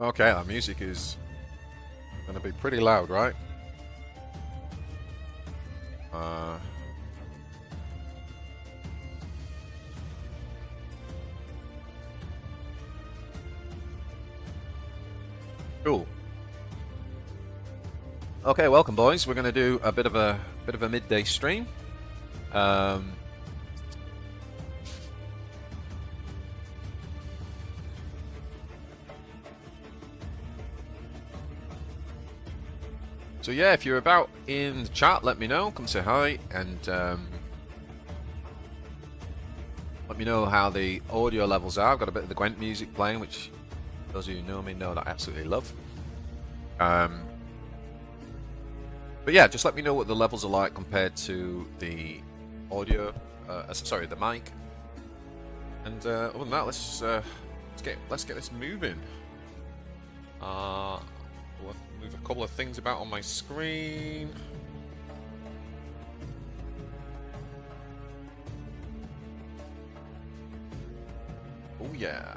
Okay, that music is gonna be pretty loud, right? Uh, cool. Okay, welcome, boys. We're gonna do a bit of a midday stream. Um, so yeah, if you're about in the chat, let me know. Come say hi and let me know how the audio levels are. I've got a bit of the Gwent music playing, which those of you who know me know that I absolutely love. But yeah, just let me know what the levels are like compared to the audio, sorry, the mic. And other than that, let's get this moving. We'll move a couple of things about on my screen. Oh yeah.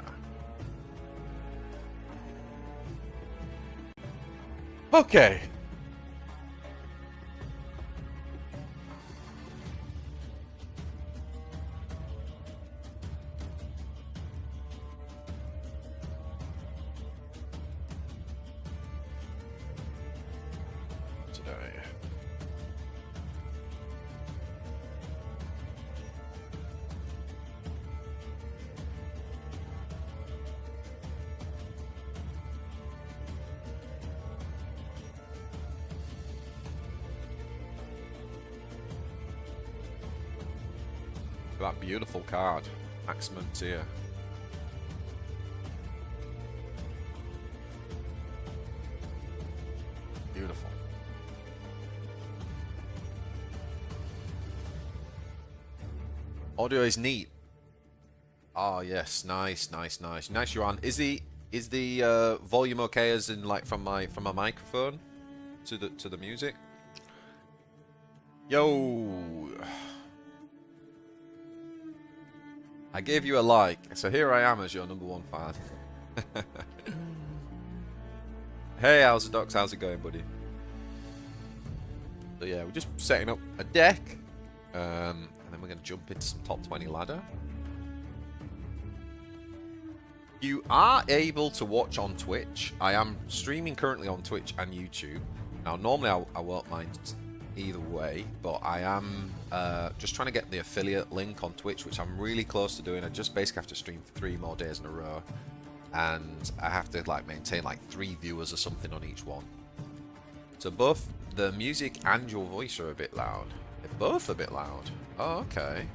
Okay. That beautiful card, maximum tier. Beautiful. Audio is neat. Oh yes, nice, nice, nice, nice. You're on. Is the volume okay? As in, like from my microphone to the music? Yo. I gave you a like, so here I am as your #1 fan. Hey, how's the docs? How's it going, buddy? So yeah, we're just setting up a deck, and then we're going to jump into some top 20 ladder. You are able to watch on Twitch. I am streaming currently on Twitch and YouTube. Now, normally I won't mind either way, but I am just trying to get the affiliate link on Twitch, which I'm really close to doing. I just basically have to stream for 3 more days in a row, and I have to like maintain like 3 viewers or something on each one. So both the music and your voice are a bit loud. They're both a bit loud. Oh, okay.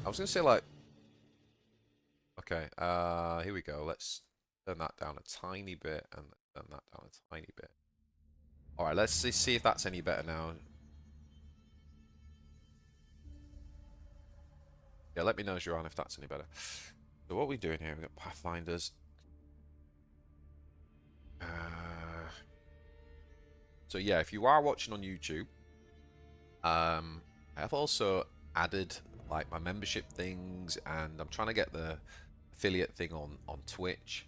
I was gonna say like, okay, here we go. Let's turn that down a tiny bit and turn that down a tiny bit. Alright, let's see if that's any better now. Yeah, let me know, Joran, if that's any better. So what are we doing here? We've got Pathfinders. So yeah, if you are watching on YouTube, I have also added like my membership things, and I'm trying to get the affiliate thing on Twitch.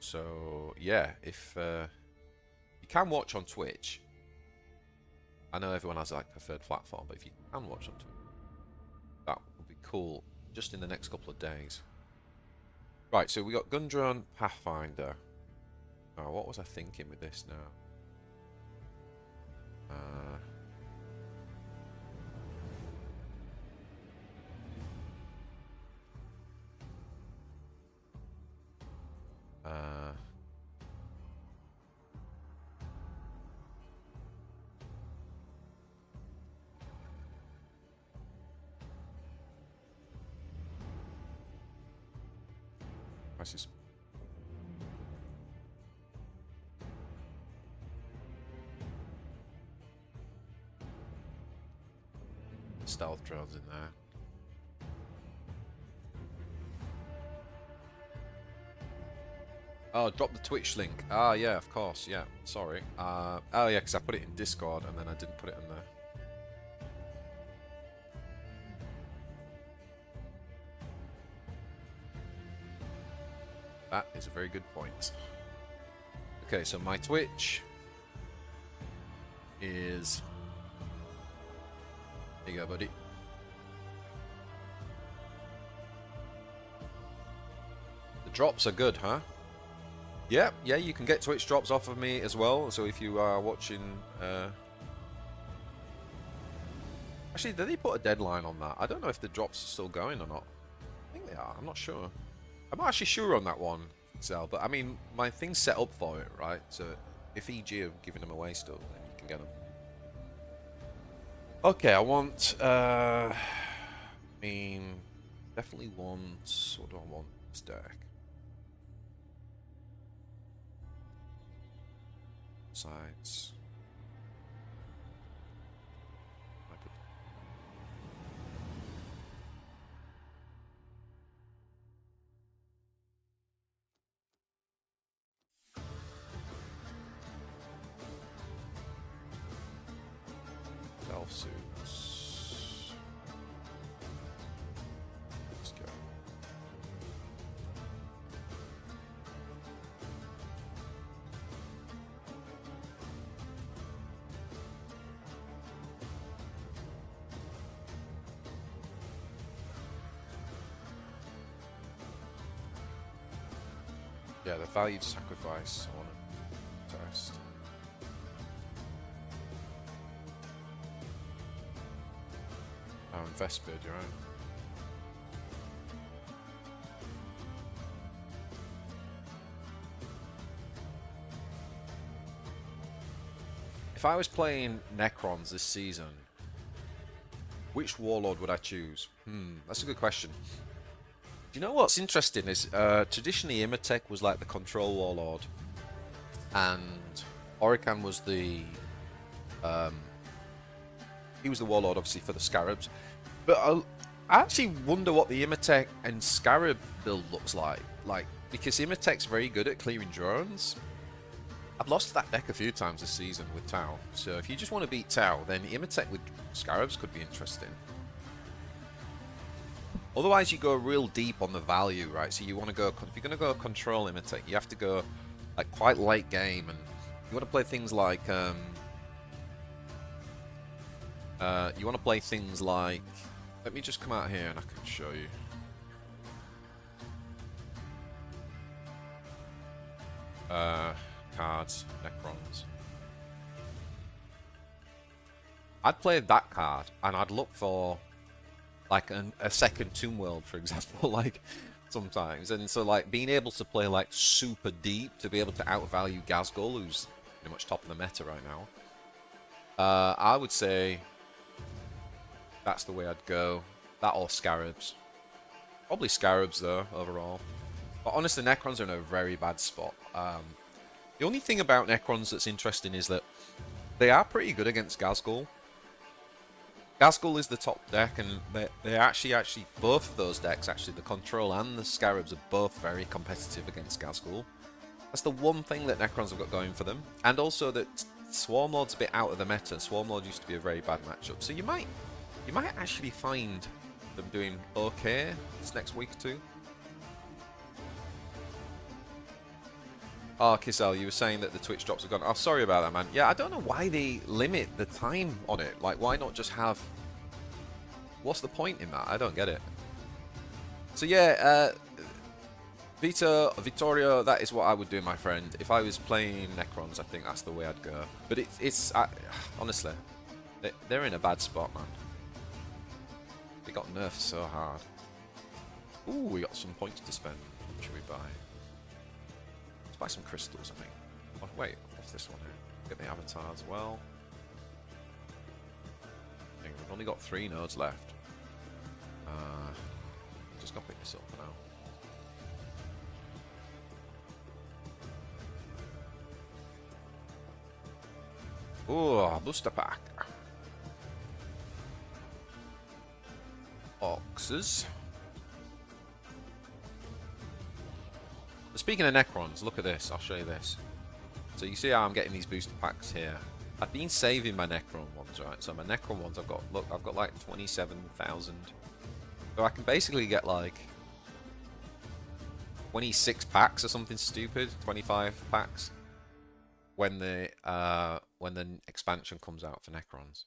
So yeah, if you can watch on Twitch, I know everyone has like preferred platform, but if you can watch on Twitch, that would be cool. Just in the next couple of days. Right, so we got Gundrone Pathfinder. Oh, what was I thinking with this now? Crisis. Stealth drones in there. Oh, drop the Twitch link. Ah, yeah, of course. Yeah, sorry. Oh, yeah, because I put it in Discord and then I didn't put it in there. That is a very good point. Okay, so my Twitch is... There you go, buddy. The drops are good, huh? Yeah, you can get Twitch drops off of me as well. So if you are watching... Actually, did they put a deadline on that? I don't know if the drops are still going or not. I think they are. I'm not sure. I'm not actually sure on that one, Sal. But I mean, my thing's set up for it, right? So if EG are giving them away still, then you can get them. Okay, I want... I mean, definitely want... What do I want this deck? Sides. Self suits. Let's go. Yeah, the valued sacrifice I want to test. Oh, and Vespid, you're right. If I was playing Necrons this season, which Warlord would I choose? That's a good question. Do you know what's interesting is traditionally Imatech was like the control warlord, and Orican was the he was the warlord obviously for the Scarabs. But I actually wonder what the Imatech and Scarab build looks like. Because Imatech's very good at clearing drones. I've lost that deck a few times this season with Tau. So if you just want to beat Tau, then Imatech with Scarabs could be interesting. Otherwise, you go real deep on the value, right? So you want to go, if you're going to go control Imatech, you have to go like quite late game, and you want to play things like, you want to play things like, let me just come out here and I can show you. Cards, Necrons. I'd play that card, and I'd look for like a second Tomb World, for example, like sometimes. And so like being able to play like super deep to be able to outvalue Gazgul, who's pretty much top of the meta right now, I would say that's the way I'd go. That or Scarabs. Probably Scarabs though, overall. But honestly, Necrons are in a very bad spot. The only thing about Necrons that's interesting is that they are pretty good against Gazgul. Gazgul is the top deck, and they're actually both of those decks, actually, the Control and the Scarabs, are both very competitive against Gazgul. That's the one thing that Necrons have got going for them. And also that Swarmlord's a bit out of the meta. Swarmlord used to be a very bad matchup. So you might actually find them doing okay this next week or two. Oh, Kissel, you were saying that the Twitch drops have gone. Oh, sorry about that, man. Yeah, I don't know why they limit the time on it. Like, why not just have... What's the point in that? I don't get it. So, yeah, Vittorio, that is what I would do, my friend. If I was playing Necrons, I think that's the way I'd go. But honestly, they're in a bad spot, man. They got nerfed so hard. Ooh, we got some points to spend. What should we buy? Buy some crystals, I think. Oh, wait, what's this one here? Get the avatar as well. I think we've only got 3 nodes left. Just gonna pick this up for now. Ooh, booster pack. Orkz's. Speaking of Necrons, look at this. I'll show you this. So you see how I'm getting these booster packs here. I've been saving my Necron ones, right? So my Necron ones, I've got like 27,000. So I can basically get like 26 packs or something stupid, 25 packs when the expansion comes out for Necrons.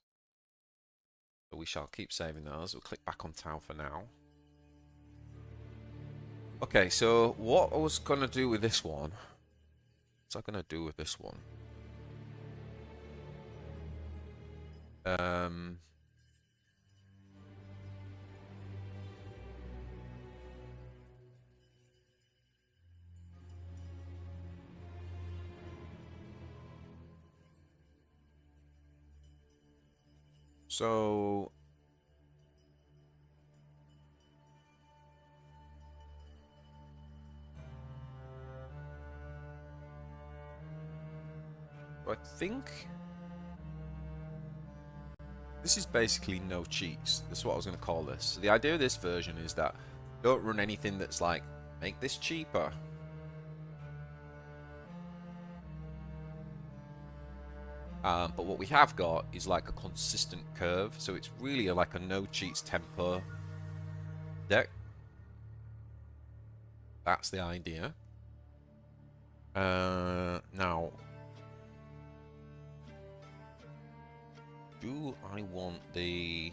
So we shall keep saving those. We'll click back on Tau for now. Okay, so what I was gonna do with this one? What's I gonna do with this one? So I think this is basically no cheats. That's what I was going to call this. So the idea of this version is that don't run anything that's like, make this cheaper. But what we have got is like a consistent curve. So it's really like a no cheats tempo deck. That's the idea. Now, do I want the...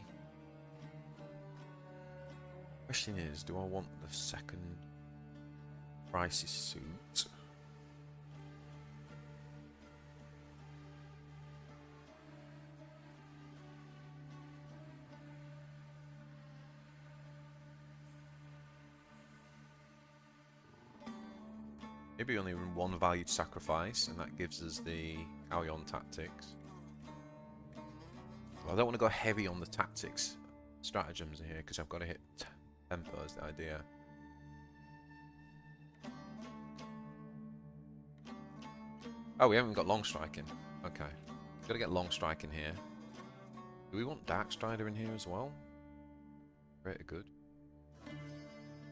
Question is, do I want the second Crisis suit? Maybe only run one valued sacrifice, and that gives us the Allion tactics. Well, I don't want to go heavy on the tactics stratagems here because I've got to hit tempo is the idea. Oh, we haven't got long striking. Okay, got to get long striking here. Do we want Dark Strider in here as well? Greater good.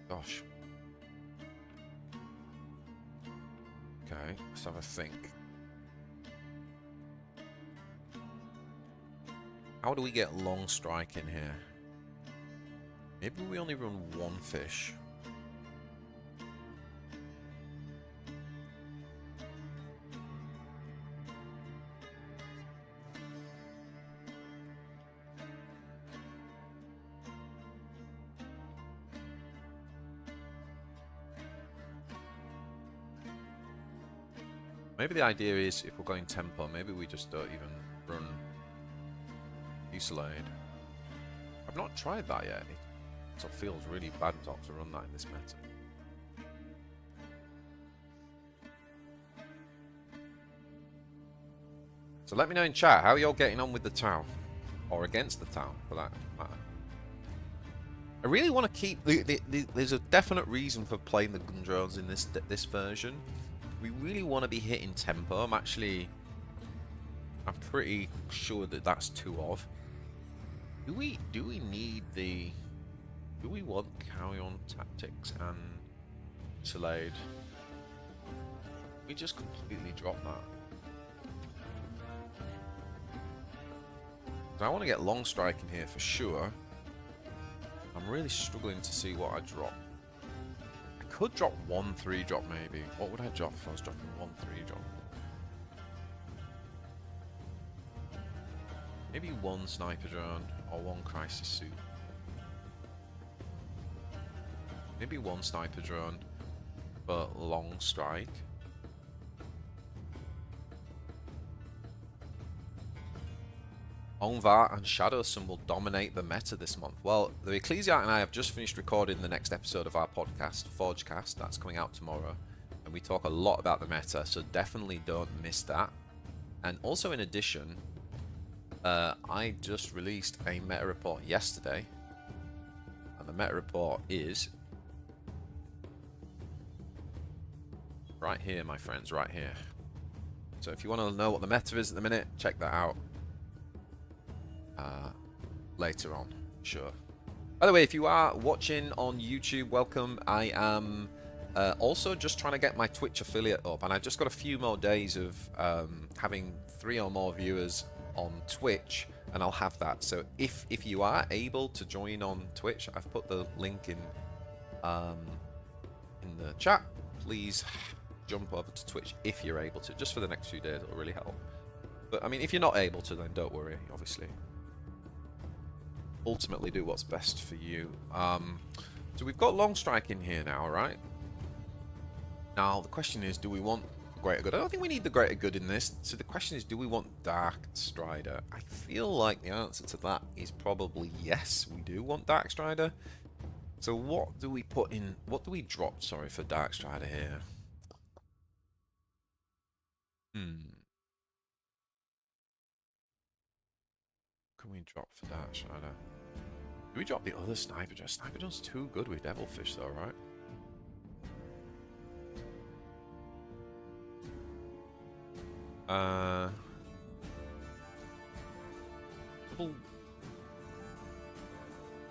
Gosh. Okay, let's have a think. How do we get long strike in here? Maybe we only run one fish. Maybe the idea is, if we're going tempo, maybe we just don't even run Fusillade. I've not tried that yet. It feels really bad not to run that in this meta. So let me know in chat how you're getting on with the Tau, or against the Tau for that matter. I really want to keep. There's a definite reason for playing the gun drones in this version. We really want to be hitting tempo. I'm pretty sure that that's two of. Do we need the? Do we want carry-on tactics and Slade? We just completely drop that. I want to get long strike in here for sure. I'm really struggling to see what I drop. I could drop 1-3 drop maybe. What would I drop if I was dropping 1-3 drop? Maybe one sniper drone or one crisis suit. Maybe one sniper drone, but long strike. Onvar and Shadow Sun will dominate the meta this month. Well, the Ecclesiarch and I have just finished recording the next episode of our podcast, Forgecast. That's coming out tomorrow. And we talk a lot about the meta, so definitely don't miss that. And also in addition, I just released a meta report yesterday. And the meta report is right here, my friends, right here. So if you want to know what the meta is at the minute, check that out. Later on, sure. By the way, if you are watching on YouTube, welcome. I am also just trying to get my Twitch affiliate up, and I've just got a few more days of having 3 or more viewers on Twitch, and I'll have that. So if you are able to join on Twitch, I've put the link in in the chat, please jump over to Twitch if you're able to. Just for the next few days, it'll really help. But I mean, if you're not able to, then don't worry, obviously. Ultimately do what's best for you. So we've got long strike in here now, right? Now the question is, do we want greater good? I don't think we need the greater good in this. So the question is, do we want Dark Strider? I feel like the answer to that is probably yes, we do want Dark Strider. So what do we put in, what do we drop, sorry, for Dark Strider here? Can we drop for Dark Strider? Do we drop the other Sniper Jet? Sniper Jet's too good with Devilfish though, right?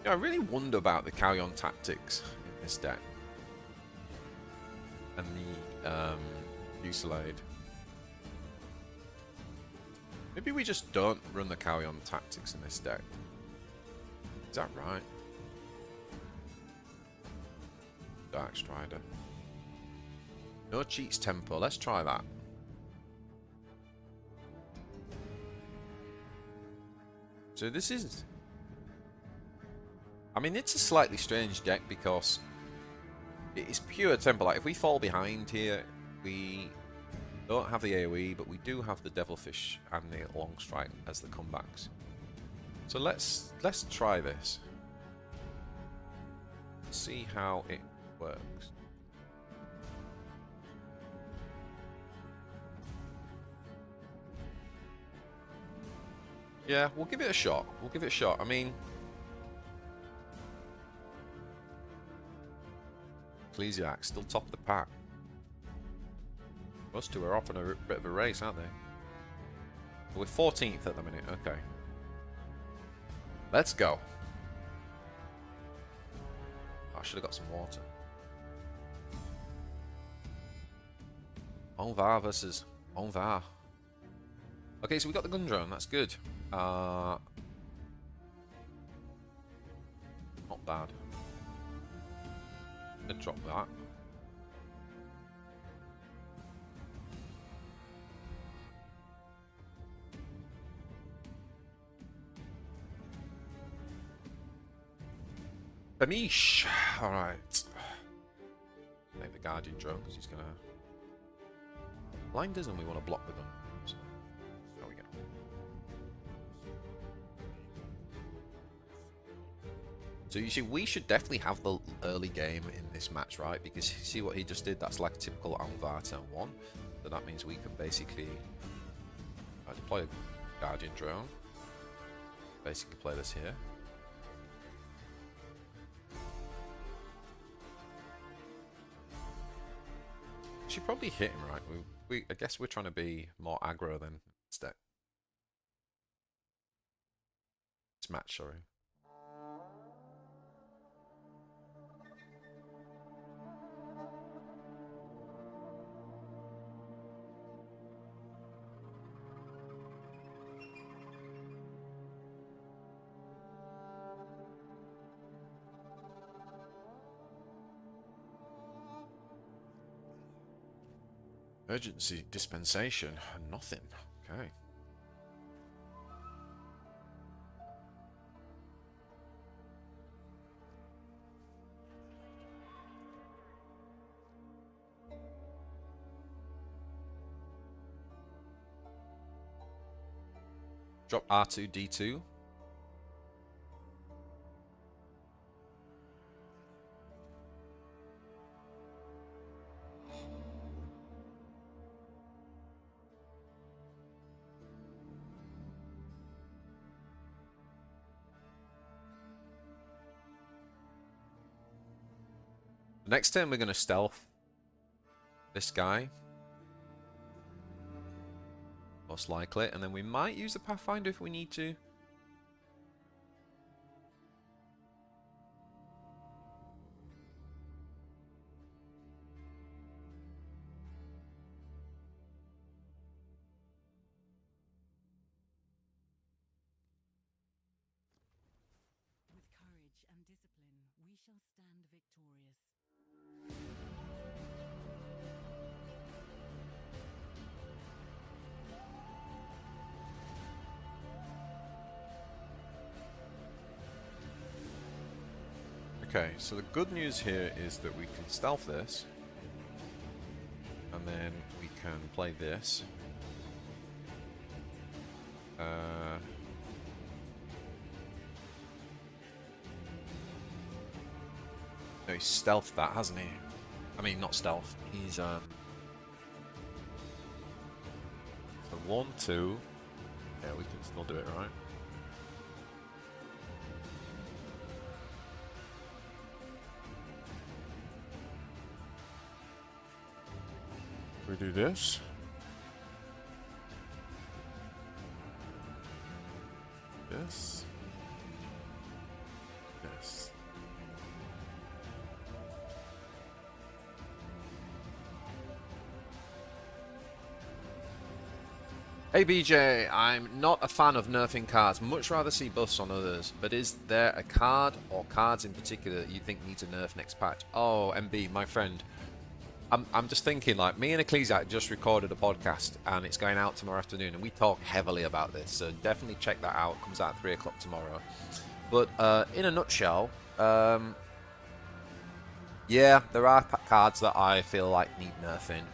Yeah, I really wonder about the Carry-On tactics in this deck. And the Fusillade. Maybe we just don't run the Carry-On tactics in this deck. Is that right? Dark Strider. No cheats tempo. Let's try that. So this is... I mean, it's a slightly strange deck because it is pure tempo. Like, if we fall behind here, we don't have the AoE, but we do have the Devilfish and the Long Strike as the comebacks. So let's try this. See how it works. Yeah, we'll give it a shot. We'll give it a shot. I mean, Ecclesiarch still top of the pack. Those two are off on a bit of a race, aren't they? We're 14th at the minute. Okay. Let's go. Oh, I should have got some water. On va versus on va. Okay, so we got the gun drone. That's good. Not bad. Gonna drop that. Bamish! Alright. Make the Guardian drone because he's gonna blind us and we want to block the gun. So, there we go. So you see, we should definitely have the early game in this match, right? Because you see what he just did? That's like a typical Anvar turn 1. So that means we can basically deploy a Guardian drone. Basically play this here. Should probably hit him, right? I guess we're trying to be more aggro than instead. It's match, sorry. Urgency dispensation. Nothing. Okay. Drop R2D2. Next turn we're going to stealth this guy. Most likely. And then we might use the Pathfinder if we need to. With courage and discipline, we shall stand victorious. Okay, so the good news here is that we can stealth this, and then we can play this. No, he's stealthed that, hasn't he? I mean, not stealth. He's so 1, 2. Yeah, we can still do it, right? We do this. This. This. Hey BJ, I'm not a fan of nerfing cards, much rather see buffs on others, but is there a card or cards in particular that you think need to nerf next patch? Oh, MB, my friend. I'm just thinking, like, me and Ecclesiarch just recorded a podcast and it's going out tomorrow afternoon and we talk heavily about this, so definitely check that out. It comes out at 3 o'clock tomorrow. But in a nutshell, yeah, there are cards that I feel like need nerfing.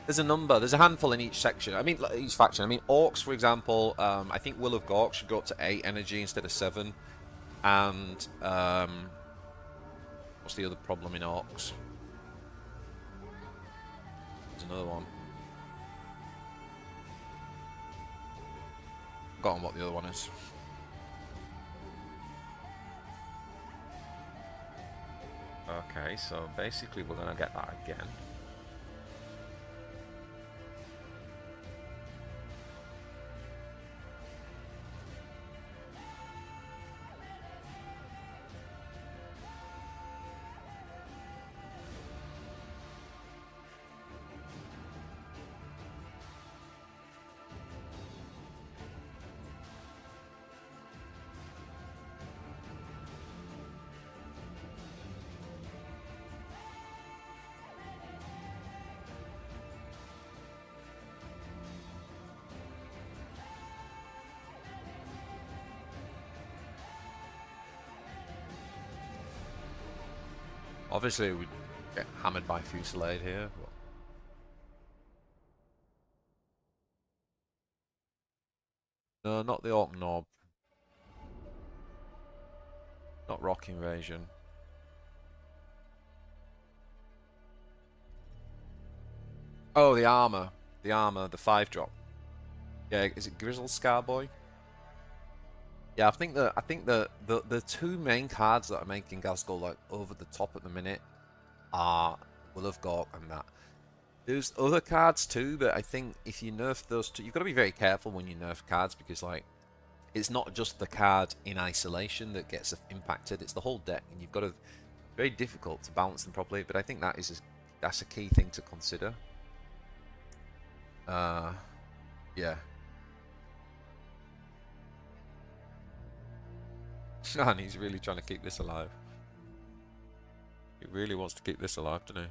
There's a number, there's a handful in each section. I mean, each faction. I mean, Orkz, for example, I think Will of Gork should go up to 8 energy instead of 7. And what's the other problem in Orkz? There's another one. Forgotten what the other one is. Okay, so basically we're gonna get that again. Obviously, we get hammered by Fusillade here. But... no, not the Orc Knob. Not Rock Invasion. Oh, the armor. The armor, the 5-drop. Yeah, is it Grizzle Scarboy? Yeah, I think the two main cards that are making Gazgul like over the top at the minute are Will of Gork and that. There's other cards too, but I think if you nerf those two, you've got to be very careful when you nerf cards because like it's not just the card in isolation that gets impacted; it's the whole deck, and you've got to very difficult to balance them properly. But I think that's a key thing to consider. Yeah. And he's really trying to keep this alive. He really wants to keep this alive, doesn't he?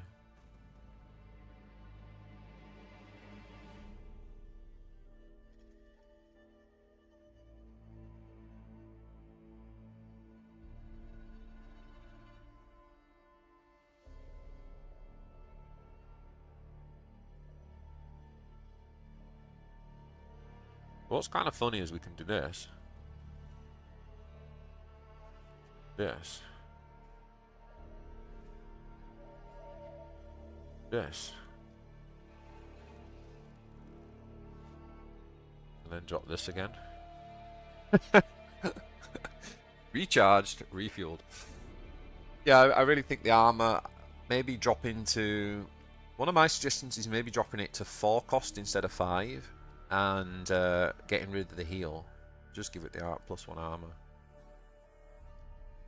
What's kind of funny is we can do this. This. This. And then drop this again. Recharged, refueled. Yeah, I really think the armor maybe drop into... one of my suggestions is maybe dropping it to 4 cost instead of 5 and getting rid of the heal. Just give it the art plus 1 armor.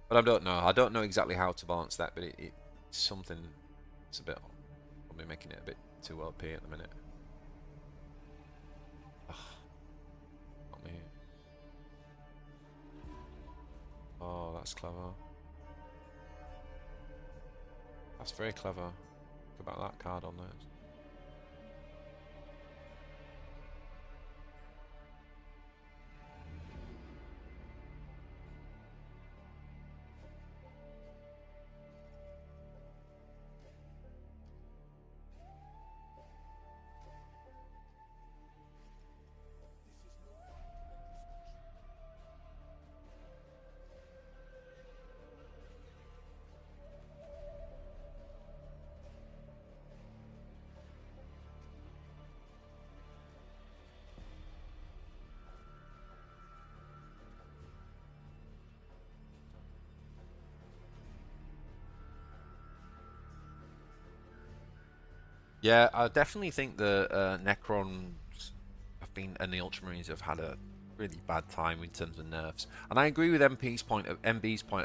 But I don't know. I don't know exactly how to balance that, but it's something. It's a bit probably making it a bit too OP at the minute. Ugh. Not me. Oh, that's clever. That's very clever. Think about that card on there. Yeah, I definitely think the Necrons have been, and the Ultramarines have had a really bad time in terms of nerfs. And I agree with MB's point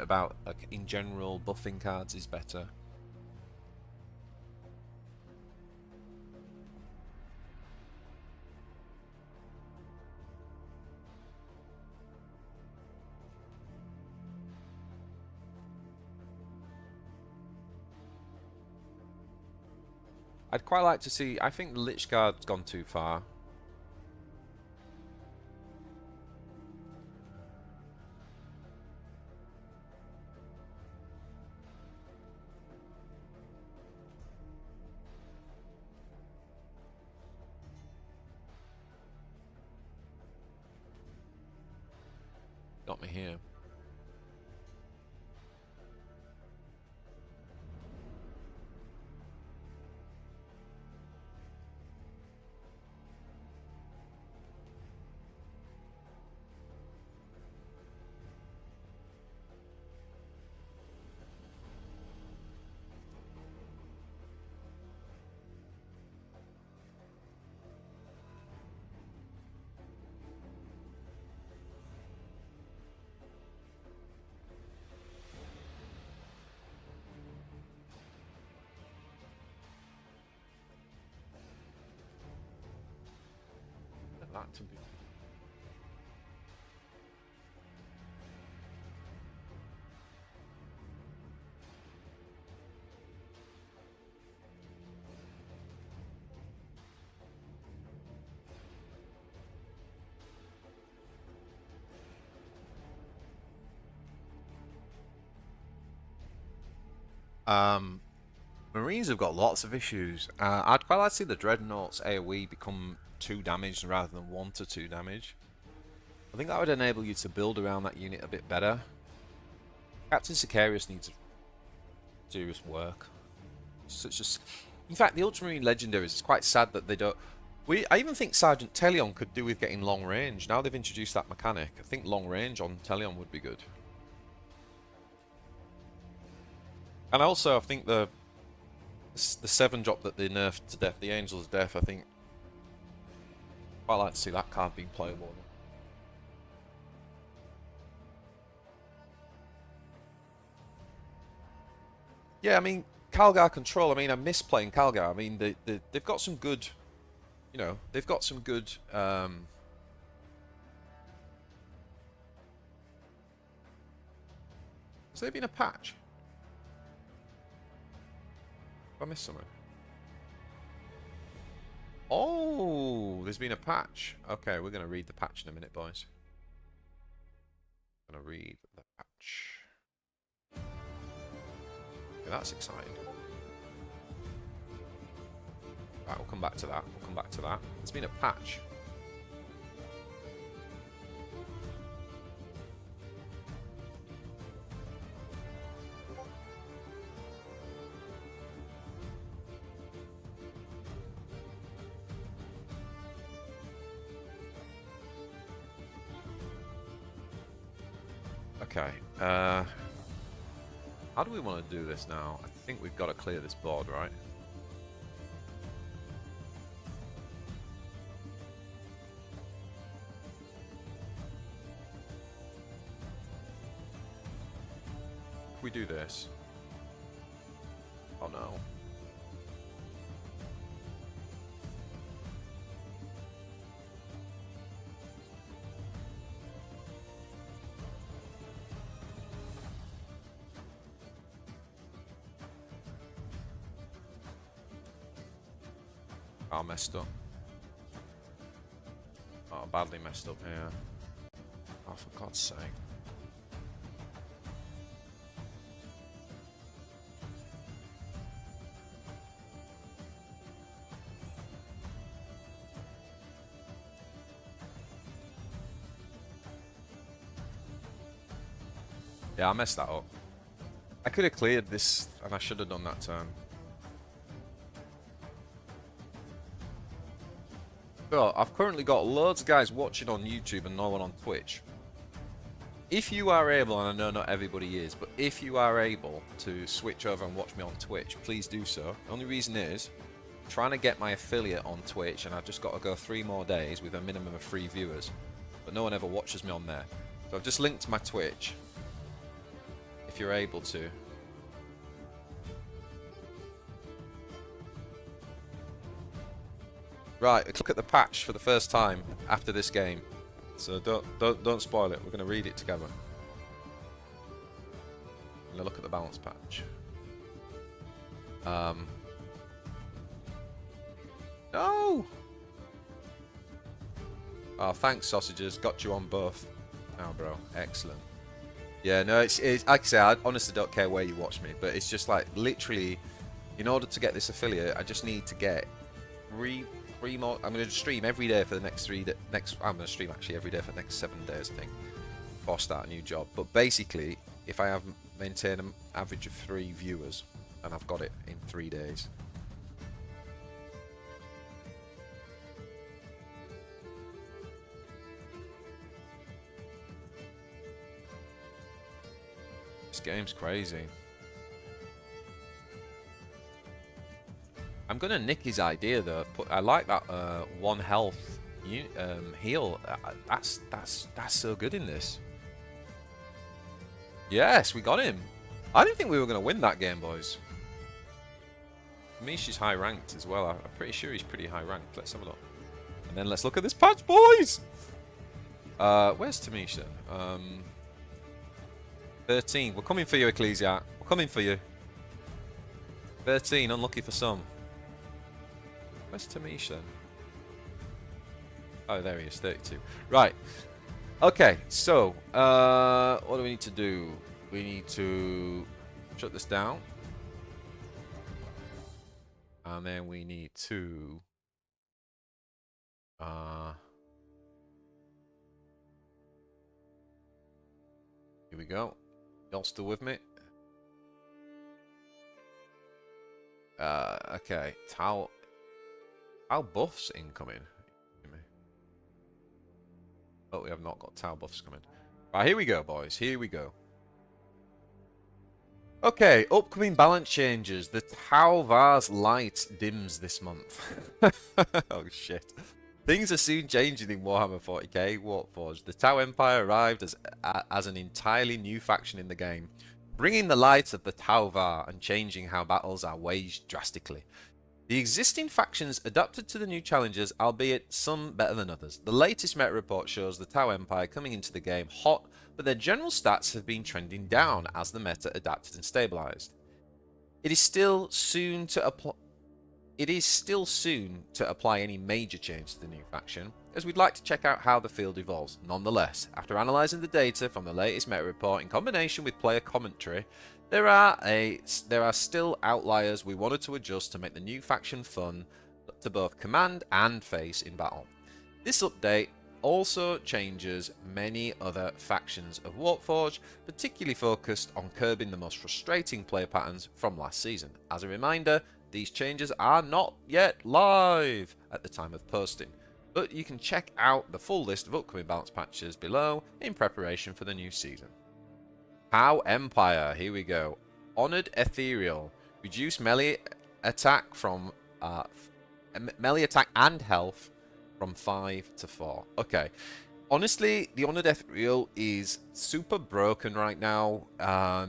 about, like, in general, buffing cards is better. I'd quite like to see. I think the Lich Guard's gone too far. Got me here. That to be. Marines have got lots of issues. I'd quite like to see the Dreadnought's AoE become 2 damage rather than 1 to 2 damage. I think that would enable you to build around that unit a bit better. Captain Sicarius needs serious work. In fact, the Ultramarine Legendaries, it's quite sad that they don't. I even think Sergeant Telion could do with getting long range. Now they've introduced that mechanic, I think long range on Telion would be good. And also, I think the 7-drop that they nerfed to death, the Angel's Death, I think quite like to see that card being playable. Yeah, I mean, Calgar Control, I mean, I miss playing Calgar. I mean, they've got some good, you know, they've got some good... Has there been a patch? Have I missed something? Oh, there's been a patch. Okay, we're going to read the patch in a minute, boys. I'm going to read the patch. Okay, that's exciting. Right, we'll come back to that. We'll come back to that. There's been a patch. Okay. How do we want to do this now? I think we've got to clear this board, right? If we do this... Oh no. Oh, messed up. Oh, badly messed up here. Oh, for God's sake. Yeah, I messed that up. I could have cleared this, and I should have done that turn. So, I've currently got loads of guys watching on YouTube and no one on Twitch. If you are able, and I know not everybody is, but if you are able to switch over and watch me on Twitch, please do so. The only reason is, trying to get my affiliate on Twitch, and I've just got to go 3 more days with a minimum of 3 viewers. But no one ever watches me on there. So I've just linked my Twitch, if you're able to. Right, let's look at the patch for the first time after this game. So don't spoil it. We're going to read it together. I'm going to look at the balance patch. No! Oh, thanks, sausages. Got you on both. Now, bro. Excellent. Yeah, no, it's like I say, I honestly don't care where you watch me, but it's just like literally, in order to get this affiliate, I just need to get three more. I'm going to stream every day for the next 3 days. I'm going to stream actually every day for the next 7 days, I think, before I start a new job. But basically, if I have maintained an average of 3 viewers, and I've got it in 3 days. This game's crazy. I'm gonna nick his idea though. I like that 1 health heal. That's so good in this. Yes, we got him. I didn't think we were gonna win that game, boys. Misha's high ranked as well. I'm pretty sure he's pretty high ranked. Let's have a look. And then let's look at this patch, boys. Where's Tamisha? 13. We're coming for you, Ecclesiarch. We're coming for you. 13. Unlucky for some. Where's Tamisha? Oh, there he is. 32. Right. Okay. So, what do we need to do? We need to shut this down. And then we need to here we go. Y'all still with me? Okay. Tau buffs incoming. Oh, we have not got Tau buffs coming. Right, here we go, boys. Here we go. Okay, upcoming balance changes. The Tau Vase light dims this month. Oh shit. Things are soon changing in Warhammer 40k Warpforge. The Tau Empire arrived as an entirely new faction in the game, bringing the light of the Tau Vase and changing how battles are waged drastically. The existing factions adapted to the new challenges, albeit some better than others. The latest meta report shows the Tau Empire coming into the game hot, but their general stats have been trending down as the meta adapted and stabilized. It is still soon to apply any major change to the new faction, as we'd like to check out how the field evolves. Nonetheless, after analysing the data from the latest meta report in combination with player commentary, there are still outliers we wanted to adjust to make the new faction fun to both command and face in battle. This update also changes many other factions of Warpforge, particularly focused on curbing the most frustrating play patterns from last season. As a reminder, these changes are not yet live at the time of posting, but you can check out the full list of upcoming balance patches below in preparation for the new season. Tau Empire, here we go. Honored Ethereal, reduce melee attack from melee attack and health from 5 to 4. Okay, honestly, the Honored Ethereal is super broken right now. They're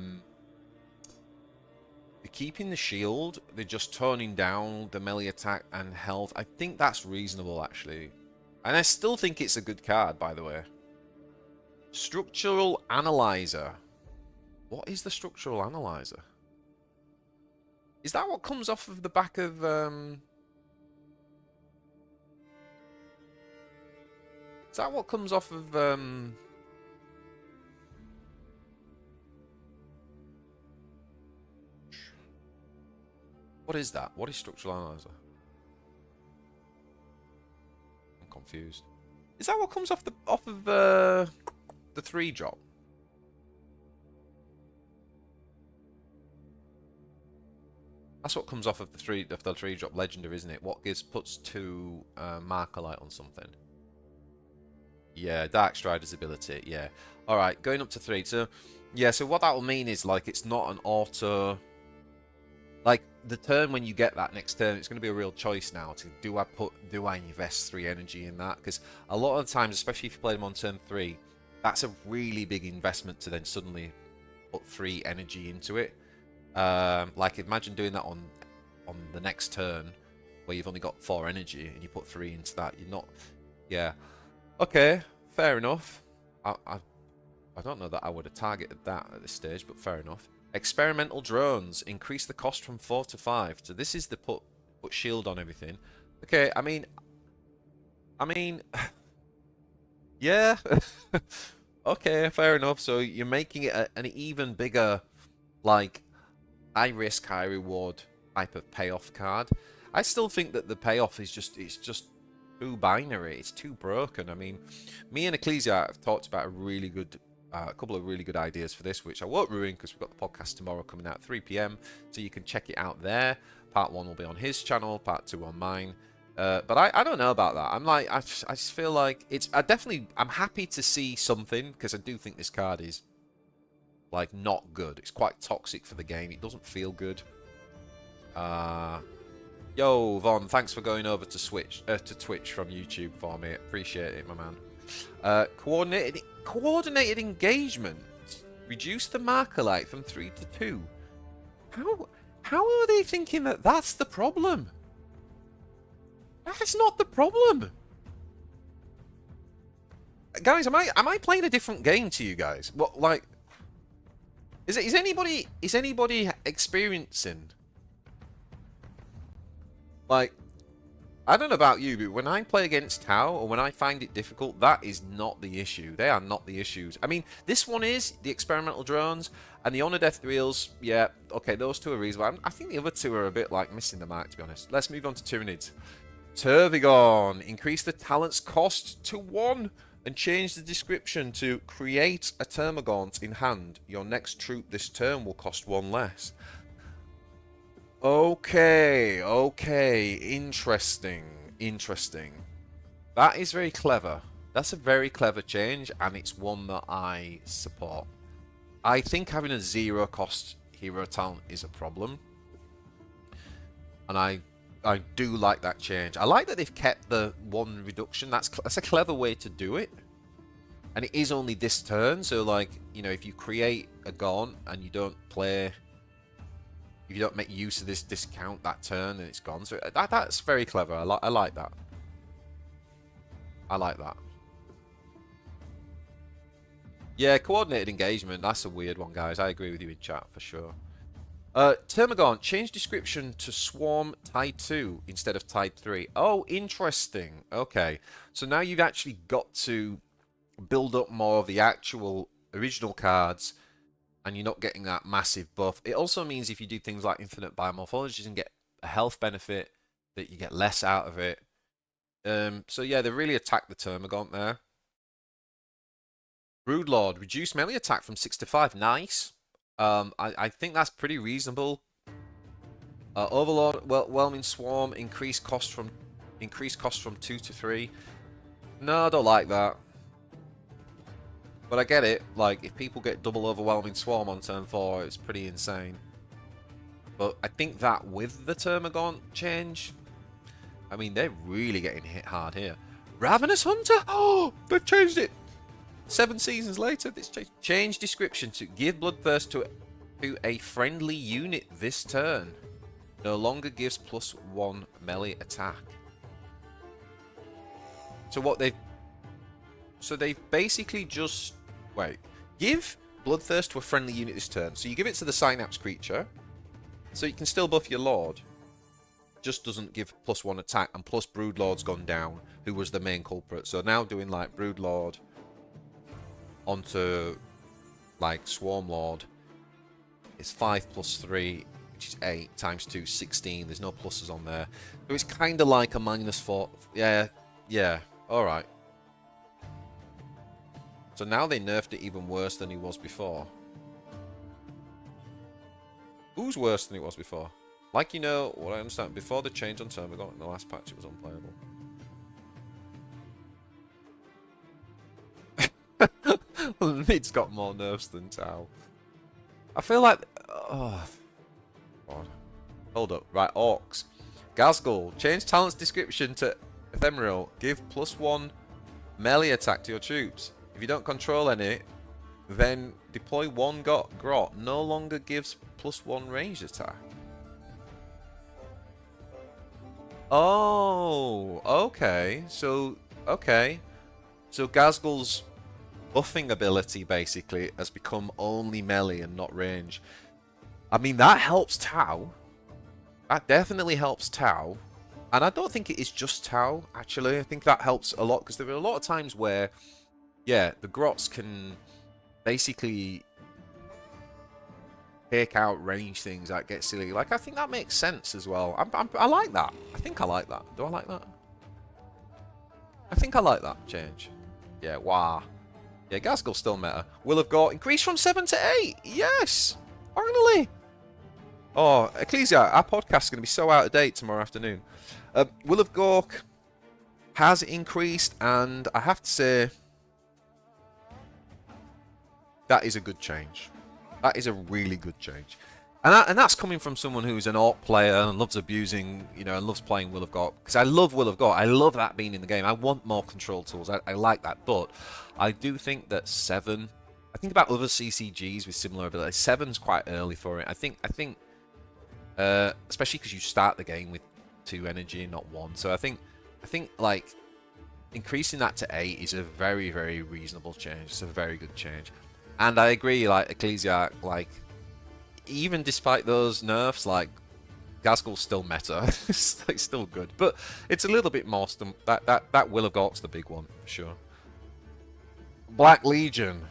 keeping the shield. They're just toning down the melee attack and health. I think that's reasonable, actually. And I still think it's a good card, by the way. Structural Analyzer. What is the Structural Analyzer? Is that what comes off of the back of... Is that what comes off of... What is that? What is Structural Analyzer? I'm confused. Is that what comes off of the 3-drop? That's what comes off of the 3-drop legendary, isn't it? What puts 2 marker light on something. Yeah, Dark Strider's ability. Yeah. All right, going up to 3. So yeah, so what that will mean is like it's not an auto. Like the turn when you get that next turn, it's going to be a real choice now. To do I invest 3 energy in that? Because a lot of the times, especially if you play them on turn 3, that's a really big investment to then suddenly put 3 energy into it. Like imagine doing that on the next turn where you've only got 4 energy and you put 3 into that. You're not. Yeah. Okay. Fair enough. I don't know that I would have targeted that at this stage, but fair enough. Experimental drones increase the cost from 4 to 5. So this is the put shield on everything. Okay, I mean, yeah. Okay, fair enough. So you're making it an even bigger, like, high risk, high reward type of payoff card. I still think that the payoff is it's just too binary. It's too broken. I mean, me and Ecclesia have talked about a couple of really good ideas for this, which I won't ruin because we've got the podcast tomorrow coming out at 3 PM, so you can check it out there. Part 1 will be on his channel, part 2 on mine. But I don't know about that. I'm like, I just feel like I'm happy to see something, because I do think this card is like not good. It's quite toxic for the game. It doesn't feel good. Yo, Von, thanks for going over to Twitch from YouTube for me. Appreciate it, my man. Coordinated engagement. Reduce the marker light from 3 to 2. How are they thinking that that's the problem? That's not the problem. Guys, am I playing a different game to you guys? What, like, is anybody experiencing, like, I don't know about you, but when I play against Tau, or when I find it difficult, that is not the issue. They are not the issues. I mean, this one is the experimental drones and the honor death reels. Yeah, okay, those 2 are reasonable. I think the other 2 are a bit like missing the mark, to be honest. Let's move on to Tyranids. Tervigon. Increase the talent's cost to 1 and change the description to create a Termagant in hand. Your next troop this turn will cost 1 less. Okay, interesting. That is very clever. That's a very clever change, and it's one that I support. I think having a 0 cost hero talent is a problem, and I do like that change. I like that they've kept the 1 reduction. That's a clever way to do it, and it is only this turn. So, like, you know, if you create a Gaunt and you don't play, if you don't make use of this discount that turn, and it's gone. So that's very clever. I like that. I like that. Yeah, coordinated engagement. That's a weird one, guys. I agree with you in chat for sure. Termagant, change description to Swarm Tide 2 instead of Tide 3. Oh, interesting. Okay. So now you've actually got to build up more of the actual original cards, and you're not getting that massive buff. It also means if you do things like infinite biomorphologies and get a health benefit, that you get less out of it. So yeah, they really attacked the Termagant there. Broodlord, reduce melee attack from 6 to 5. Nice. I think that's pretty reasonable. Overlord, Whelming Swarm, increase cost from 2 to 3. No, I don't like that. But I get it. Like, if people get double Overwhelming Swarm on turn 4, it's pretty insane. But I think that with the Termagant change, I mean, they're really getting hit hard here. Ravenous Hunter! Oh, they've changed it! 7 seasons later, this change description to give Bloodthirst to a friendly unit this turn. No longer gives +1 melee attack. So what they've basically just give Bloodthirst to a friendly unit this turn. So you give it to the Synapse creature, so you can still buff your Lord. Just doesn't give +1 attack, and plus Broodlord's gone down, who was the main culprit. So now doing like Broodlord onto like Swarmlord, it's 5 + 3, which is 8 times 2, 16. There's no pluses on there, so it's kind of like a -4. Yeah. All right. So now they nerfed it even worse than he was before. Who's worse than it was before? Like, you know, what I understand, before the change on Termagant in the last patch, it was unplayable. Well, Mid's got more nerfs than Tau. I feel like... Oh, God. Hold up. Right, Orkz. Gazgul. Change talent's description to ephemeral. Give +1 melee attack to your troops. If you don't control any, then deploy 1 grot. No longer gives +1 ranged attack. Oh, okay. So Gazgul's buffing ability basically has become only melee and not range. I mean, that helps Tau. That definitely helps Tau. And I don't think it is just Tau, actually. I think that helps a lot, because there are a lot of times where, yeah, the grots can basically take out range things that get silly. Like, I think that makes sense as well. I like that. I think I like that. Do I like that? I think I like that change. Yeah, wow. Yeah, Gazgul still meta. Will of Gork increased from 7 to 8. Yes! Finally! Oh, Ecclesia, our podcast is going to be so out of date tomorrow afternoon. Will of Gork has increased, and I have to say, that is a good change. That is a really good change. And that's coming from someone who's an Orc player and loves abusing, you know, and loves playing Will of Gork. Because I love Will of Gork. I love that being in the game. I want more control tools. I like that. But I do think that 7... I think about other CCGs with similar abilities. 7's quite early for it. I think especially because you start the game with 2 energy and not 1. So I think like increasing that to 8 is a very, very reasonable change. It's a very good change. And I agree, like Ecclesia, like even despite those nerfs, like Gazgul's still meta. It's like, still good, but it's a little bit more. That Will of Gork's the big one for sure. Black Legion.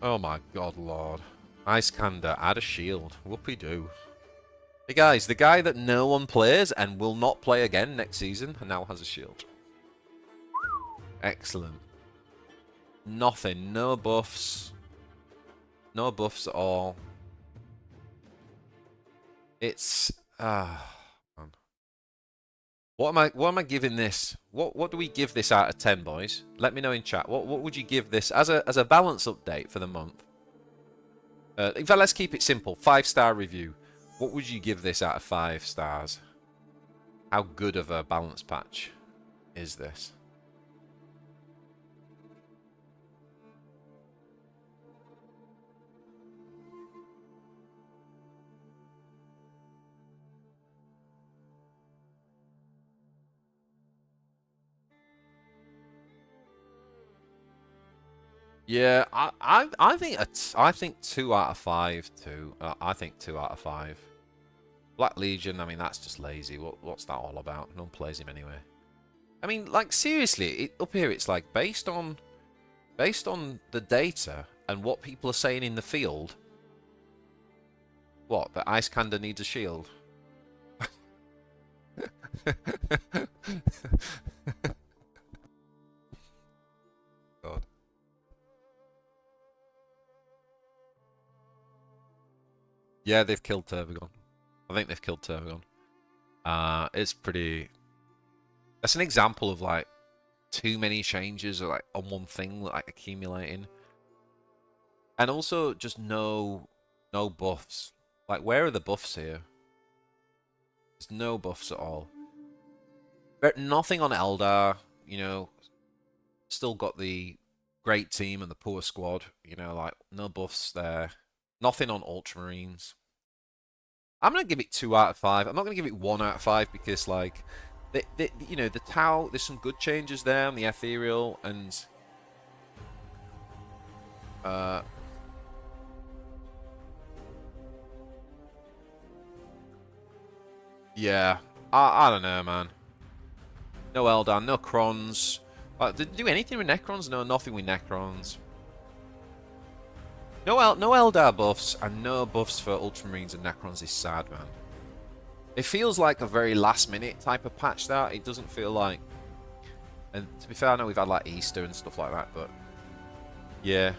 Oh my god, Lord. Iskander, add a shield. Whoopie doo. Hey guys, the guy that no one plays and will not play again next season now has a shield. Excellent. Nothing. No buffs. No buffs at all. It's man. What am I giving this? What do we give this out of 10, boys? Let me know in chat. What would you give this as a balance update for the month? In fact, let's keep it simple. 5-star review. What would you give this out of 5 stars? How good of a balance patch is this? Yeah, I think 2 out of 5 too. I think 2 out of 5. Black Legion, I mean, that's just lazy. What's that all about? No one plays him anyway. I mean, like, seriously, up here it's like based on the data and what people are saying in the field. What? That Iskander needs a shield. God. Yeah, they've killed Turbogon. I think they've killed Turbogon. It's pretty... That's an example of, like, too many changes like on one thing, like, accumulating. And also, just no buffs. Like, where are the buffs here? There's no buffs at all. But nothing on Eldar, you know. Still got the great team and the poor squad, you know, like, no buffs there. Nothing on Ultramarines. I'm going to give it 2 out of 5. I'm not going to give it 1 out of 5 because, like, you know, the Tau, there's some good changes there on the Ethereal, and... yeah, I don't know, man. No Eldar, no Crons. Did they do anything with Necrons? No, nothing with Necrons. No Eldar buffs and no buffs for Ultramarines and Necrons is sad, man. It feels like a very last-minute type of patch, that. It doesn't feel like... And to be fair, I know we've had, like, Easter and stuff like that, but... Yeah.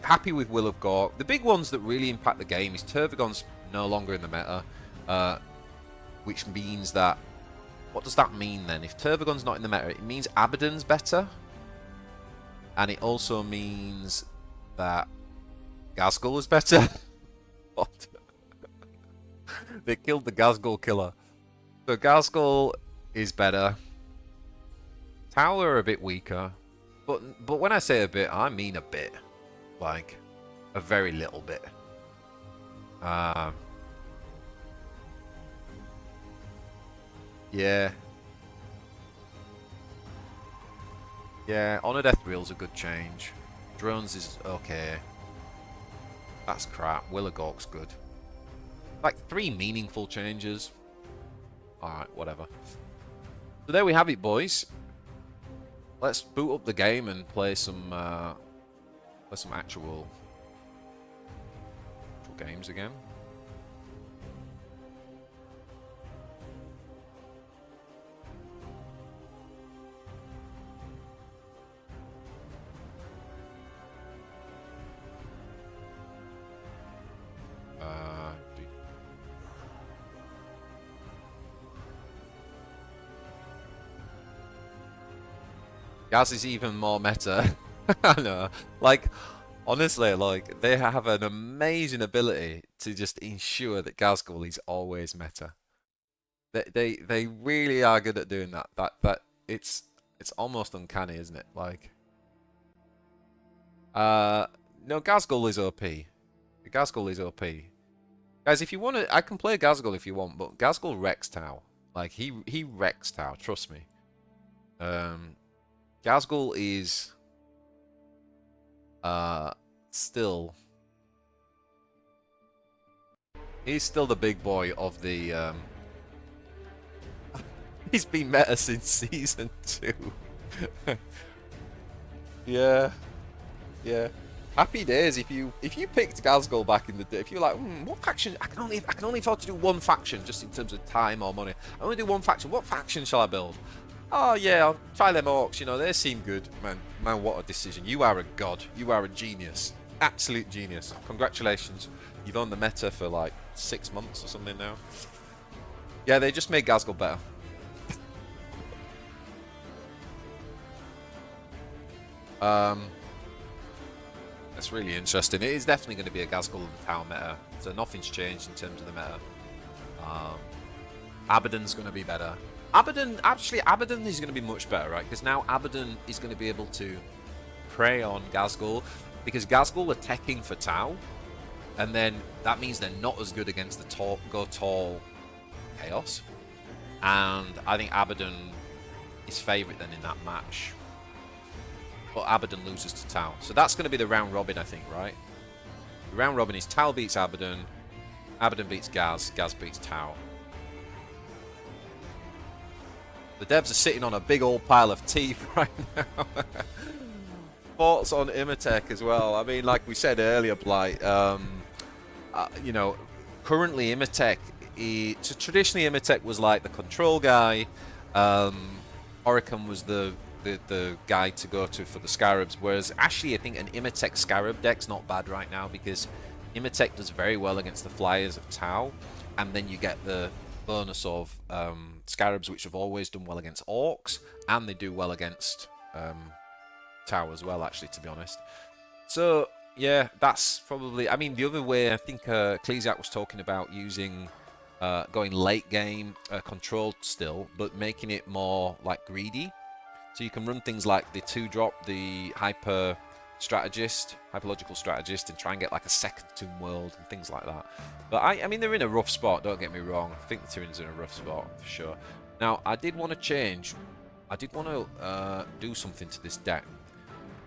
Happy with Will of Gork. The big ones that really impact the game is Turbogon's no longer in the meta, which means that... What does that mean, then? If Turbogon's not in the meta, it means Abaddon's better. And it also means that... Gazgul is better. What? They killed the Ghazghkull killer. So Ghazghkull is better. Tau are a bit weaker. But when I say a bit, I mean a bit. Like, a very little bit. Yeah. Yeah, Honoured Ethereal's a good change. Drones is okay. That's crap. Willowgork's good. Like 3 meaningful changes. Alright, whatever. So there we have it, boys. Let's boot up the game and play some actual games again. Gaz is even more meta. I know. Like, honestly, like, they have an amazing ability to just ensure that Ghazghkull is always meta. They really are good at doing that. That it's almost uncanny, isn't it? Like, no, Ghazghkull is OP. Ghazghkull is OP. Guys, if you want to, I can play Ghazghkull if you want, but Ghazghkull wrecks Tau. Like, he wrecks Tau. Trust me. Ghazghkull is still, he's still the big boy of the he's been meta since season 2. Yeah. Happy days if you picked Ghazghkull back in the day. If you're like, what faction? I can only afford to do one faction just in terms of time or money. I only do one faction. What faction shall I build? Oh yeah, I'll try them Orcs, you know, they seem good. Man, what a decision. You are a god. You are a genius. Absolute genius. Congratulations. You've owned the meta for like 6 months or something now. Yeah, they just made Ghazghkull better. That's really interesting. It is definitely going to be a Ghazghkull and Tau meta. So nothing's changed in terms of the meta. Abaddon's going to be better. Abaddon is going to be much better, right? Because now Abaddon is going to be able to prey on Ghazghkull, because Ghazghkull are teching for Tau, and then that means they're not as good against the Go Tall Chaos. And I think Abaddon is favourite then in that match. But Abaddon loses to Tau. So that's going to be the round robin, I think, right? The round robin is Tau beats Abaddon, Abaddon beats Gaz, Gaz beats Tau. The devs are sitting on a big old pile of teeth right now. Thoughts on Imatech as well. I mean, like we said earlier, Blight, you know, currently Imatech, so traditionally Imatech was like the control guy. Oricum was the guy to go to for the Scarabs, whereas actually I think an Imatech Scarab deck's not bad right now, because Imatech does very well against the flyers of Tau, and then you get the bonus of Scarabs, which have always done well against Orcs, and they do well against Tau as well, actually, to be honest. So yeah, that's probably, I mean, the other way, I think Ecclesiarch was talking about using going late game controlled still, but making it more like greedy. So you can run things like the 2-drop, the Hyperlogical Strategist, and try and get like a second Tomb World and things like that. But I mean, they're in a rough spot, don't get me wrong. I think the Tyranids are in a rough spot, for sure. Now, I did want to change. I did want to do something to this deck.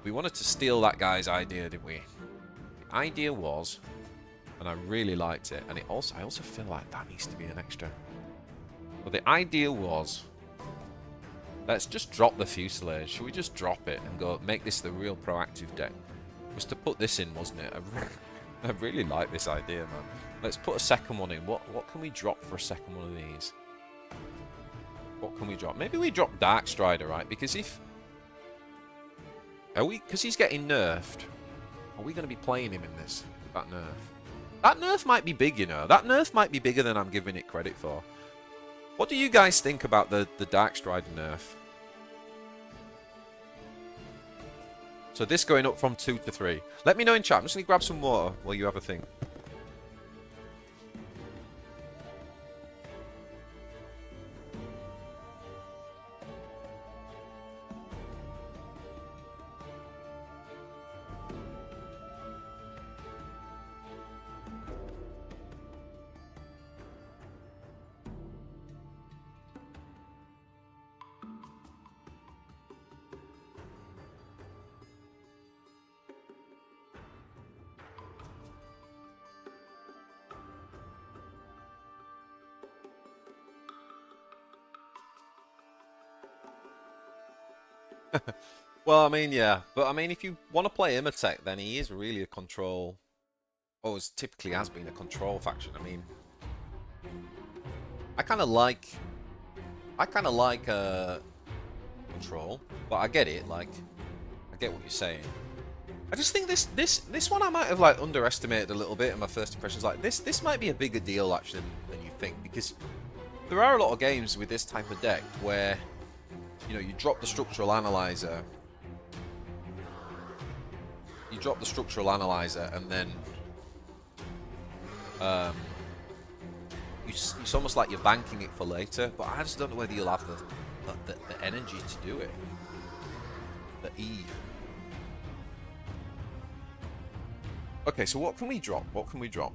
We wanted to steal that guy's idea, didn't we? The idea was, and I really liked it, and I also feel like that needs to be an extra. But the idea was, let's just drop the Fuselage. Should we just drop it and go make this the real proactive deck? It was to put this in, wasn't it? I really like this idea, man. Let's put a second one in. What can we drop for a second one of these? What can we drop? Maybe we drop Darkstrider, right? Because if... Because he's getting nerfed. Are we going to be playing him in this? With that nerf? That nerf might be big, you know. That nerf might be bigger than I'm giving it credit for. What do you guys think about the Darkstrider nerf? So this going up from 2 to 3. Let me know in chat. I'm just going to grab some water while you have a think. Well, I mean, yeah, but I mean, if you want to play Imatech, then he is really a control. Always typically has been a control faction. I mean, I kind of like, control, but I get it. Like, I get what you're saying. I just think this one I might have like underestimated a little bit in my first impressions. Like this might be a bigger deal actually than you think, because there are a lot of games with this type of deck where, you know, you drop the structural analyzer. You drop the structural analyzer and then it's almost like you're banking it for later, but I just don't know whether you'll have the energy to do it. The E. Okay, so what can we drop? What can we drop?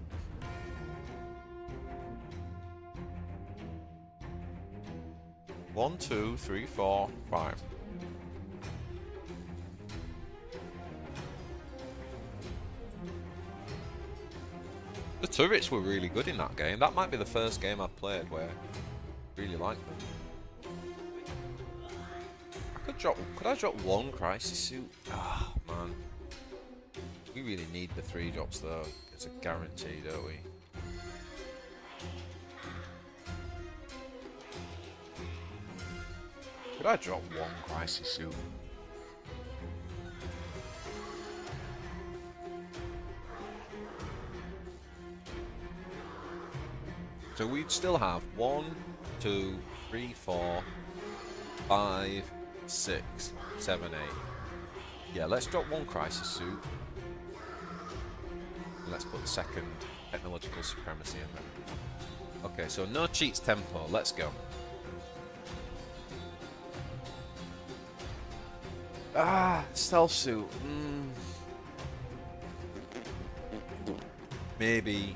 One, two, three, four, five. The turrets were really good in that game. That might be the first game I've played where I really liked them. Could I drop one crisis suit? Ah, oh, man. We really need the 3 drops though. It's a guarantee, don't we? Could I drop one crisis suit? So we'd still have 1, 2, 3, 4, 5, 6, 7, 8. Yeah, let's drop one crisis suit. And let's put the second technological supremacy in there. Okay, so no cheats tempo. Let's go. Ah, stealth suit. Maybe.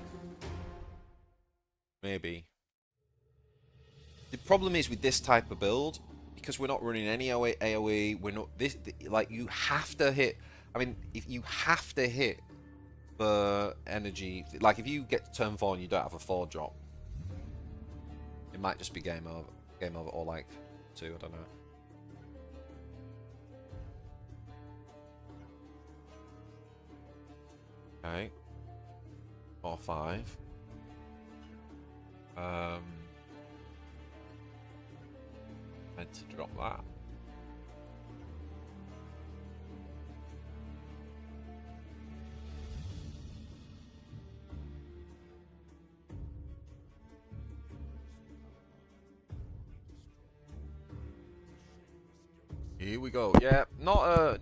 The problem is with this type of build, because we're not running any AoE, we're not like you have to hit. I mean, if you have to hit the energy, like if you get to turn 4 and you don't have a 4 drop, it might just be game over, or like 2. I don't know. Okay. 4, 5. Meant to drop that. Here we go. Yeah, not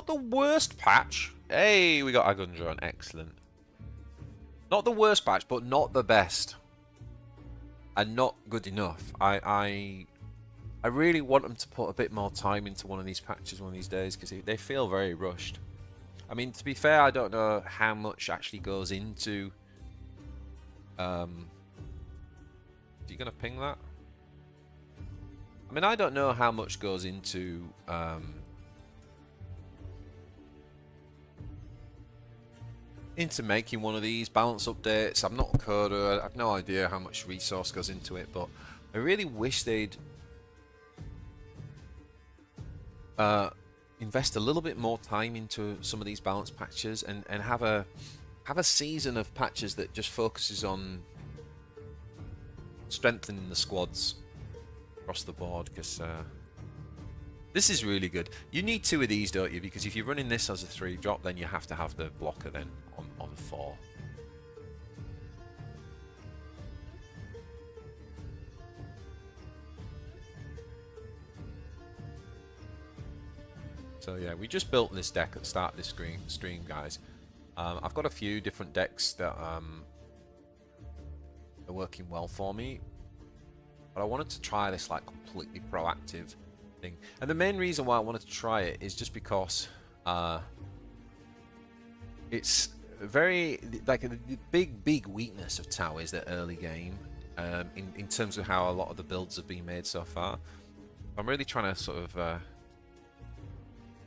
the worst patch. Hey, we got Agundron. Excellent. Not the worst patch, but not the best. And not good enough. I really want them to put a bit more time into one of these patches one of these days, because they feel very rushed. I mean, to be fair, I don't know how much actually goes into... Are you going to ping that? I mean, I don't know how much goes into... into making one of these balance updates. I'm not a coder. I have no idea how much resource goes into it, but I really wish they'd invest a little bit more time into some of these balance patches and have a season of patches that just focuses on strengthening the squads across the board, because this is really good. You need 2 of these, don't you? Because if you're running this as a 3 drop, then you have to have the blocker then on 4. So yeah, we just built this deck at the start of this stream, guys. I've got a few different decks that are working well for me, but I wanted to try this like completely proactive thing. And the main reason why I wanted to try it is just because it's very like the big weakness of Tau is the early game, in terms of how a lot of the builds have been made so far. I'm really trying to sort of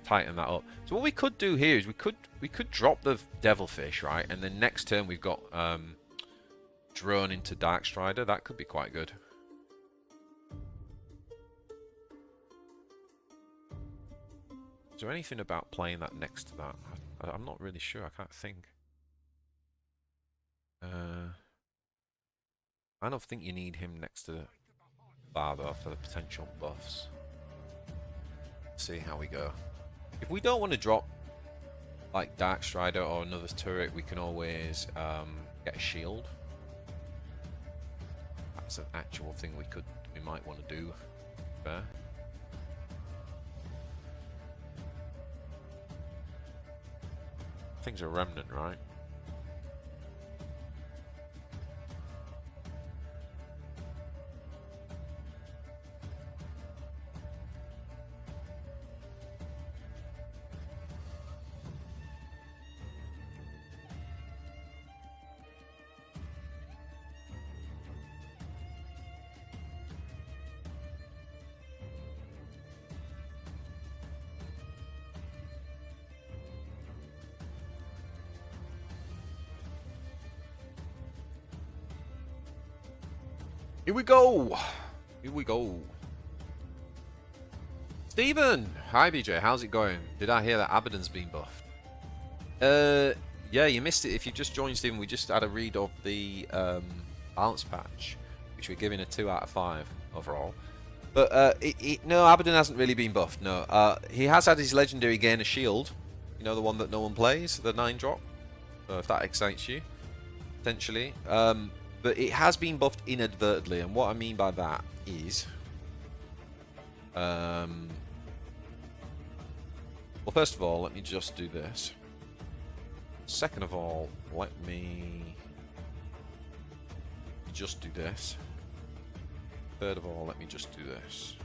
tighten that up. So what we could do here is we could drop the Devilfish, right, and then next turn we've got drone into Darkstrider. That could be quite good. there anything about playing that next to that? I'm not really sure. I can't think. I don't think you need him next to Barber for the potential buffs. Let's see how we go. If we don't want to drop like Dark Strider or another turret, we can always get a shield. That's an actual thing we might want to do there. Things are remnant, right? Here we go! Here we go. Stephen! Hi BJ, how's it going? Did I hear that Abaddon's been buffed? Yeah, you missed it. If you just joined, Stephen, we just had a read of the balance patch, which we're giving a 2 out of 5 overall. But no, Abaddon hasn't really been buffed, no. He has had his legendary gain a shield. You know, the one that no one plays, the 9-drop. So if that excites you, potentially. But it has been buffed inadvertently, and what I mean by that is... well, first of all, let me just do this. Second of all, let me just do this. Third of all, let me just do this.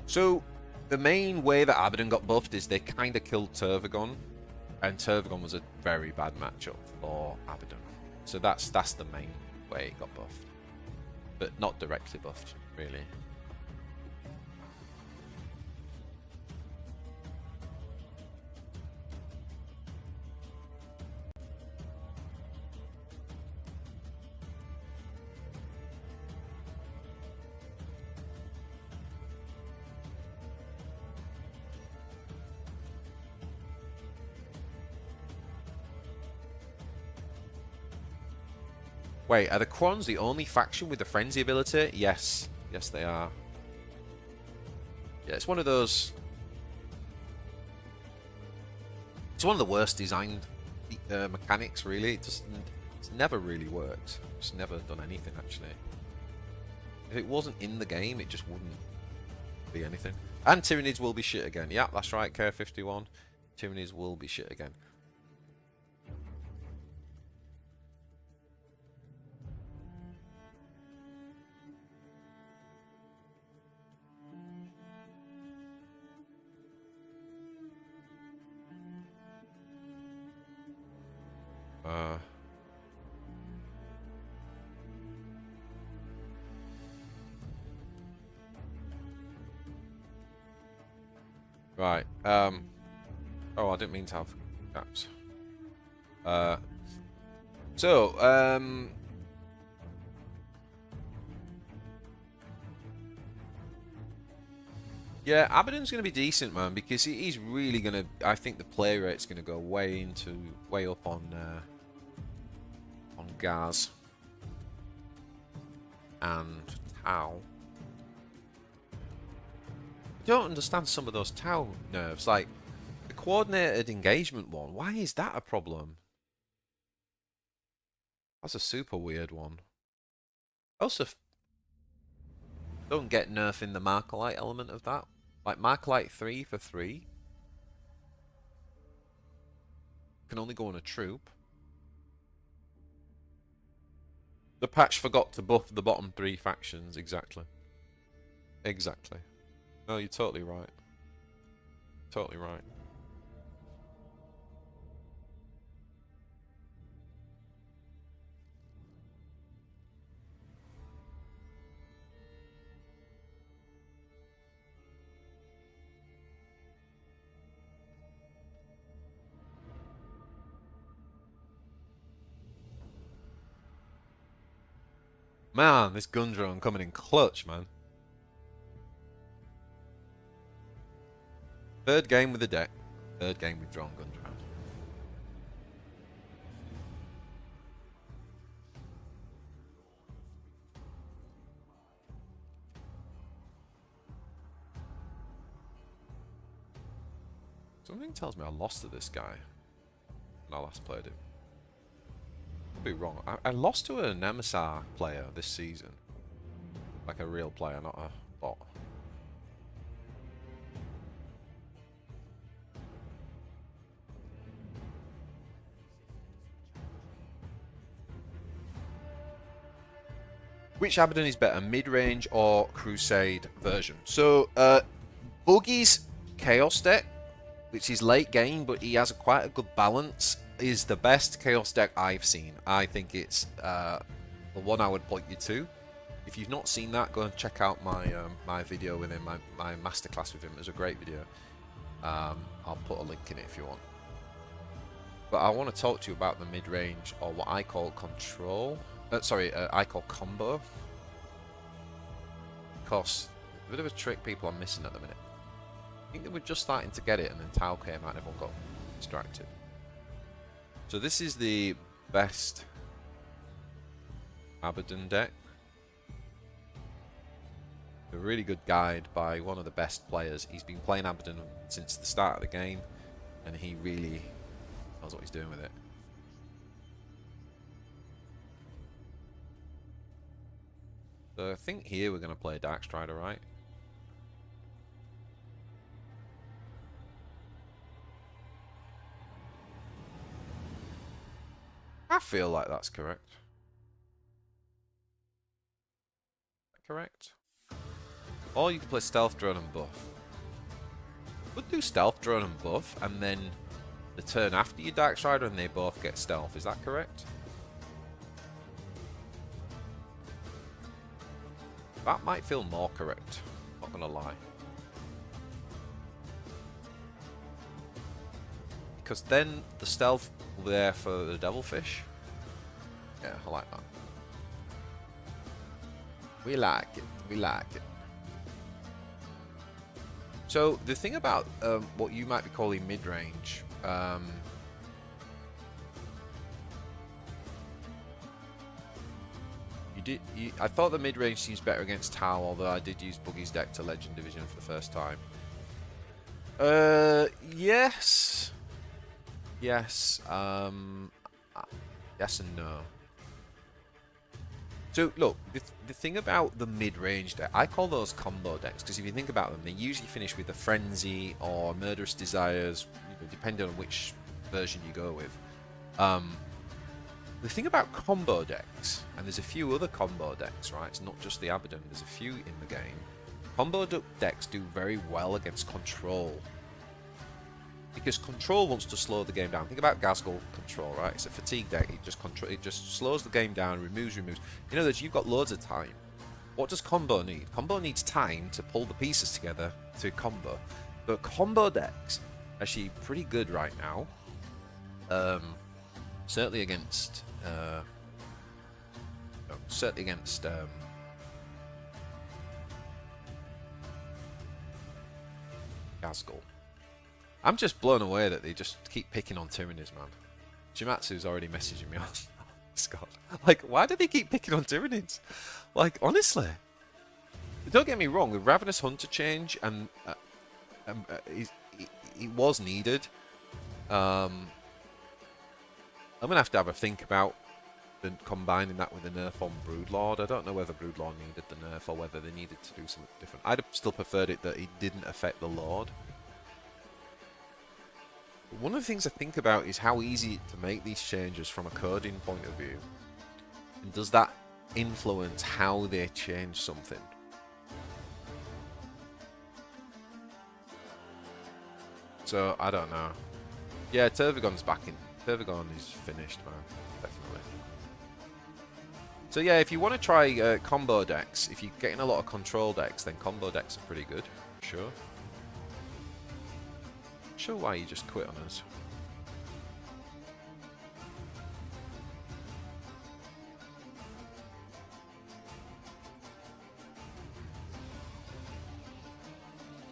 So, the main way that Abaddon got buffed is they kind of killed Tervagon, and Tervagon was a very bad matchup for Abaddon. So that's the main way it got buffed, but not directly buffed, really. Wait, are the Quons the only faction with the Frenzy ability? Yes. Yes, they are. Yeah, it's one of those... It's one of the worst designed mechanics, really. It's never really worked. It's never done anything, actually. If it wasn't in the game, it just wouldn't be anything. And Tyranids will be shit again. Yeah, that's right, Care51. Tyranids will be shit again. Right. Oh, I didn't mean to have caps. Yeah, Abaddon's going to be decent, man, because he's really going to... I think the play rate's going to go way up on Gaz and Tau. I don't understand some of those Tau nerves, like the coordinated engagement one. Why is that a problem? That's a super weird one. Also, don't get nerf in the Markalite element of that. Like Markalite 3 for 3 can only go on a troop. The patch forgot to buff the bottom 3 factions, exactly. Exactly. No, you're totally right. Totally right. Man, this gun drone coming in clutch, man. Third game with the deck. Third game with drone gun drone. Something tells me I lost to this guy when I last played him. Could be wrong. I lost to a Nemesis player this season. Like a real player, not a bot. Which Abaddon is better, mid-range or Crusade version? So, Boogie's Chaos deck, which is late game, but he has quite a good balance, is the best Chaos deck I've seen. I think it's the one I would point you to. If you've not seen that, go and check out my my video with him, my masterclass with him. It was a great video. I'll put a link in it if you want. But I want to talk to you about the mid-range, or what I call control. I call combo. Because a bit of a trick people are missing at the minute. I think they were just starting to get it, and then Tau came out and everyone got distracted. So this is the best Abaddon deck. A really good guide by one of the best players. He's been playing Abaddon since the start of the game, and he really knows what he's doing with it. So I think here we're going to play Dark Strider, right? I feel like that's correct. Correct? Or you can play Stealth Drone and buff. Would do Stealth Drone and buff, and then the turn after you Dark Strider and they both get Stealth. Is that correct? That might feel more correct, not gonna lie. Because then the stealth will be there for the Devilfish. Yeah, I like that. We like it, we like it. So the thing about what you might be calling mid-range, I thought the mid-range seems better against Tau, although I did use Boogie's deck to Legend Division for the first time. Yes. Yes. Yes and no. So, look, the thing about the mid-range deck, I call those combo decks, because if you think about them, they usually finish with a Frenzy or Murderous Desires, you know, depending on which version you go with. The thing about combo decks, and there's a few other combo decks, right? It's not just the Abaddon, there's a few in the game. Combo decks do very well against control. Because control wants to slow the game down. Think about Gazgul control, right? It's a fatigue deck. It just slows the game down, removes. In other words, you've got loads of time. What does combo need? Combo needs time to pull the pieces together to combo. But combo decks are actually pretty good right now. Certainly against Gazgul. I'm just blown away that they just keep picking on Tyranids, man. Jimatsu's already messaging me on Scott. Like, why do they keep picking on Tyranids? Like, honestly. Don't get me wrong, the Ravenous Hunter change, and it was needed. I'm going to have a think about combining that with the nerf on Broodlord. I don't know whether Broodlord needed the nerf or whether they needed to do something different. I'd have still preferred it that it didn't affect the Lord. But one of the things I think about is how easy to make these changes from a coding point of view. And does that influence how they change something? So, I don't know. Yeah, Tervigon's back in. Tervigon is finished, man. Definitely. So yeah, if you want to try combo decks, if you're getting a lot of control decks, then combo decks are pretty good. Sure. Not sure why you just quit on us.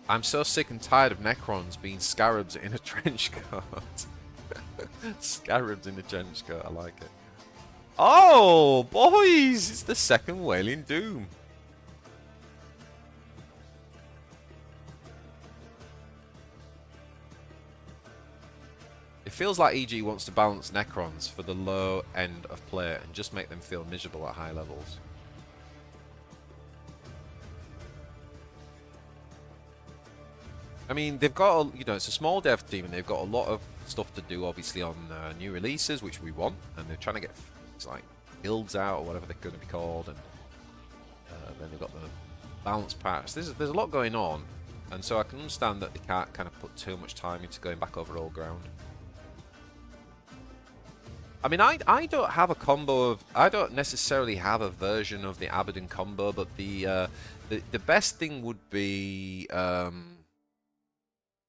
I'm so sick and tired of Necrons being scarabs in a trench coat. Scarabs in a trench coat, I like it. Oh, boys! It's the second Wailing Doom. It feels like EG wants to balance Necrons for the low end of play and just make them feel miserable at high levels. I mean, they've got, you know, it's a small dev team and they've got a lot of stuff to do, obviously, on new releases, which we want, and they're trying to get like guilds out or whatever they're going to be called, and then they've got the balance patch. There's a lot going on, and so I can understand that they can't kind of put too much time into going back over old ground. I mean, I don't have a combo of, I don't necessarily have a version of the Abaddon combo, but the best thing would be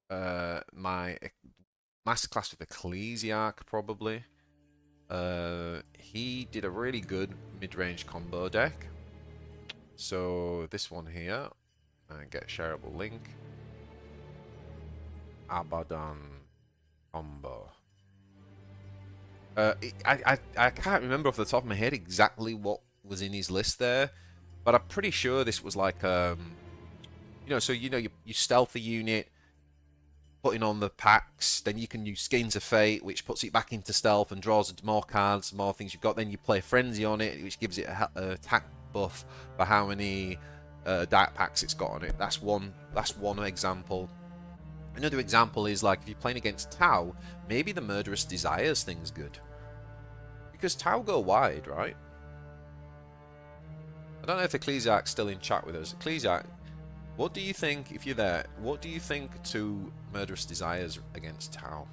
my masterclass with Ecclesiarch, probably. He did a really good mid-range combo deck. So this one here, get a shareable link. Abaddon combo. I can't remember off the top of my head exactly what was in his list there, but I'm pretty sure this was like you know, so you know, you stealth a unit, putting on the packs, then you can use Skins of Fate, which puts it back into stealth and draws more cards, more things you've got. Then you play Frenzy on it, which gives it a attack buff for how many dark packs it's got on it. That's one example. Another example is like if you're playing against Tau, maybe the Murderous Desires thing's good. Because Tau go wide, right? I don't know if Ecclesiarch's still in chat with us. Ecclesiarch, what do you think, if you're there, what do you think to Murderous Desires against Tau?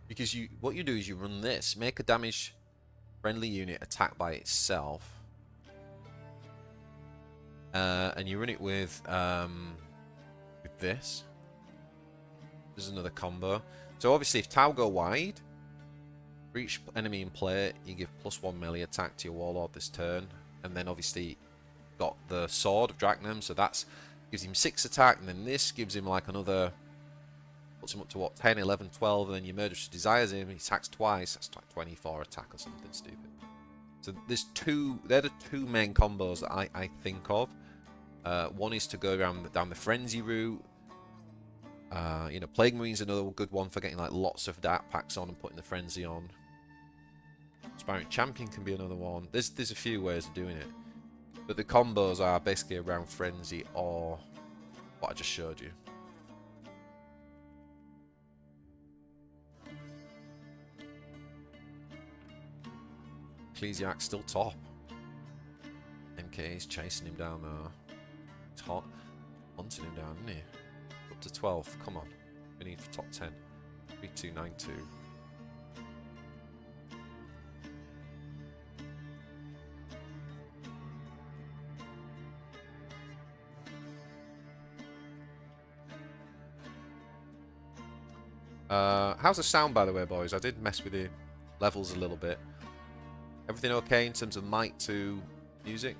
Because what you do is you run this, make a damage friendly unit attack by itself. And you run it with this. There's another combo. So obviously if Tau go wide, for each enemy in play, you give +1 melee attack to your Warlord this turn. And then obviously got the Sword of Drachnam, so that gives him 6 attack, and then this gives him like another, puts him up to what, 10, 11, 12, and then your Murderous Desires him, he attacks twice, that's like 24 attack or something stupid. So there's they're the two main combos that I think of. One is to go down the Frenzy route. You know, Plague Marine's another good one for getting like lots of dark packs on and putting the Frenzy on. Aspiring Champion can be another one. There's a few ways of doing it. But the combos are basically around Frenzy or what I just showed you. Ecclesiarch's still top. MK is chasing him down there. He's hot. Hunting him down, isn't he? Up to 12th. Come on. We need for top 10. 3292. How's the sound, by the way, boys? I did mess with the levels a little bit. Everything okay in terms of mic to music?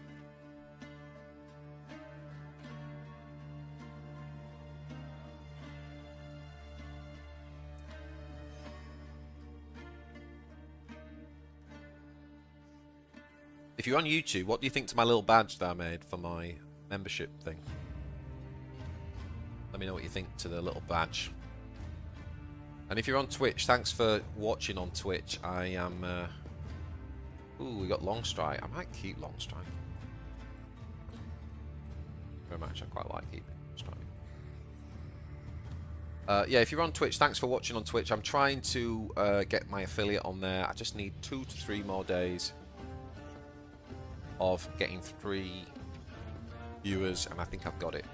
If you're on YouTube, what do you think to my little badge that I made for my membership thing? Let me know what you think to the little badge. And if you're on Twitch, thanks for watching on Twitch. I am... ooh, we got Long Strike. I might keep Long Strike. Very much. I quite like keeping Long Strike. Yeah, if you're on Twitch, thanks for watching on Twitch. I'm trying to get my affiliate on there. I just need 2 to 3 more days of getting 3 viewers, and I think I've got it.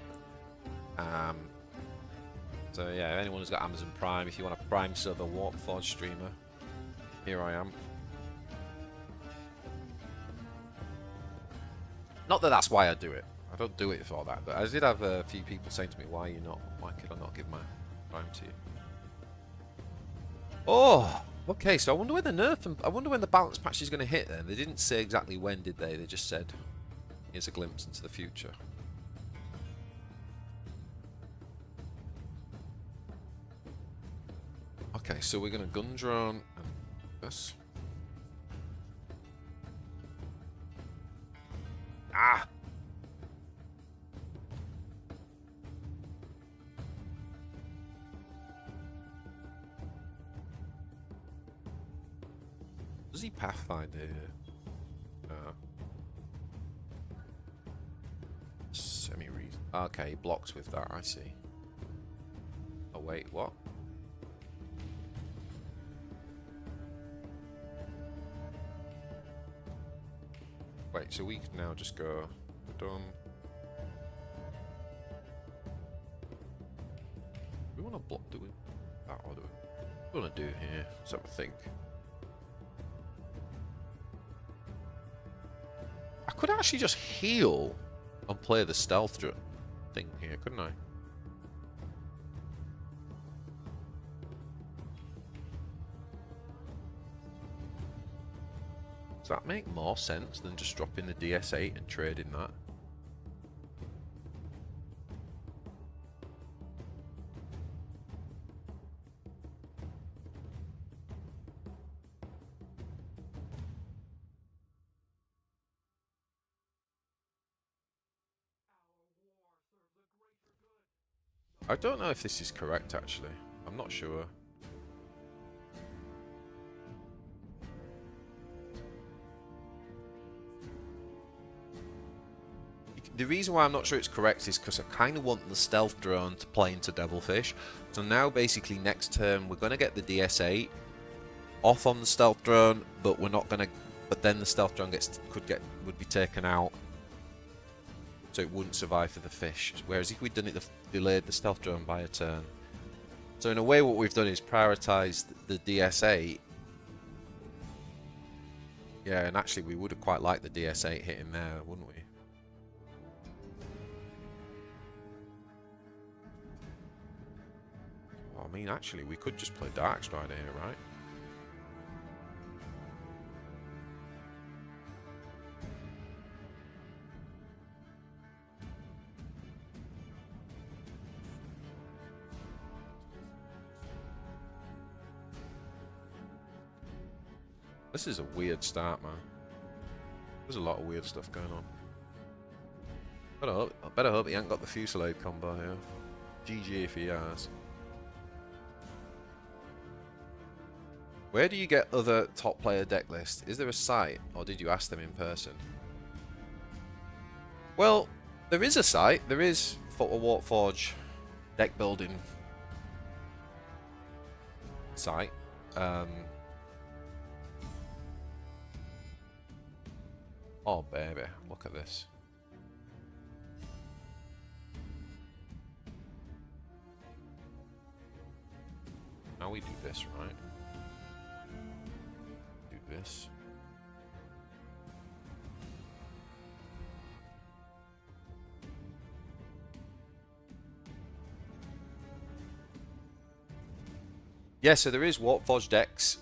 So yeah, anyone who's got Amazon Prime, if you want a Prime server Warpforge streamer, here I am. Not that that's why I do it. I don't do it for that. But I did have a few people saying to me, why could I not give my Prime to you? Oh, okay, so I wonder when the nerf and I wonder when the balance patch is going to hit then. They didn't say exactly when, did they? They just said Here's a glimpse into the future. Okay, so we're gonna gun drone and this. Ah! Does he pathfinder here? Semi-read. Okay, blocks with that, I see. Oh wait, what? Wait, so we can now just go done. We want to block, do we? That or do we? What do we want to do here? Let's have a think. I could actually just heal and play the stealth thing here, couldn't I? Does that make more sense than just dropping the DS8 and trading that? I don't know if this is correct, actually. I'm not sure. The reason why I'm not sure it's correct is because I kind of want the stealth drone to play into Devilfish. So now, basically, next turn, we're going to get the DS8 off on the stealth drone, but we're not going to... But then the stealth drone would be taken out. So it wouldn't survive for the fish. Whereas if we'd done it, delayed the stealth drone by a turn. So in a way, what we've done is prioritised the DS8. Yeah, and actually we would have quite liked the DS8 hitting there, wouldn't we? Well, I mean, actually, we could just play Darkstrider here, right? This is a weird start, man. There's a lot of weird stuff going on. I better hope he ain't got the Fusillade combo here. GG if he has. Where do you get other top player deck lists? Is there a site, or did you ask them in person? Well, there is a site. There is a Warpforge deck building site. Oh baby, look at this. Now we do this, right? Do this. Yeah, so there is Warpforge decks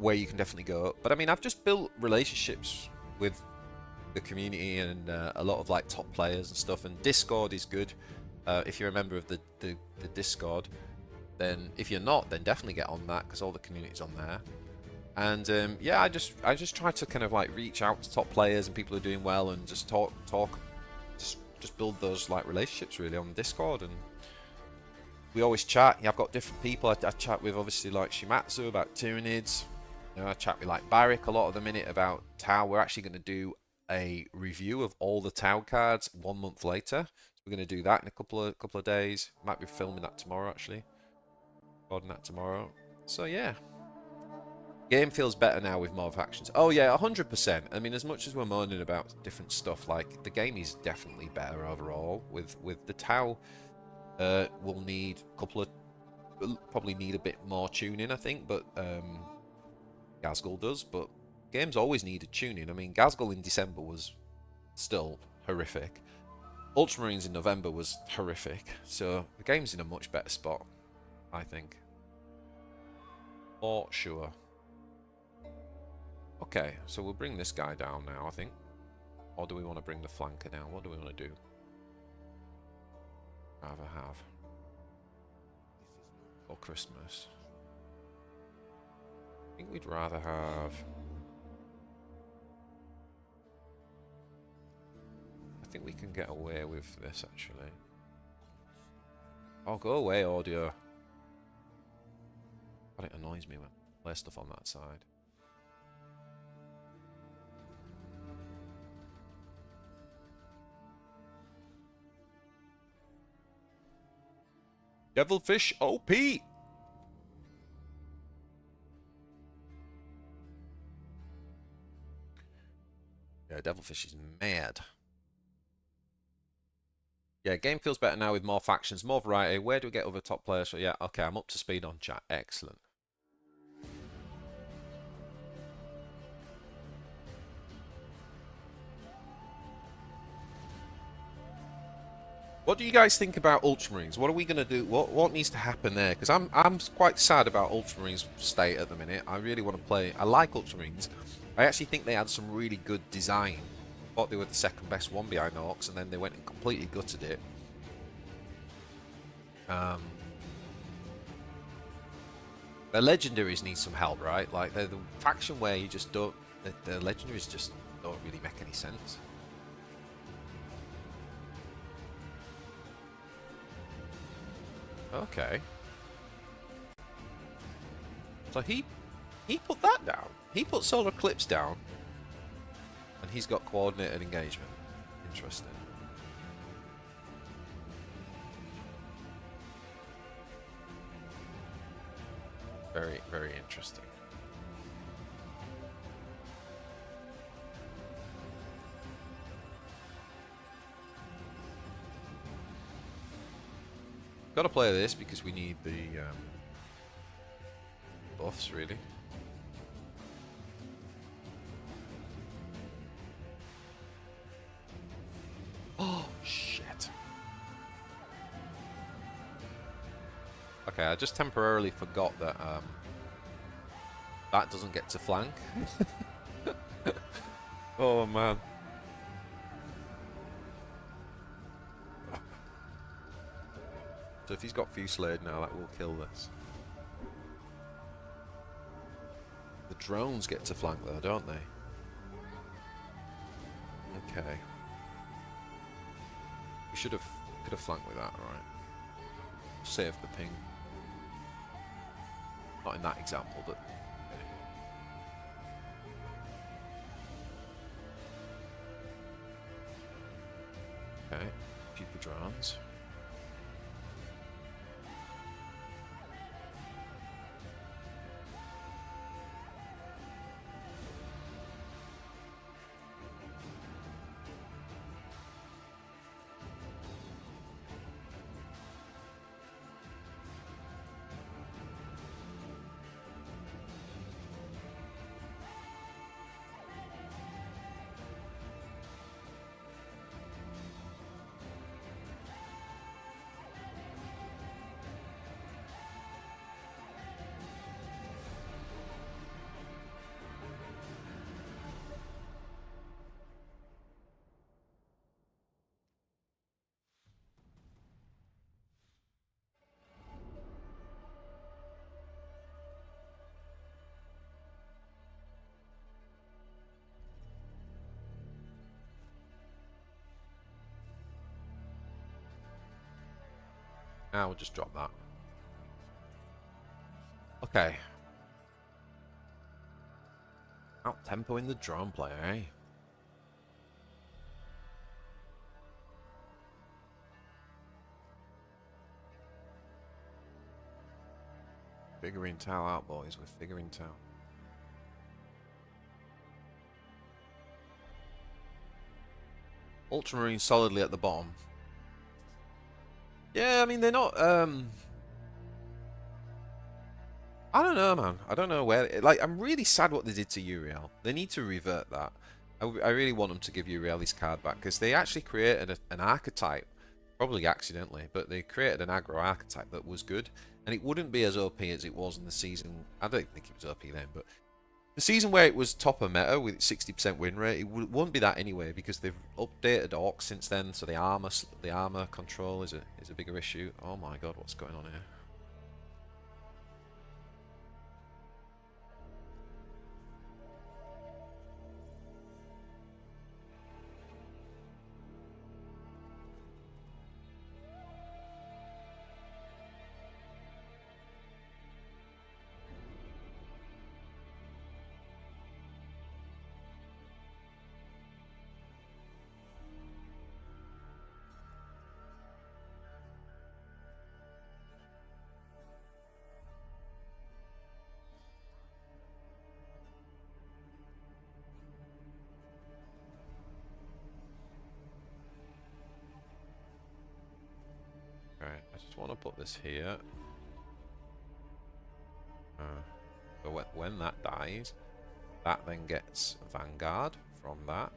where you can definitely go. But I mean, I've just built relationships with the community and a lot of like top players and stuff. And Discord is good. If you're a member of the Discord, then if you're not, then definitely get on that because all the community's on there. And yeah, I just try to kind of like reach out to top players and people who are doing well and just talk, just build those like relationships really on Discord. And we always chat. I've got different people. I chat with obviously like Shimatsu about Tyranids. You know, I chat with like Barik a lot of the minute about Tau. We're actually going to do a review of all the Tau cards 1 month later. So we're going to do that in a couple of days. Might be filming that tomorrow actually. Recording that tomorrow. So yeah. Game feels better now with more factions. Oh yeah, 100%. I mean, as much as we're moaning about different stuff, like the game is definitely better overall. With the Tau, we'll need a couple of, probably need a bit more tuning, I think. But Gazgul does. But games always needed tuning. I mean, Gazgul in December was still horrific. Ultramarines in November was horrific. So the game's in a much better spot, I think. For sure. Okay, so we'll bring this guy down now, I think. Or do we want to bring the flanker down? What do we want to do? Rather have for Christmas. I think we'd rather have. I think we can get away with this actually. Oh, go away, audio. But it annoys me when I play stuff on that side. Devilfish OP! Yeah, Devilfish is mad. Yeah, game feels better now with more factions, more variety. Where do we get other top players? So yeah, okay, I'm up to speed on chat. Excellent. What do you guys think about Ultramarines? What are we going to do? What needs to happen there? Because I'm quite sad about Ultramarines' state at the minute. I really want to play. I like Ultramarines. I actually think they had some really good design. I thought they were the second best one behind Orkz, and then they went and completely gutted it. The legendaries need some help, right? Like they're the faction where you just don't. The legendaries just don't really make any sense. Okay. So he put that down. He put solar eclipse down, and he's got coordinated engagement. Interesting. Very, very interesting. Got to play this because we need the buffs, really. Oh, shit. Okay, I just temporarily forgot that that doesn't get to flank. Oh, man. So if he's got Fusillade now, that will kill this. The drones get to flank though, don't they? Okay. We could have flanked with that, right? Save the ping. Not in that example, but okay. Few drones. Now we'll just drop that. Okay. Out tempoing the drone player, eh? Figuring Tau out, boys. We're figuring Tau. Ultramarine solidly at the bottom. Yeah, I mean, they're not, I don't know, man. I don't know where... Like, I'm really sad what they did to Uriel. They need to revert that. I really want them to give Uriel his card back, because they actually created an archetype, probably accidentally, but they created an aggro archetype that was good, and it wouldn't be as OP as it was in the season. I don't think it was OP then, but The season where it was top of meta with 60% win rate, it won't be that anyway because they've updated Orkz since then. So the armor control is a bigger issue. Oh my god, what's going on here? Right, I just want to put this here. So when that dies, that then gets Vanguard from that.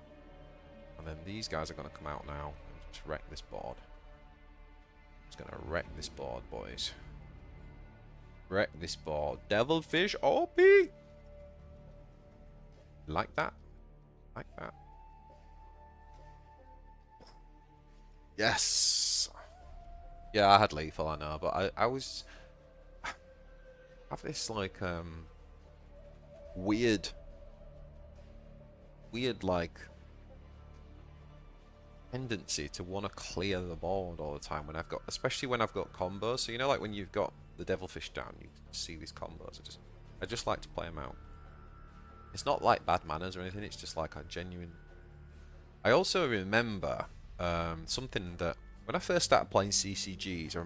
And then these guys are going to come out now and just wreck this board. It's going to wreck this board, boys. Wreck this board. Devilfish OP! Like that? Like that? Yes! Yeah, I had lethal, I know, but I was... I have this, like, weird, like, tendency to want to clear the board all the time when I've got, especially when I've got combos. So, you know, like when you've got the Devilfish down, you see these combos. I just like to play them out. It's not like bad manners or anything, it's just like a genuine... I also remember something that when I first started playing CCGs, I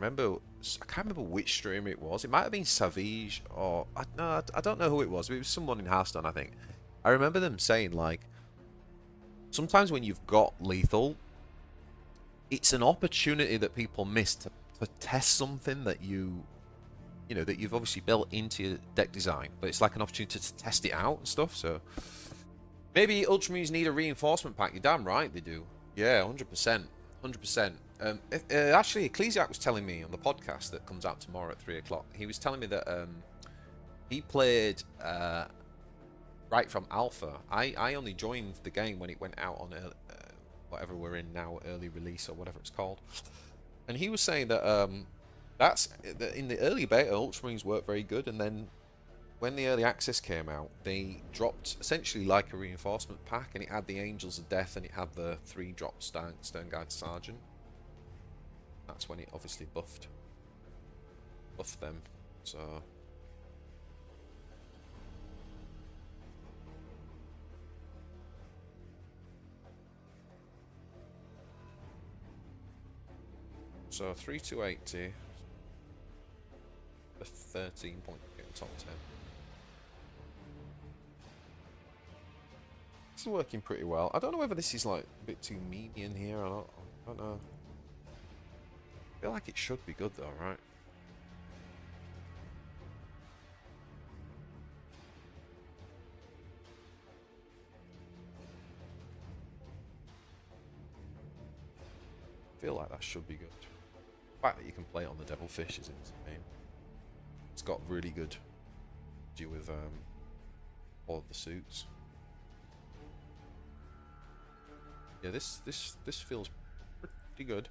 can't remember which streamer it was. It might have been Savage or no, I don't know who it was. It was someone in Hearthstone, I think. I remember them saying, like, sometimes when you've got lethal, it's an opportunity that people miss to test something that that you've obviously built into your deck design, but it's like an opportunity to test it out and stuff. So maybe Ultramarines need a reinforcement pack. You're damn right they do. Yeah, 100%. 100%. Actually, Ecclesiarch was telling me on the podcast that comes out tomorrow at 3 o'clock, he was telling me that he played right from alpha. I only joined the game when it went out on whatever we're in now, early release or whatever it's called. And he was saying that that in the early beta, Ultramarines worked very good, and then when the early access came out, they dropped essentially like a reinforcement pack, and it had the Angels of Death and it had the 3-drop Stern Guide Sergeant. That's when it obviously buffed them. So 3 to 80, the 13 point getting top 10. This is working pretty well. I don't know whether this is like a bit too meaty in here. I don't know. I feel like it should be good though, right? I feel like that should be good. The fact that you can play it on the Devilfish is insane. It's got really good deal with all of the suits. Yeah, this feels pretty good.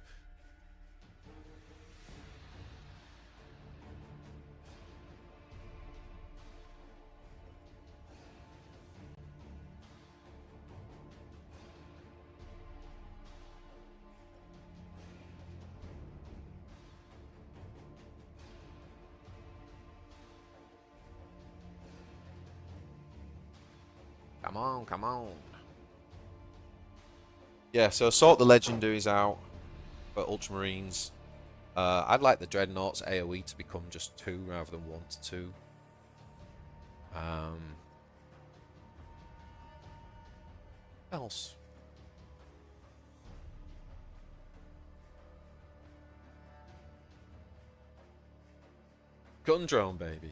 Come on, come on. Yeah, so Assault the Legendaries out for Ultramarines. I'd like the Dreadnoughts AoE to become just 2 rather than 1 to 2. Else. Gun drone, baby.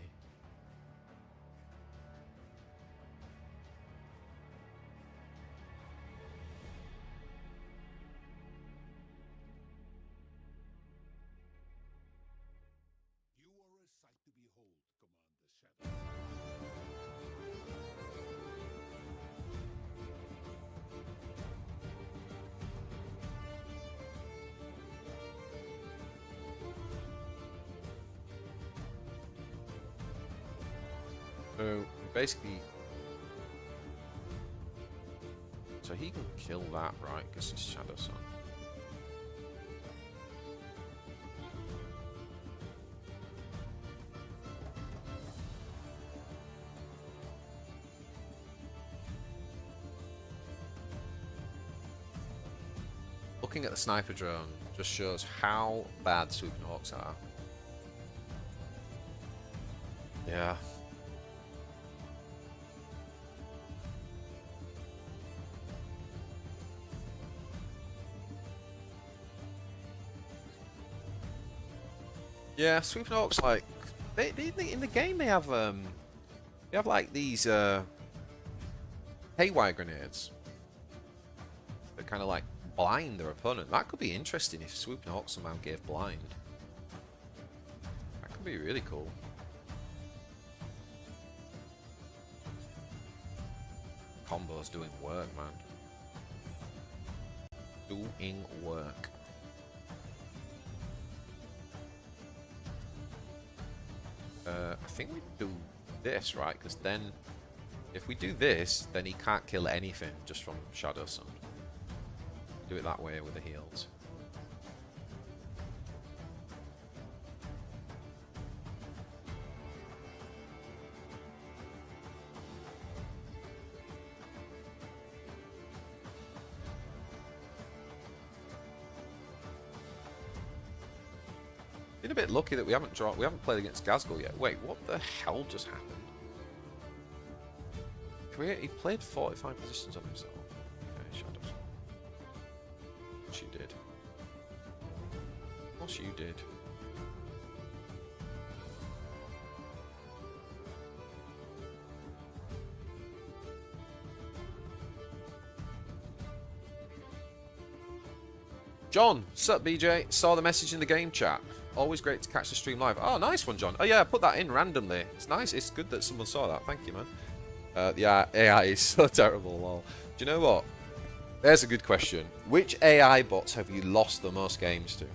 So basically, so he can kill that, right? Because he's Shadow Son. Looking at the sniper drone just shows how bad Sweeping Orkz are. Yeah. Yeah, Sweeping Orkz, like they in the game they have like these haywire grenades that kind of like blind their opponent. That could be interesting if Sweeping Orkz somehow gave blind. That could be really cool. Combo's doing work, man. Doing work. I think we do this, right? Because then, if we do this, then he can't kill anything just from Shadow Son. Do it that way with the heals. Been a bit lucky that we haven't played against Gazgul yet. Wait, what the hell just happened? He played 45 positions on himself. Okay, Shadows. Of course you did. Of course you did. John, sup BJ? Saw the message in the game chat. Always great to catch the stream live. Oh, nice one, John. Oh yeah, I put that in randomly. It's nice. It's good that someone saw that. Thank you, man. Yeah, AI is so terrible. Lol. Do you know what? There's a good question. Which AI bots have you lost the most games to?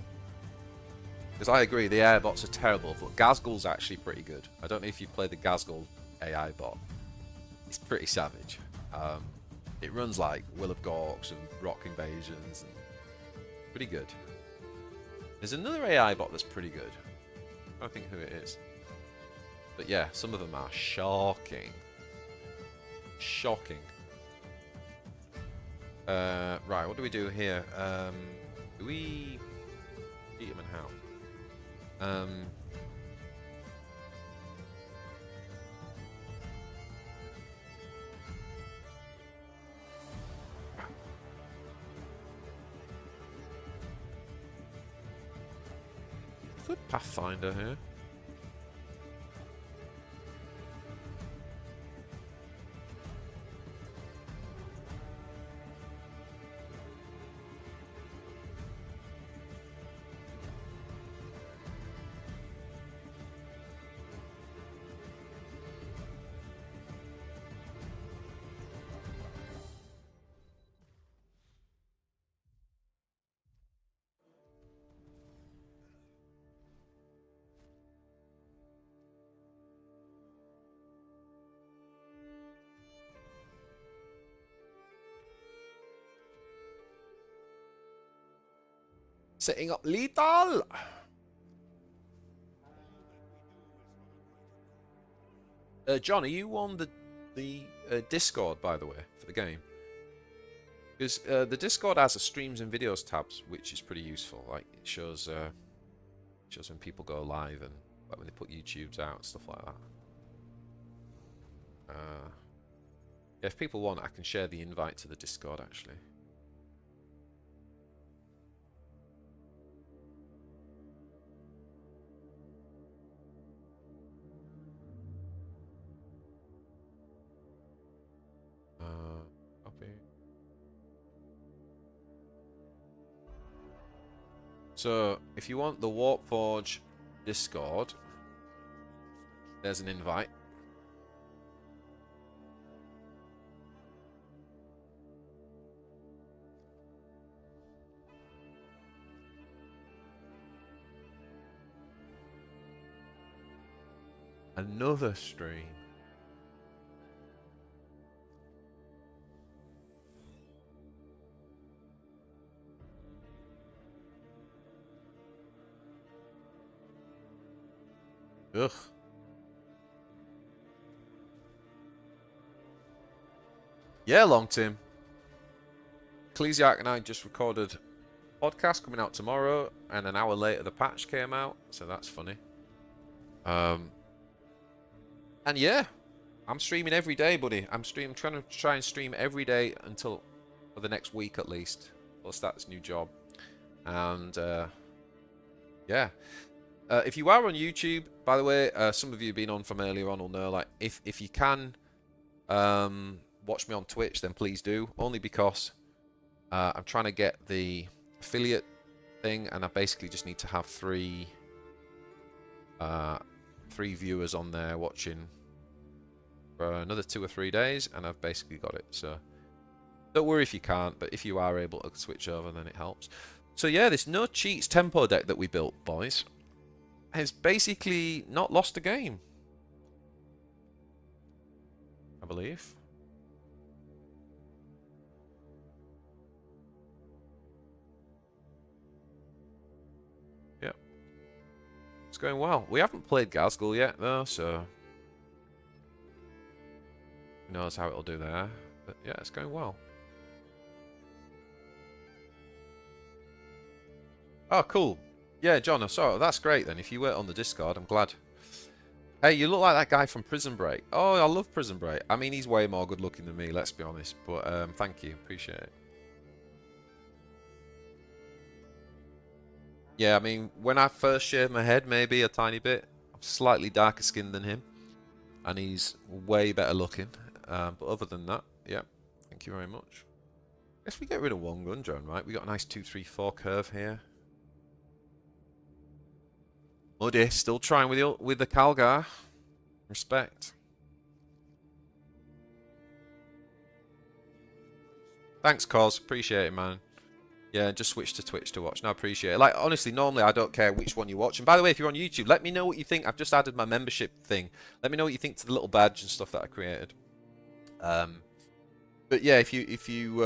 Because I agree, the AI bots are terrible, but Gazgul's actually pretty good. I don't know if you've played the Gazgul AI bot. It's pretty savage. It runs like Will of Gorks and Rock Invasions. And pretty good. There's another AI bot that's pretty good. I don't think who it is. But yeah, some of them are shocking. Shocking. Right, what do we do here? Do we beat him and how? Good Pathfinder here. Setting up lethal. John, are you on the Discord, by the way, for the game? Because the Discord has a streams and videos tabs, which is pretty useful. Like it shows when people go live and like when they put YouTubes out and stuff like that. Yeah, if people want, I can share the invite to the Discord actually. Copy. So, if you want the Warpforge Discord, there's an invite. Another stream. Ugh. Yeah, long Tim. Ecclesiarch and I just recorded a podcast coming out tomorrow, and an hour later the patch came out, so that's funny. And yeah, I'm streaming every day, buddy. I'm trying to try and stream every day until for the next week at least. I'll start this new job. And yeah. If you are on YouTube, by the way, some of you have been on from earlier on will know, like, if you can watch me on Twitch, then please do. Only because I'm trying to get the affiliate thing, and I basically just need to have three viewers on there watching for another 2 or 3 days, and I've basically got it. So don't worry if you can't, but if you are able to switch over, then it helps. So yeah, this no cheats tempo deck that we built, boys, has basically not lost a game, I believe. Yep. It's going well. We haven't played Gazgul yet, though, so who knows how it'll do there. But yeah, it's going well. Oh, cool. Yeah, John, so that's great then. If you were on the Discord, I'm glad. Hey, you look like that guy from Prison Break. Oh, I love Prison Break. I mean, he's way more good looking than me, let's be honest. But thank you. Appreciate it. Yeah, I mean, when I first shaved my head, maybe a tiny bit. I'm slightly darker skinned than him. And he's way better looking. But other than that, yeah. Thank you very much. Guess we get rid of one gun drone, right? We got a nice 2-3-4 curve here. Muddy, still trying with the Calgar. Respect. Thanks, Cos. Appreciate it, man. Yeah, just switch to Twitch to watch. No, I appreciate it. Like, honestly, normally I don't care which one you watch. And by the way, if you're on YouTube, let me know what you think. I've just added my membership thing. Let me know what you think to the little badge and stuff that I created. But yeah, if you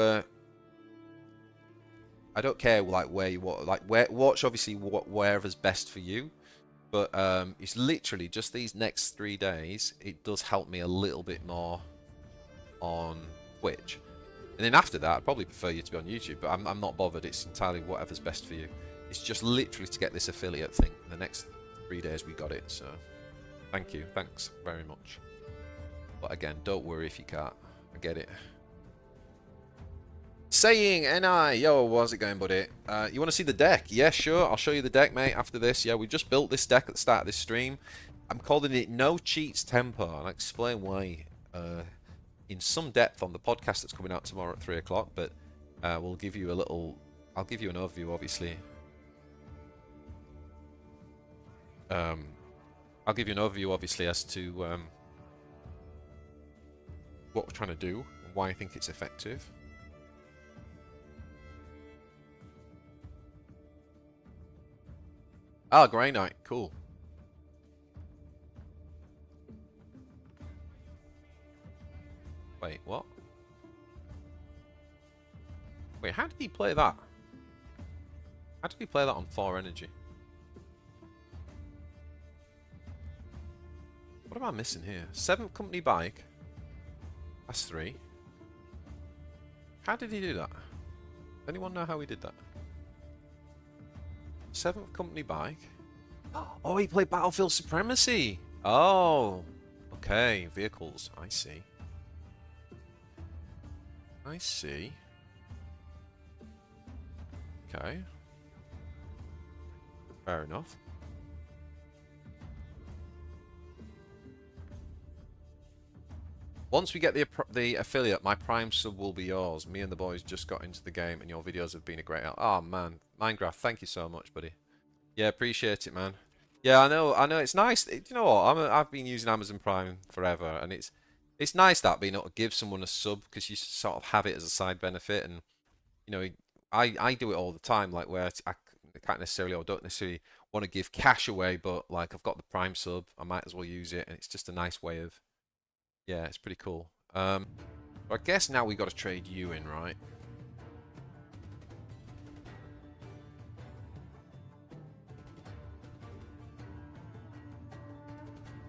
I don't care like where you watch. Like, watch obviously wherever's best for you. But it's literally just these next 3 days. It does help me a little bit more on Twitch. And then after that, I'd probably prefer you to be on YouTube. But I'm not bothered. It's entirely whatever's best for you. It's just literally to get this affiliate thing. In the next 3 days, we got it. So thank you. Thanks very much. But again, don't worry if you can't. I get it. Saying NI, yo, how's it going, buddy? You want to see the deck? Yeah, sure. I'll show you the deck, mate, after this. Yeah, we just built this deck at the start of this stream. I'm calling it No Cheats Tempo, and I'll explain why in some depth on the podcast that's coming out tomorrow at 3 o'clock. But we'll give you a little. I'll give you an overview, obviously. I'll give you an overview, obviously, as to what we're trying to do and why I think it's effective. Ah, Grey Knight, cool. Wait, what? Wait, how did he play that? How did he play that on 4 energy? What am I missing here? 7th company bike. That's 3. How did he do that? Anyone know how he did that? 7th company bike. Oh, he played Battlefield Supremacy. Oh, okay. Vehicles. I see. I see. Okay. Fair enough. Once we get the affiliate, my Prime sub will be yours. Me and the boys just got into the game, and your videos have been a great help. Oh man, Minecraft, thank you so much, buddy. Yeah, appreciate it, man. Yeah, I know. It's nice. You know what? I've been using Amazon Prime forever, and it's nice that being able to give someone a sub because you sort of have it as a side benefit, and you know, I do it all the time, like where I can't necessarily or don't necessarily want to give cash away, but like I've got the Prime sub, I might as well use it, and it's just a nice way of. Yeah, it's pretty cool. I guess now we got to trade you in, right?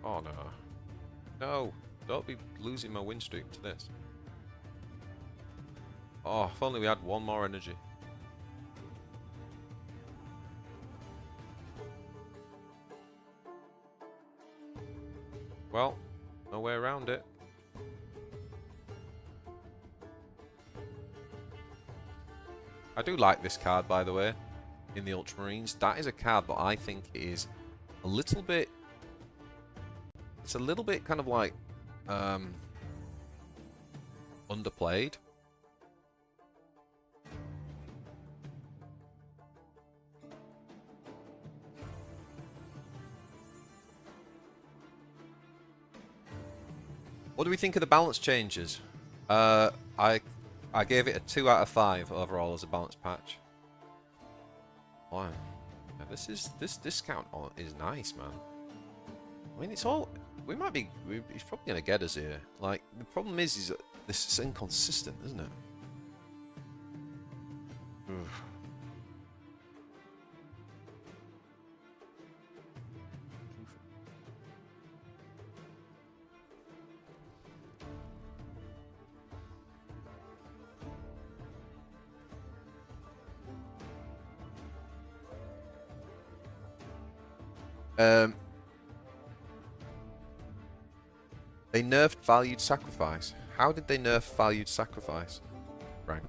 Oh no. No, don't be losing my win streak to this. Oh, if only we had one more energy. Well, no way around it. I do like this card, by the way, in the Ultramarines. That is a card that I think is a little bit... It's a little bit kind of like... underplayed. What do we think of the balance changes? I gave it a 2 out of 5 overall as a balance patch. Wow, yeah, this discount is nice, man. I mean, it's all he's probably gonna get us here. Like, the problem is that this is inconsistent, isn't it? Oof. They nerfed valued sacrifice. How did they nerf valued sacrifice, Frank?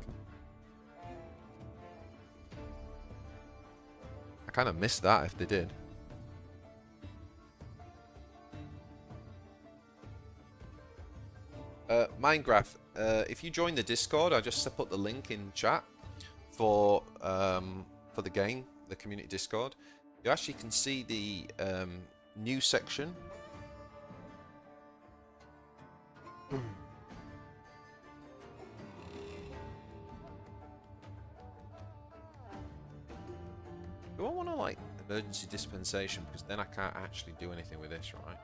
I kind of missed that if they did. Minecraft, if you join the Discord, I just put the link in chat for the game, the community Discord. You actually can see the new section. Do I want to, like, emergency dispensation? Because then I can't actually do anything with this, right?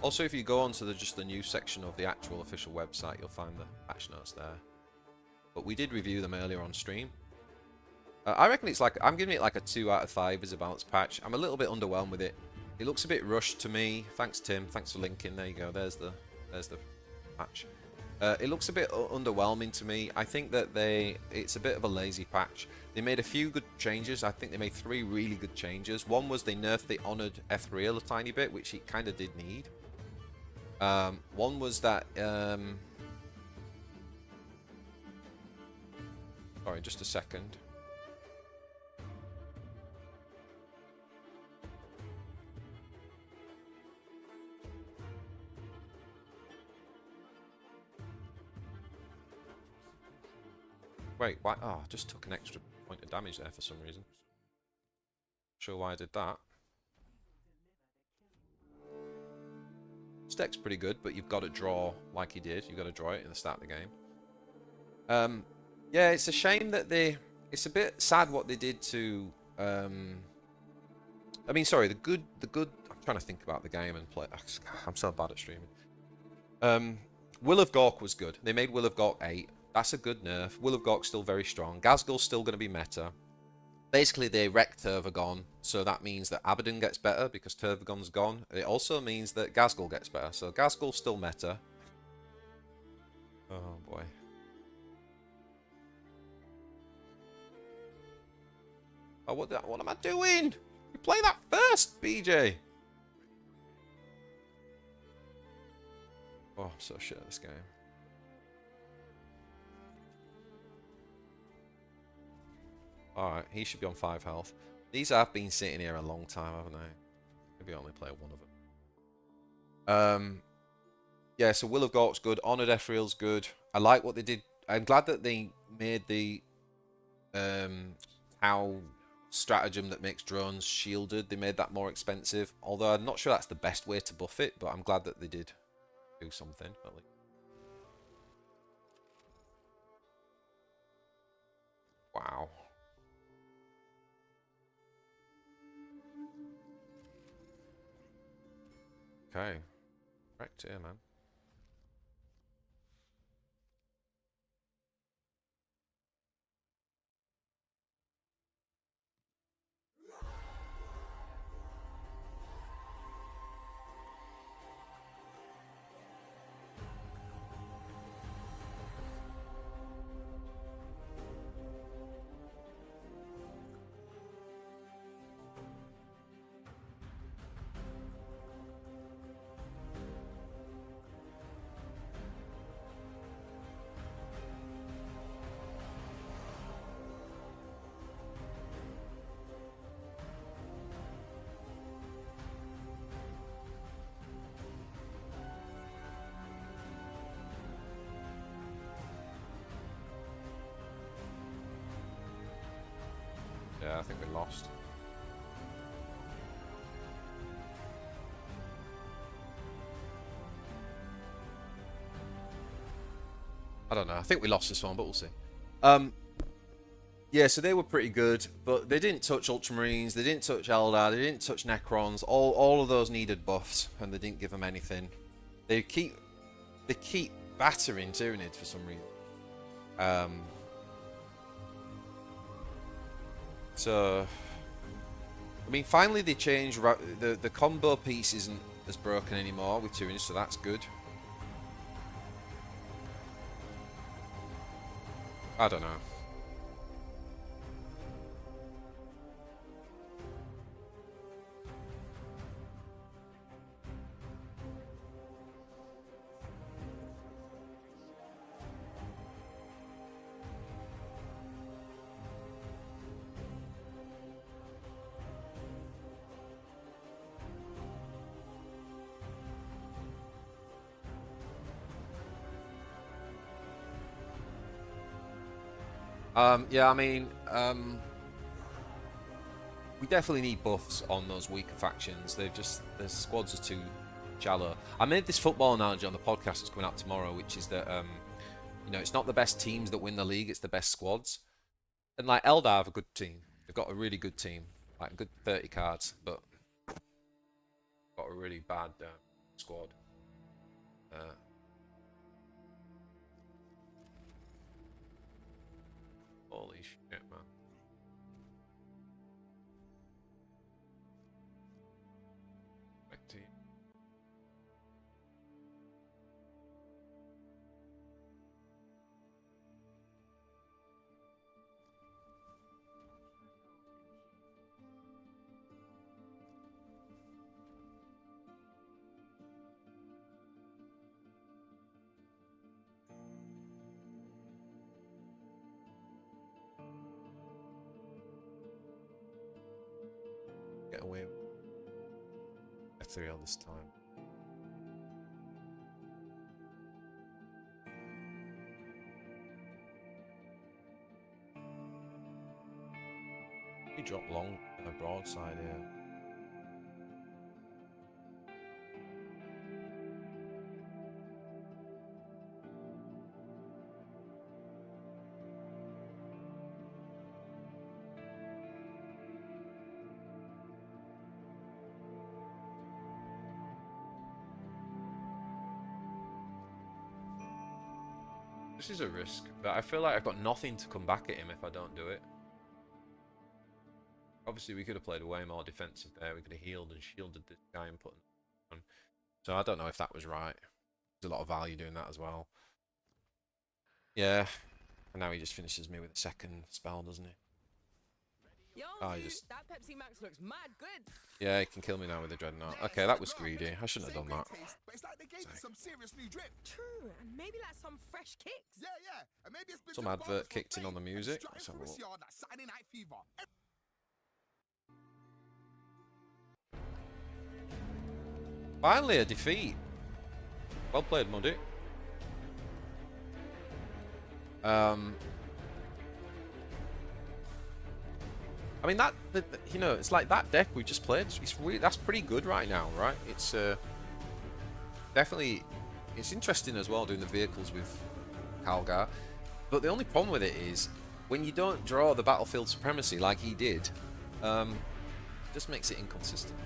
Also, if you go onto just the news section of the actual official website, you'll find the patch notes there. But we did review them earlier on stream. I reckon it's like, I'm giving it like a 2 out of 5 as a balance patch. I'm a little bit underwhelmed with it. It looks a bit rushed to me. Thanks, Tim. Thanks for linking. There you go. There's the patch. It looks a bit underwhelming to me. I think that it's a bit of a lazy patch. They made a few good changes. I think they made 3 really good changes. One was they nerfed the Honored Ethereal a tiny bit, which it kind of did need. One was that, sorry, just a second. Wait, why? Oh, I just took an extra point of damage there for some reason. Not sure why I did that. This deck's pretty good, but you've got to draw like he did. You've got to draw it in the start of the game. Yeah, it's a shame that it's a bit sad what they did to. I mean, sorry, the good. I'm trying to think about the game and play. I'm so bad at streaming. Will of Gork was good. They made Will of Gork 8. That's a good nerf. Will of Gork's still very strong. Ghazghkull's still going to be meta. Basically, they wreck Tervagon, so that means that Abaddon gets better because Tervagon's gone. It also means that Ghazghkull gets better, so Ghazghkull's still meta. Oh boy. Oh, what am I doing? You play that first, BJ. Oh, I'm so shit at this game. Alright, he should be on 5 health. These have been sitting here a long time, haven't they? Maybe I only play one of them. Yeah, so Will of Gork's good. Honored Ethereal's good. I like what they did. I'm glad that they made the Tau stratagem that makes drones shielded. They made that more expensive. Although I'm not sure that's the best way to buff it, but I'm glad that they did do something, at least. Wow. Okay. Correct here, man. Yeah, I think we lost. I don't know. I think we lost this one, but we'll see. Yeah, so they were pretty good, but they didn't touch Ultramarines, they didn't touch Eldar, they didn't touch Necrons. All of those needed buffs, and they didn't give them anything. They keep battering Tyranids for some reason. So, I mean, finally they changed. The combo piece isn't as broken anymore with Tyranids, so that's good. I don't know. Yeah, I mean, we definitely need buffs on those weaker factions. The squads are too shallow. I made this football analogy on the podcast that's coming out tomorrow, which is that, you know, it's not the best teams that win the league, it's the best squads. And like Eldar have a good team. They've got a really good team, like a good 30 cards, but got a really bad squad. Holy shit, man. Back to you. Get away with Ethereal this time. He dropped long on a broadside here. This is a risk, but I feel like I've got nothing to come back at him if I don't do it. Obviously, we could have played way more defensive there. We could have healed and shielded this guy and put him on. So I don't know if that was right. There's a lot of value doing that as well. Yeah. And now he just finishes me with a second spell, doesn't he? Yo, Oh, dude, that Pepsi Max looks mad good. Yeah, he can kill me now with the Dreadnought. Okay, that was greedy. I shouldn't have done that. But it's like they gave it some serious new drip. True, and maybe like some fresh kicks. Yeah, yeah. And maybe it's been Some advert kicked in on the music. Let's have a look. Saturday Night Fever. Finally, a defeat. Well played, Muddy. I mean you know, it's like that deck we just played. That's pretty good right now, right? It's definitely it's interesting as well doing the vehicles with Calgar. But the only problem with it is when you don't draw the battlefield supremacy like he did, just makes it inconsistent.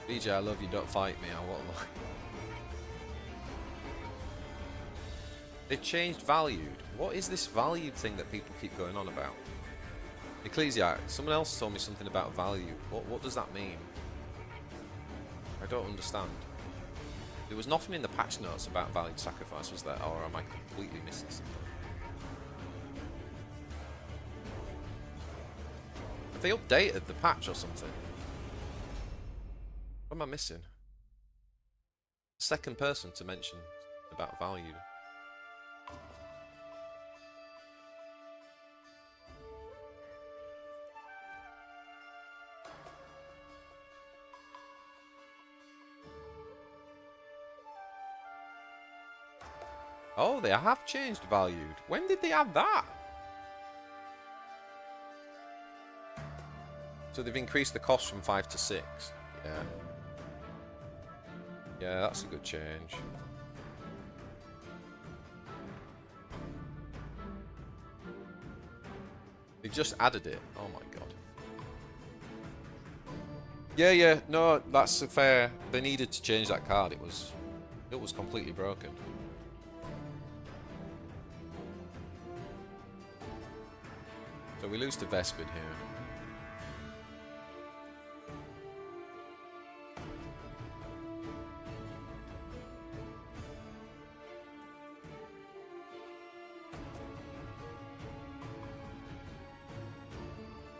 BJ, I love you, don't fight me, I won't lie. They changed valued. What is this valued thing that people keep going on about? Ecclesiarch, someone else told me something about value. What does that mean? I don't understand. There was nothing in the patch notes about valued sacrifice, was there? Or am I completely missing something? Have they updated the patch or something? What am I missing? Second person to mention about value. Oh, they have changed valued. When did they add that? So they've increased the cost from 5 to 6. Yeah. Yeah, that's a good change. They've just added it. Oh my god. Yeah, no, that's fair. They needed to change that card. It was completely broken. So we lose to Vespid here.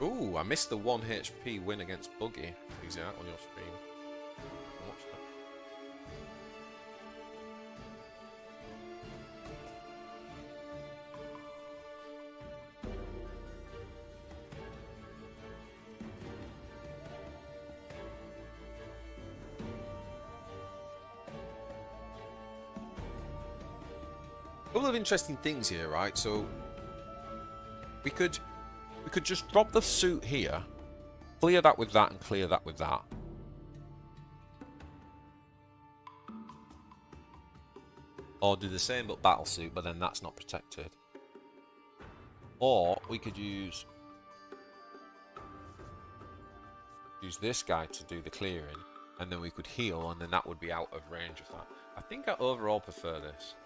Ooh, I missed the 1 HP win against Buggy. Easy out on your stream. Watch that. A couple of interesting things here, right? So we could just drop the suit here, clear that with that, and clear that with that. Or do the same but battle suit, but then that's not protected. Or we could use this guy to do the clearing, and then we could heal, and then that would be out of range of that. I think I overall prefer this.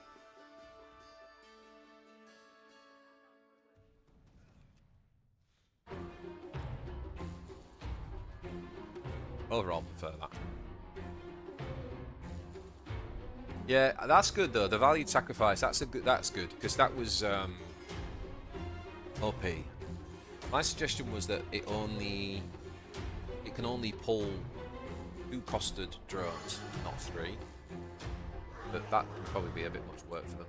Overall, prefer that. Yeah, that's good though. The valued sacrifice. That's good because that was OP. My suggestion was that it can only pull 2-costed drones, not 3. But that would probably be a bit much work for them.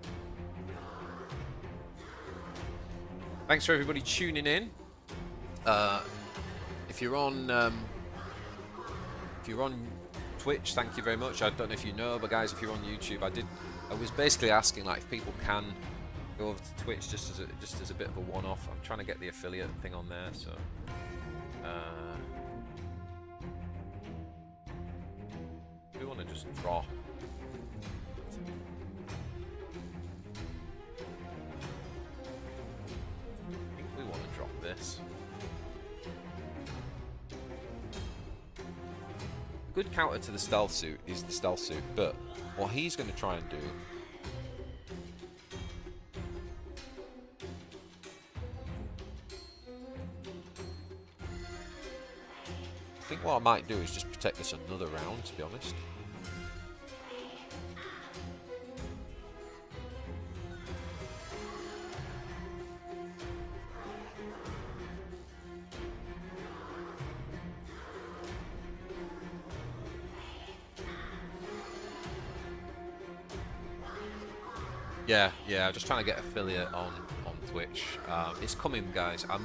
Thanks for everybody tuning in. If you're on Twitch, thank you very much. I don't know if you know, but guys, if you're on YouTube, I was basically asking like if people can go over to Twitch just as a bit of a one-off. I'm trying to get the affiliate thing on there, so we want to just draw. I think we want to drop this. Good counter to the stealth suit is the stealth suit, but what he's going to try and do I think what I might do is just protect this another round, to be honest. Yeah, yeah. Just trying to get affiliate on Twitch. It's coming, guys. I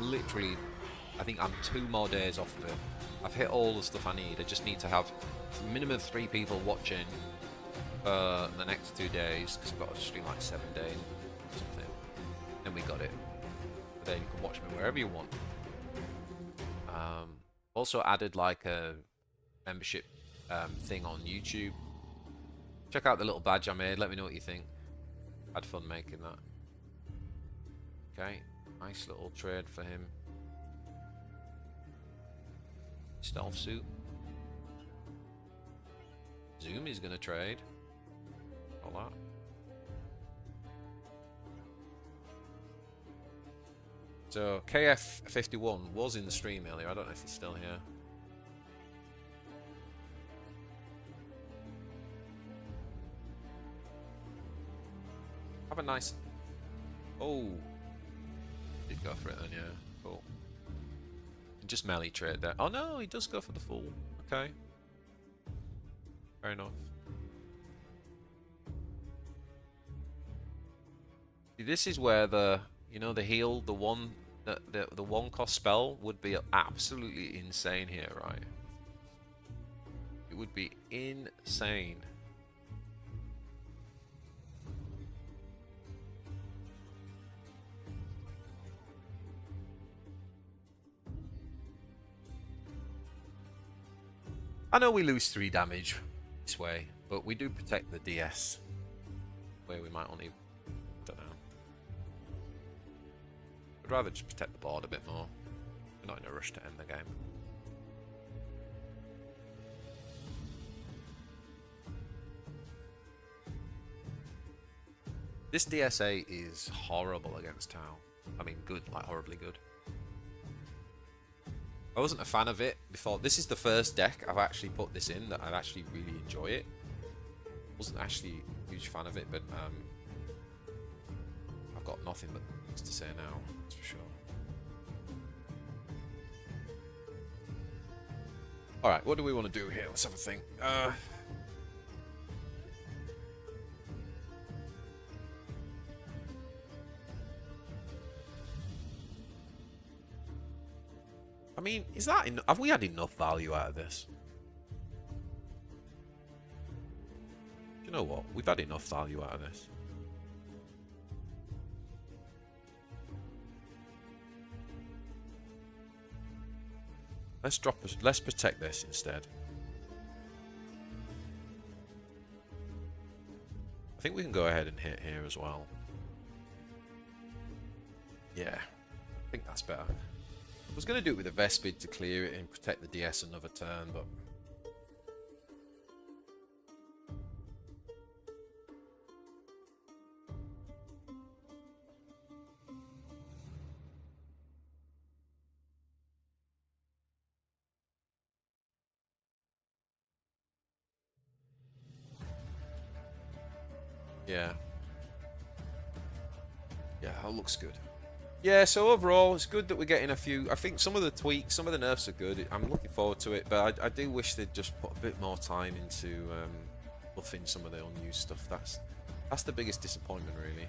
think I'm 2 more days off of it. I've hit all the stuff I need. I just need to have a minimum of 3 people watching for the next 2 days, because I've got to stream like 7 days or something. Then we got it. But then you can watch me wherever you want. Also added like a membership thing on YouTube. Check out the little badge I made. Let me know what you think. Had fun making that. Okay, nice little trade for him. Stealth suit. Zoom is gonna trade. All that. So KF51 was in the stream earlier. I don't know if he's still here. Have a nice. Oh, did go for it then, yeah. Cool. Just melee trade there. Oh no, he does go for the full. Okay. Fair enough. See, this is where the, you know, the heal, the one cost spell would be absolutely insane here, right? It would be insane. I know we lose 3 damage this way, but we do protect the DS. Where we might only, don't know. I'd rather just protect the board a bit more. We're not in a rush to end the game. This DSA is horrible against Tau. I mean, good, like horribly good. I wasn't a fan of it before. This is the first deck I've actually put this in that I actually really enjoy it. Wasn't actually a huge fan of it, but I've got nothing but things to say now, that's for sure. Alright, what do we want to do here? Let's have a think. I mean, is that enough? Have we had enough value out of this? Do you know what? We've had enough value out of this. Let's protect this instead. I think we can go ahead and hit here as well. Yeah, I think that's better. I was going to do it with a Vespid to clear it and protect the DS another turn, but... yeah. Yeah, that looks good. Yeah, so overall, it's good that we're getting a few... I think some of the tweaks, some of the nerfs are good. I'm looking forward to it, but I do wish they'd just put a bit more time into buffing some of the unused stuff. That's the biggest disappointment, really.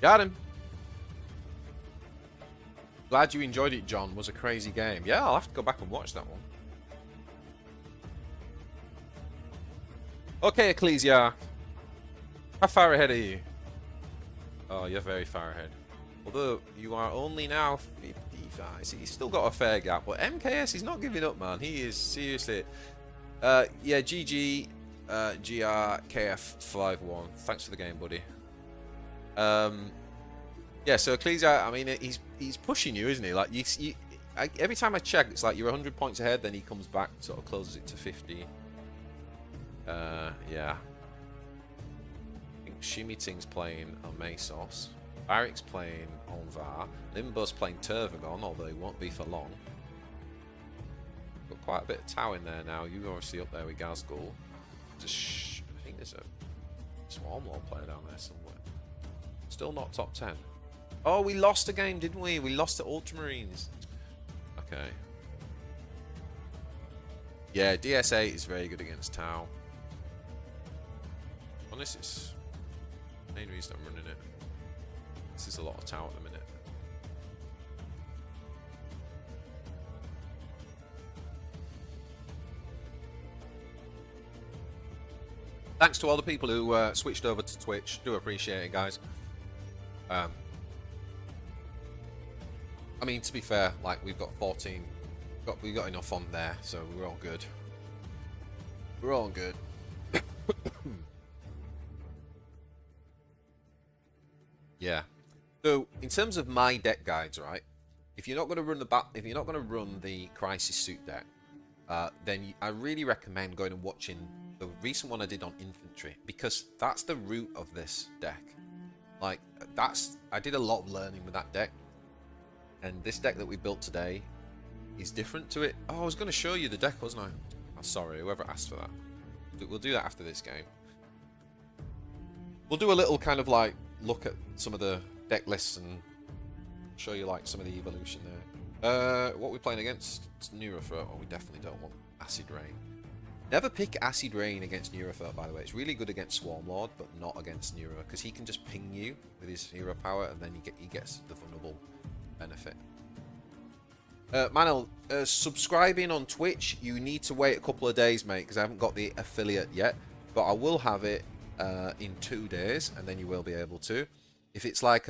Got him. Glad you enjoyed it, John. Was a crazy game. Yeah, I'll have to go back and watch that one. Okay, Ecclesia. How far ahead are you? Oh, you're very far ahead. Although, you are only now 55. So you've still got a fair gap. But MKS, he's not giving up, man. He is seriously... yeah, GG, GRKF51. Thanks for the game, buddy. Yeah, so Ecclesia, I mean, he's pushing you, isn't he? Like, every time I check, it's like you're 100 points ahead, then he comes back, sort of closes it to 50. Yeah. I think Shimmy Ting's playing on Mesos. Barrick's playing on VAR. Limbo's playing Turvagon, although he won't be for long. Got quite a bit of Tau in there now. You're obviously up there with Gazgul. I think there's a Swarmlord player down there somewhere. Still not top 10. Oh, we lost a game, didn't we? We lost to Ultramarines. Okay. Yeah, DS8 is very good against Tau. Honestly, it's the main reason I'm running it. This is a lot of Tau at the minute. Thanks to all the people who switched over to Twitch. Do appreciate it, guys. I mean, to be fair, like we've got 14, we got enough on there, so we're all good. We're all good. Yeah. So in terms of my deck guides, right? If you're not going to run the Crisis Suit deck, then I really recommend going and watching the recent one I did on infantry, because that's the root of this deck. Like I did a lot of learning with that deck, and this deck that we built today is different to it. Oh, I was going to show you the deck, wasn't I? Oh, sorry, whoever asked for that. We'll do that after this game. We'll do a little kind of like look at some of the deck lists and show you like some of the evolution there. What are we playing against? It's Neurothroat. Oh, we definitely don't want Acid Rain. Never pick Acid Rain against Neurothroat, by the way. It's really good against Swarmlord, but not against Neuro, because he can just ping you with his hero power, and then he gets the vulnerable benefit. Manel, subscribing on Twitch, you need to wait a couple of days, mate, because I haven't got the affiliate yet, but I will have it in 2 days, and then you will be able to. If it's like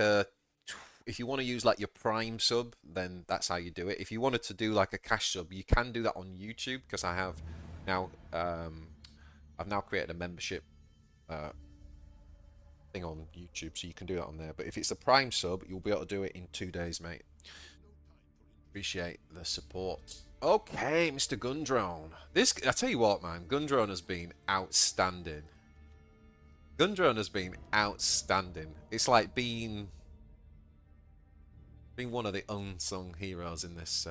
if you want to use like your Prime sub, then that's how you do it. If you wanted to do like a cash sub, you can do that on YouTube, because I have now I've now created a membership thing on YouTube, so you can do that on there. But if it's a Prime sub, you'll be able to do it in 2 days, mate. Appreciate the support. Okay, Mr. Gundrone. I tell you what, man, Gundrone has been outstanding. Gundrone has been outstanding. It's like being one of the unsung heroes in this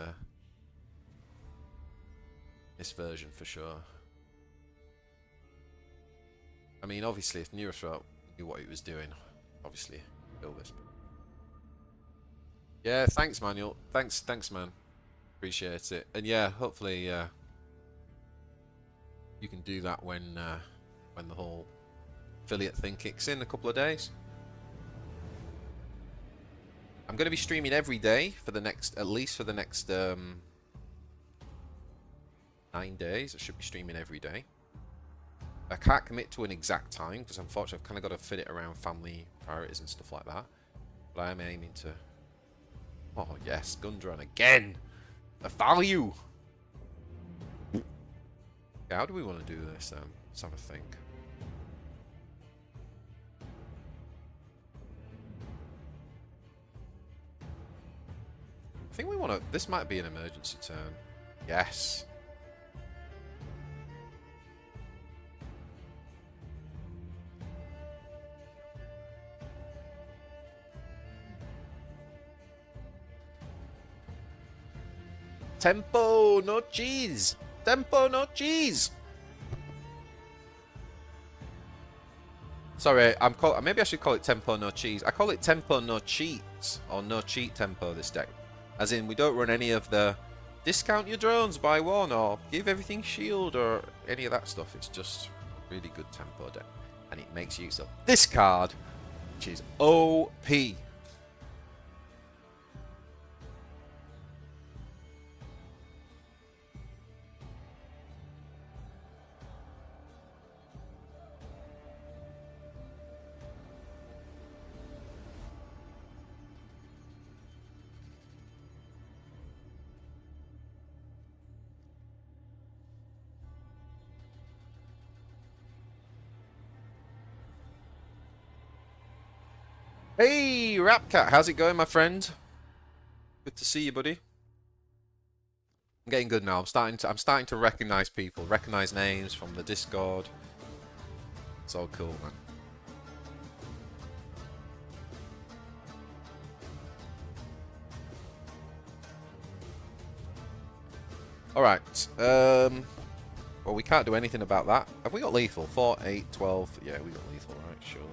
this version for sure. I mean, obviously, if Neurothroat knew what he was doing, obviously, kill this. Yeah, thanks, Manuel. Thanks, man. Appreciate it. And yeah, hopefully you can do that when the whole affiliate thing kicks in a couple of days. I'm going to be streaming every day for the next, at least for the next 9 days. I should be streaming every day. I can't commit to an exact time because unfortunately I've kind of got to fit it around family priorities and stuff like that. But I am aiming to... Oh yes, Gundrone again! The value! Okay, how do we want to do this then? Let's have a think. I think we want to... This might be an emergency turn. Yes. Tempo, no cheese. Tempo, no cheese. Sorry, maybe I should call it Tempo, no cheese. I call it Tempo, no cheats, or no cheat tempo this deck. As in, we don't run any of the discount your drones by 1 or give everything shield or any of that stuff. It's just a really good tempo deck, and it makes use of this card, which is OP. Hey, Rapcat, how's it going, my friend? Good to see you, buddy. I'm getting good now. I'm starting to recognize people, recognize names from the Discord. It's all cool, man. All right. Well, we can't do anything about that. Have we got lethal? 4, 8, 12. Yeah, we got lethal, right? Surely.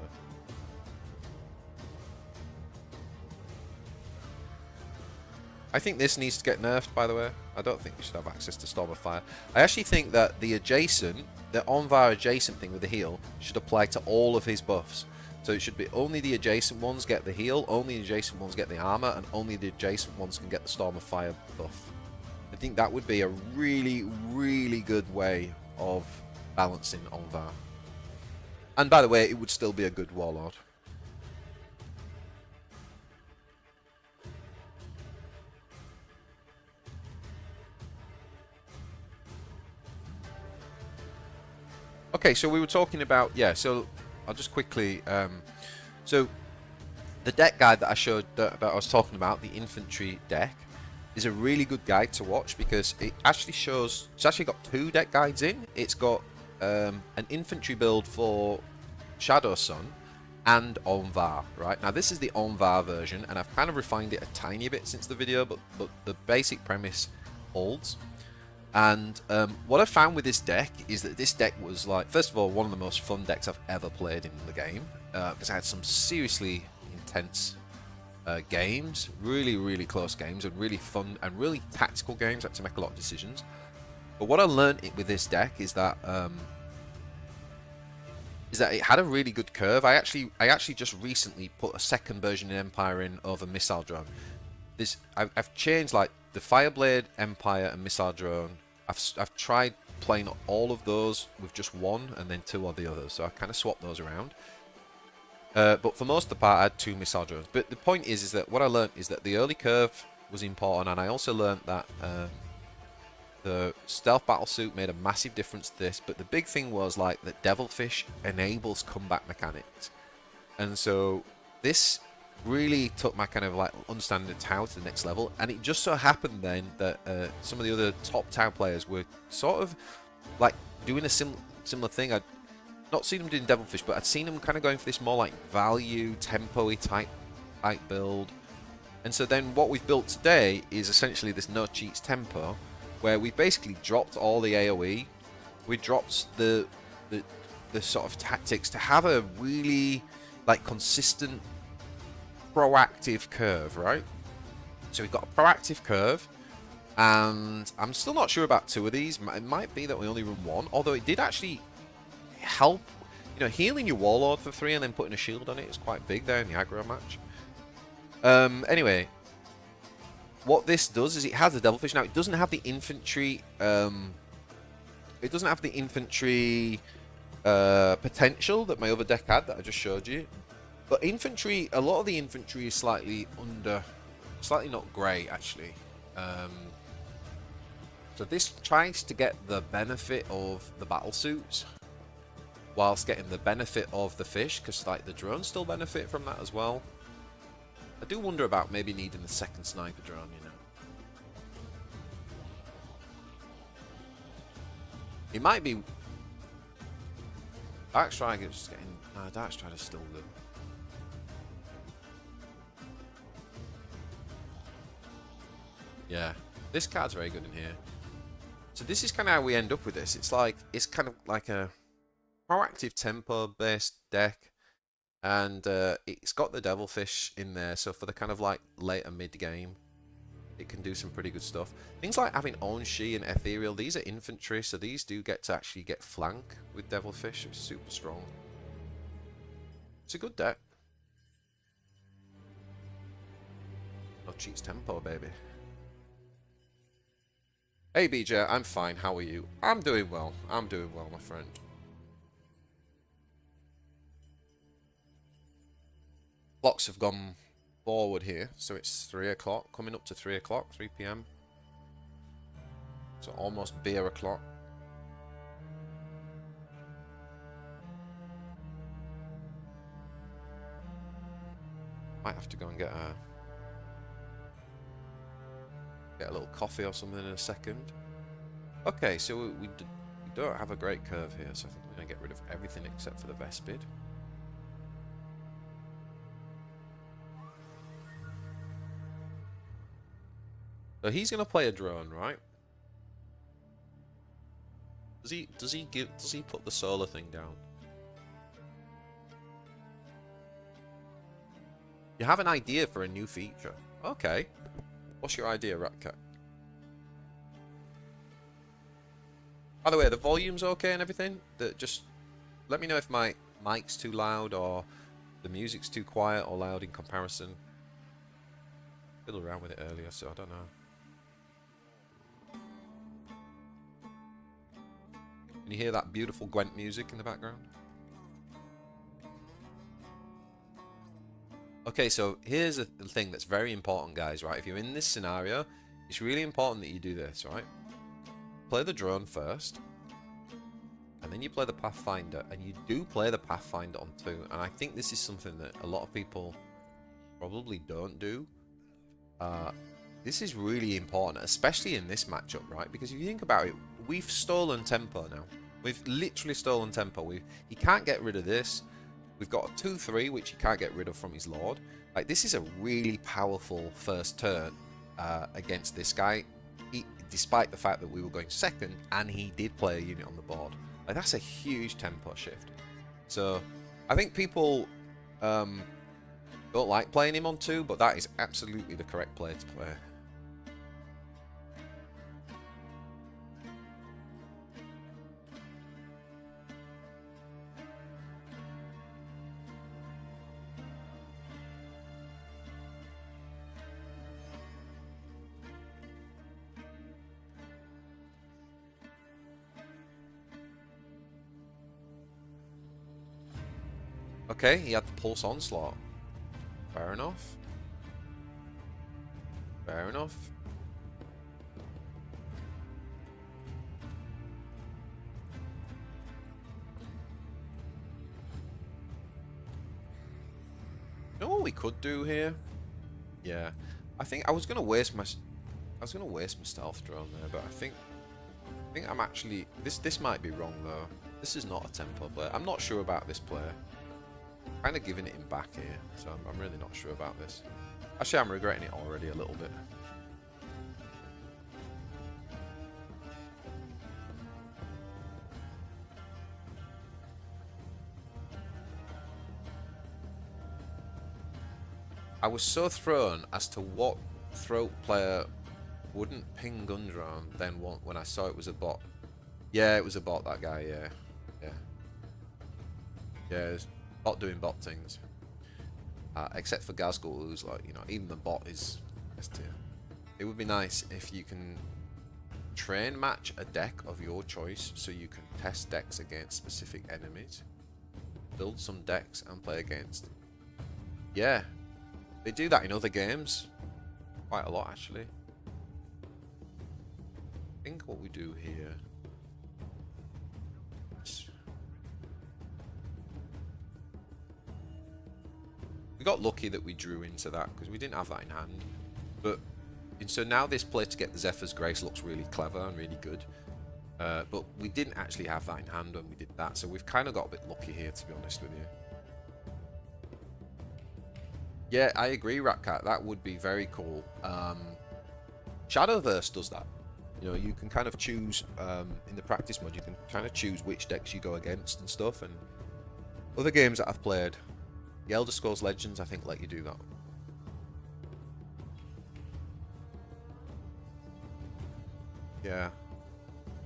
I think this needs to get nerfed, by the way. I don't think we should have access to Storm of Fire. I actually think that the Onvar adjacent thing with the heal should apply to all of his buffs. So it should be only the adjacent ones get the heal, only the adjacent ones get the armor, and only the adjacent ones can get the Storm of Fire buff. I think that would be a really, really good way of balancing Onvar. And by the way, it would still be a good Warlord. Okay, so we were talking about, yeah, so I'll just quickly, so the deck guide that I showed, that I was talking about, the infantry deck, is a really good guide to watch because it actually shows, it's actually got 2 deck guides in. It's got an infantry build for Shadow Sun and Onvar, right? Now this is the Onvar version, and I've kind of refined it a tiny bit since the video, but the basic premise holds. And what I found with this deck is that this deck was, like, first of all, one of the most fun decks I've ever played in the game, because I had some seriously intense games, really, really close games, and really fun and really tactical games. I had to make a lot of decisions. But what I learned with this deck is that it had a really good curve. I actually just recently put a second version in Empire in over Missile Drone. I've changed, like, the Fireblade, Empire, and Missile Drone. I've tried playing all of those with just one and then 2 of the others, so I kind of swapped those around. But for most of the part, I had 2 Missile Drones. But the point is that what I learned is that the early curve was important, and I also learned that the Stealth Battlesuit made a massive difference to this. But the big thing was, like, that Devilfish enables comeback mechanics. And so this really took my kind of, like, understanding of Tau to the next level. And it just so happened then that some of the other top Tau players were sort of, like, doing a similar thing. I'd not seen them doing Devilfish, but I'd seen them kind of going for this more, like, value, tempo-y type build. And so then what we've built today is essentially this no cheats tempo, where we've basically dropped all the AoE. We dropped the sort of tactics to have a really, like, consistent proactive curve, right? So we've got a proactive curve, and I'm still not sure about 2 of these. It might be that we only run 1, although it did actually help, you know, healing your Warlord for 3 and then putting a shield on it is quite big there in the aggro match. Anyway, what this does is it has the Devilfish. Now, it doesn't have the infantry, potential that my other deck had that I just showed you. But infantry, a lot of the infantry is slightly not great, actually. So this tries to get the benefit of the battle suits, whilst getting the benefit of the fish, because, like, the drones still benefit from that as well. I do wonder about maybe needing a second sniper drone, you know. It might be... Dark Strider's just getting... Nah, Dark Strider's still good. Yeah, this card's very good in here. So this is kind of how we end up with this. It's kind of like a proactive tempo based deck, and it's got the Devilfish in there, so for the kind of, like, later mid game it can do some pretty good stuff. Things like having Onshi and Ethereal, these are infantry, so these do get to actually get flank with Devilfish, which is super strong. It's a good deck. No cheats tempo, baby. Hey BJ, I'm fine, how are you? I'm doing well, my friend. Clocks have gone forward here, so it's 3 o'clock, coming up to 3 o'clock, 3 PM. So almost beer o'clock. Might have to go and get a little coffee or something in a second. Okay, so we don't have a great curve here, so I think we're going to get rid of everything except for the Vespid. So he's going to play a drone, right? Does he put the solar thing down? You have an idea for a new feature. Okay. What's your idea, Ratcat? By the way, the volume's okay and everything? Just let me know if my mic's too loud or the music's too quiet or loud in comparison. Fiddled around with it earlier, so I don't know. Can you hear that beautiful Gwent music in the background? Okay, so here's a thing that's very important, guys, right? If you're in this scenario, it's really important that you do this, right? Play the drone first, and then you play the Pathfinder, and you do play the Pathfinder on 2, and I think this is something that a lot of people probably don't do. This is really important, especially in this matchup, right? Because if you think about it, we've stolen tempo now. We've literally stolen tempo. He can't get rid of this. We've got a 2-3, which he can't get rid of from his Lord. Like, this is a really powerful first turn against this guy, despite the fact that we were going second, and he did play a unit on the board. Like, that's a huge tempo shift. So, I think people don't like playing him on 2, but that is absolutely the correct play to play. Okay, he had the Pulse Onslaught. Fair enough. Fair enough. You know what we could do here? Yeah, I think I was gonna waste my stealth drone there, but I think I'm actually this might be wrong though. This is not a tempo play. I'm not sure about this play. Kind of giving it him back here, so I'm really not sure about this. Actually, I'm regretting it already a little bit. I was so thrown as to what throat player wouldn't ping Gundron then when I saw it was a bot. Yeah, it was a bot, that guy, yeah. Yeah, bot doing bot things. Except for Gazgul, who's like, you know, even the bot is S tier. It would be nice if you can train match a deck of your choice so you can test decks against specific enemies. Build some decks and play against. Yeah, they do that in other games. Quite a lot, actually. I think what we do here. We got lucky that we drew into that because we didn't have that in hand. But and so now this play to get the Zephyr's Grace looks really clever and really good. But we didn't actually have that in hand when we did that, so we've kind of got a bit lucky here, to be honest with you. Yeah, I agree, Ratcat. That would be very cool. Shadowverse does that. You know, you can kind of choose in the practice mode. You can kind of choose which decks you go against and stuff. And other games that I've played, the Elder Scrolls Legends, I think, let you do that. Yeah.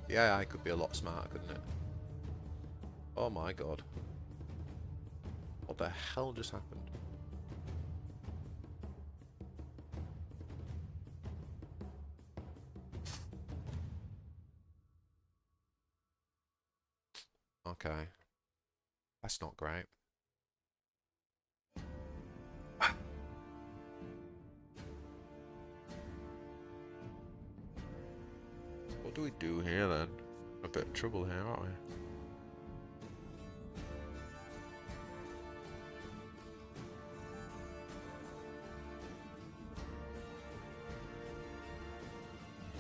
Yeah, I could be a lot smarter, couldn't it? Oh my god. What the hell just happened? Okay. That's not great. What do we do here then? A bit of trouble here, aren't we?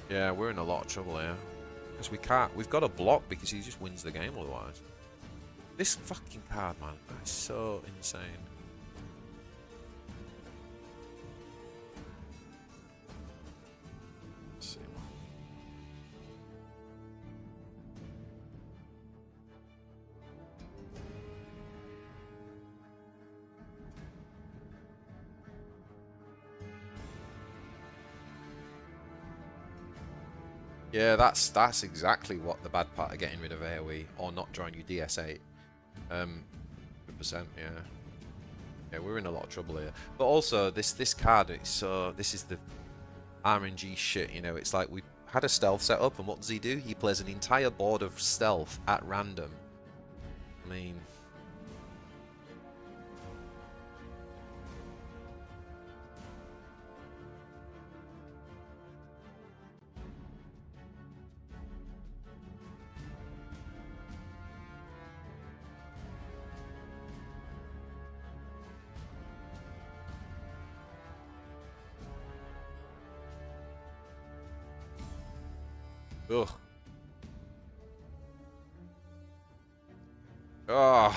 Yeah, we're in a lot of trouble here. Because we can't... We've got to block because he just wins the game otherwise. This fucking card, man. That's so insane. Let's see. Yeah, that's exactly what the bad part of getting rid of AoE or not drawing you DS8. 100%, yeah. Yeah, we're in a lot of trouble here. But also, this card, this is the RNG shit, you know. It's like we had a stealth set up, and what does he do? He plays an entire board of stealth at random. I mean... Ugh. Ugh.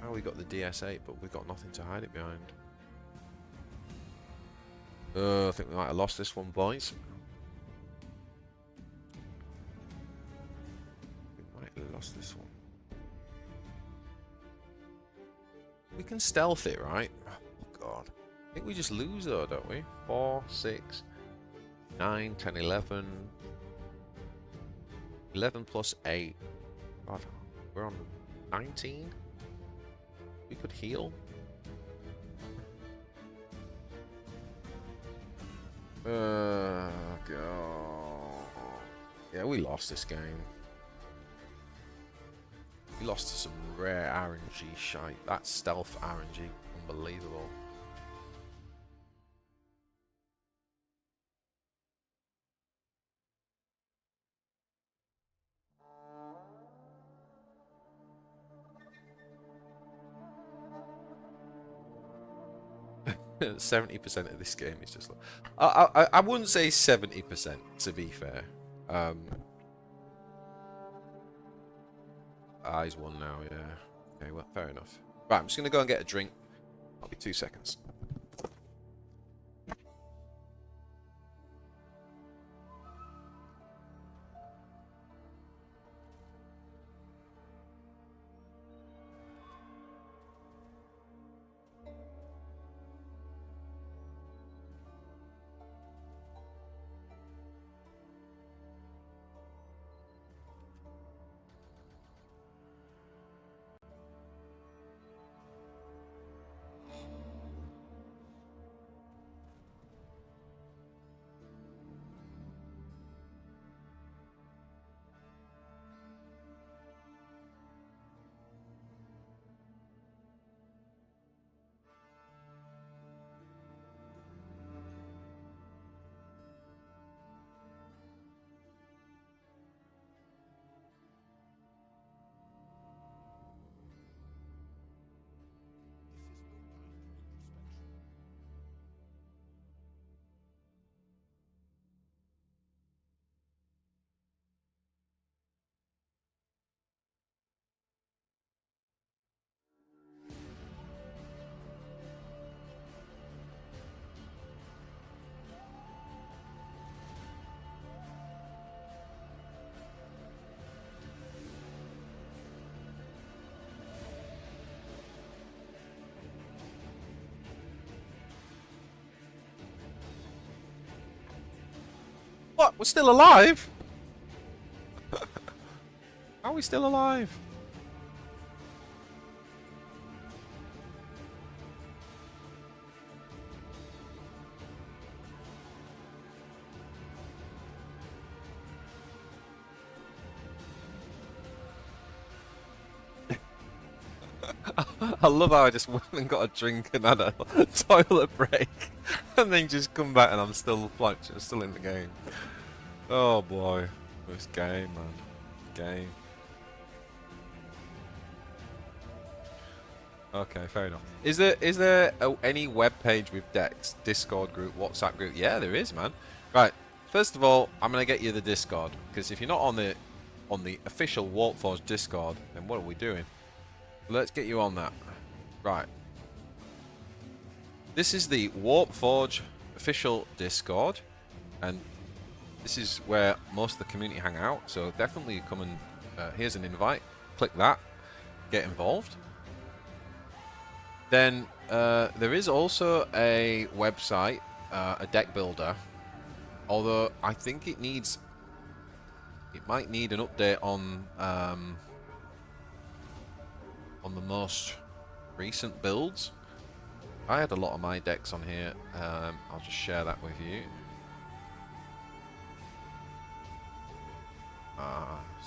Now we got the DS8, but we've got nothing to hide it behind. I think we might have lost this one, boys. We might have lost this one. We can stealth it, right? Oh, God. I think we just lose, though, don't we? 4, 6, 9, 10, 11. 11 plus 8. God, we're on 19. We could heal. God. Yeah, we lost this game. We lost to some rare RNG shite. That stealth RNG, unbelievable. %70 of this game is just like... I wouldn't say 70%, to be fair. He's won now, yeah. Okay, well, fair enough. Right, I'm just going to go and get a drink. I'll be 2 seconds. What? We're still alive? How are we still alive? I love how I just went and got a drink and had a toilet break, and then just come back and I'm still like still in the game. Oh boy, this game, man, game. Okay, fair enough. Is there any web page with decks, Discord group, WhatsApp group? Yeah, there is, man. Right. First of all, I'm gonna get you the Discord because if you're not on the official Warpforge Discord, then what are we doing? Let's get you on that. Right. This is the Warpforge official Discord, and this is where most of the community hang out. So definitely come and here's an invite. Click that. Get involved. Then there is also a website, a deck builder. Although I think it might need an update on the most recent builds. I had a lot of my decks on here. I'll just share that with you.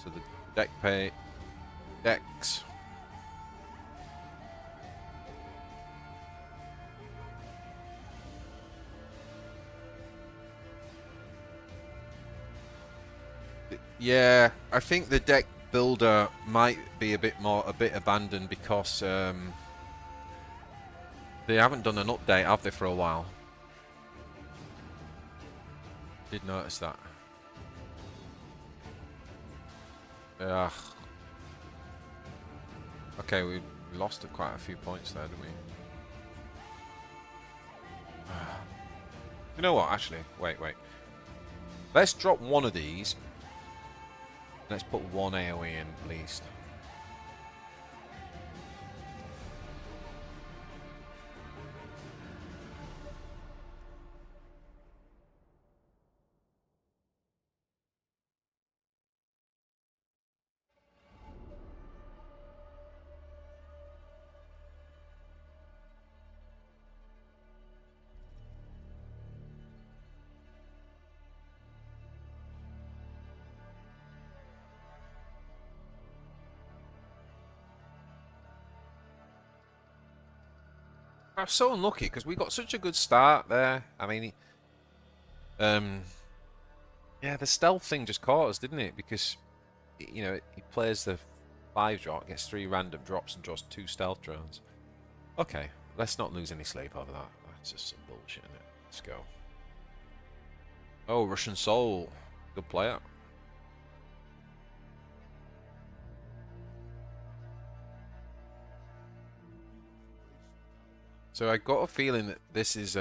So the deck pay decks. Yeah, I think the deck builder might be a bit abandoned because they haven't done an update, have they, for a while? Did notice that. Ugh. Okay, we lost quite a few points there, didn't we? You know what? Actually, wait. Let's drop one of these. Let's put one AoE in at least. I'm so unlucky because we got such a good start there. I mean, yeah, the stealth thing just caught us, didn't it? Because, you know, he plays the 5 drop, gets 3 random drops, and draws 2 stealth drones. Okay, let's not lose any sleep over that. That's just some bullshit, isn't it? Let's go. Oh, Russian Soul. Good player. So I got a feeling that this is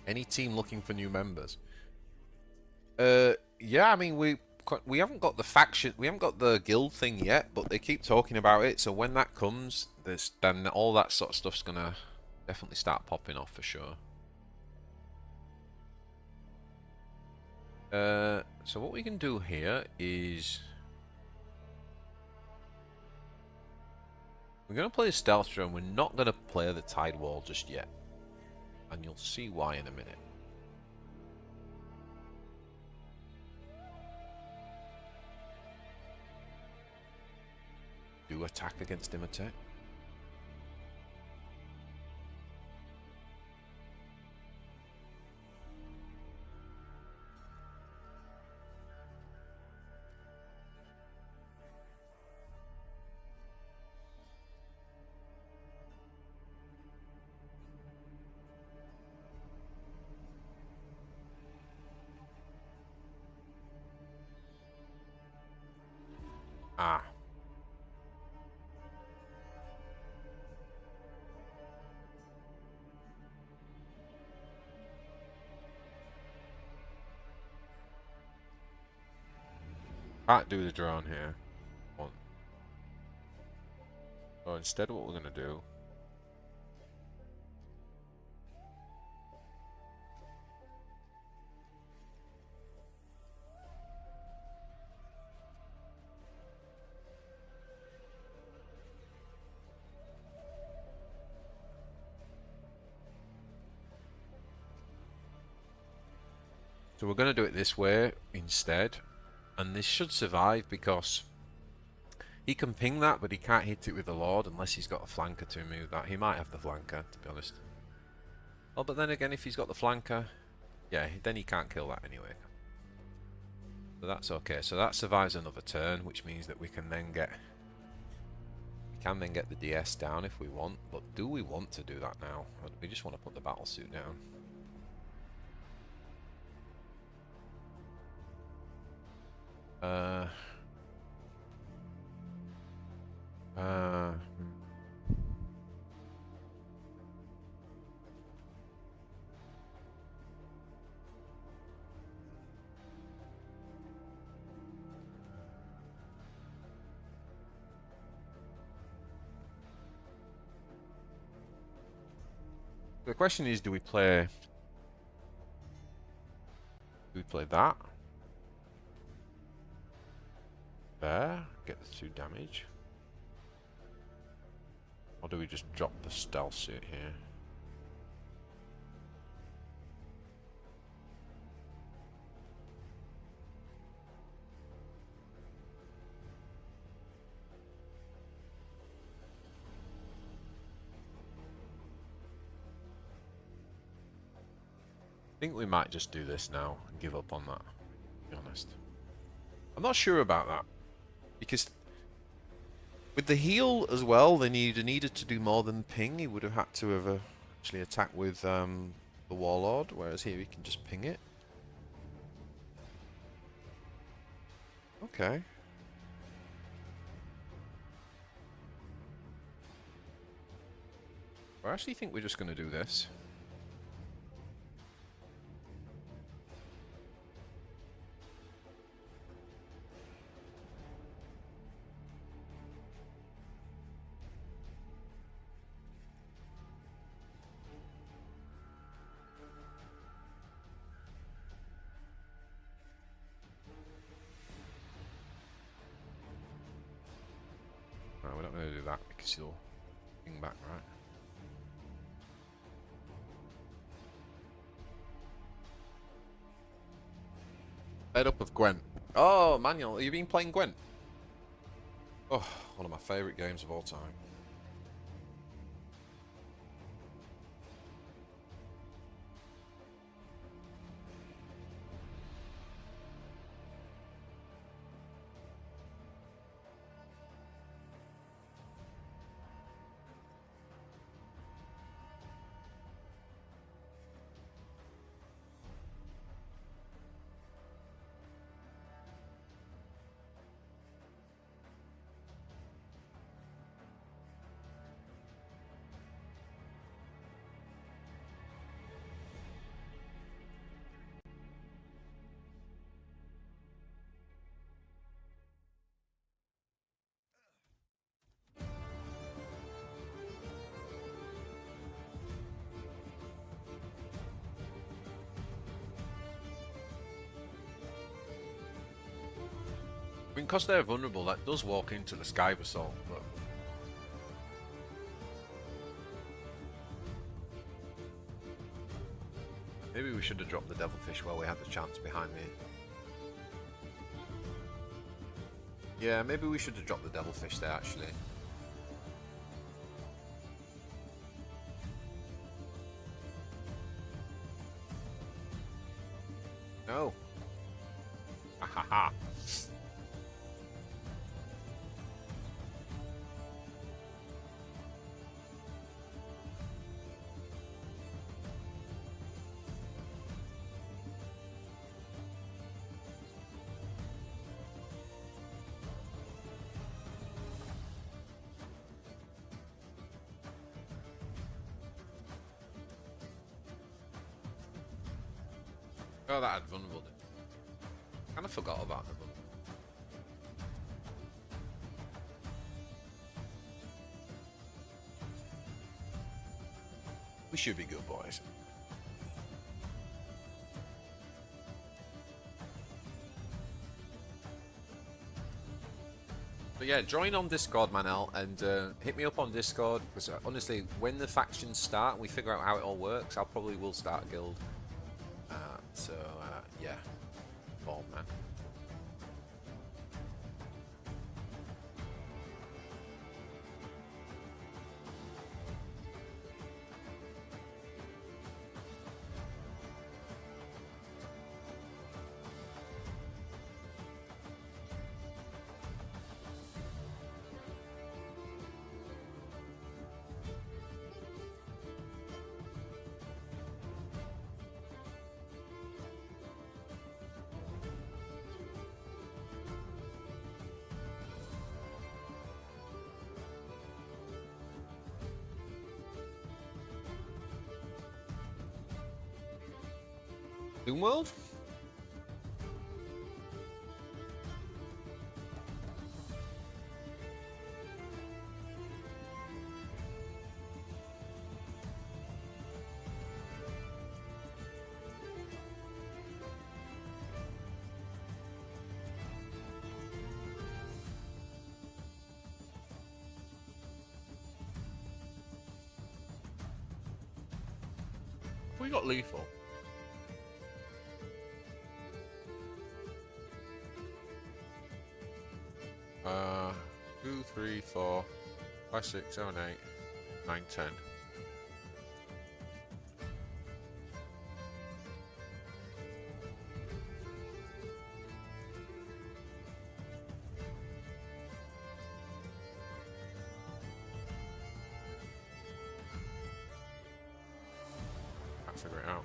any team looking for new members. Yeah, I mean we haven't got the faction, we haven't got the guild thing yet, but they keep talking about it. So when that comes, then all that sort of stuff's gonna definitely start popping off for sure. So what we can do here is we're going to play a stealth drone. We're not going to play the tide wall just yet. And you'll see why in a minute. Do attack against imitate. Ah. Can't do the drone here. So instead what we're going to do, so we're going to do it this way instead, and this should survive because he can ping that, but he can't hit it with the Lord unless he's got a flanker to move that. He might have the flanker, to be honest. Oh, but then again, if he's got the flanker, yeah, then he can't kill that anyway. So that's okay. So that survives another turn, which means that we can then get Can then get the DS down if we want, but do we want to do that now? Or do we just want to put the battle suit down? The question is, do we play that? There, get the 2 damage. Or do we just drop the stealth suit here? I think we might just do this now and give up on that, to be honest. I'm not sure about that, because with the heal as well, they needed to do more than ping. He would have had to have actually attacked with the Warlord, whereas here he can just ping it. Okay. I actually think we're just going to do this. No, we're not going to do that because he'll ping back, right? Fed up of Gwent. Oh, Manuel, have you been playing Gwent? Oh, one of my favourite games of all time. I mean, because they're vulnerable, that does walk into the Skyve Assault, but... Maybe we should have dropped the Devilfish while we had the chance behind me. Yeah, maybe we should have dropped the Devilfish there, actually. No. Ha ha ha. Oh, that had vulnerable. Kind of forgot about the vulnerable. We should be good boys. But yeah, join on Discord, Manel, and hit me up on Discord, because honestly, when the factions start and we figure out how it all works, I probably will start a guild. Yeah. Ball, man. Doom World? We got lethal. Uh, 2, 3, 4, 5, 6, 7, 8, 9, 10. Can't figure it out.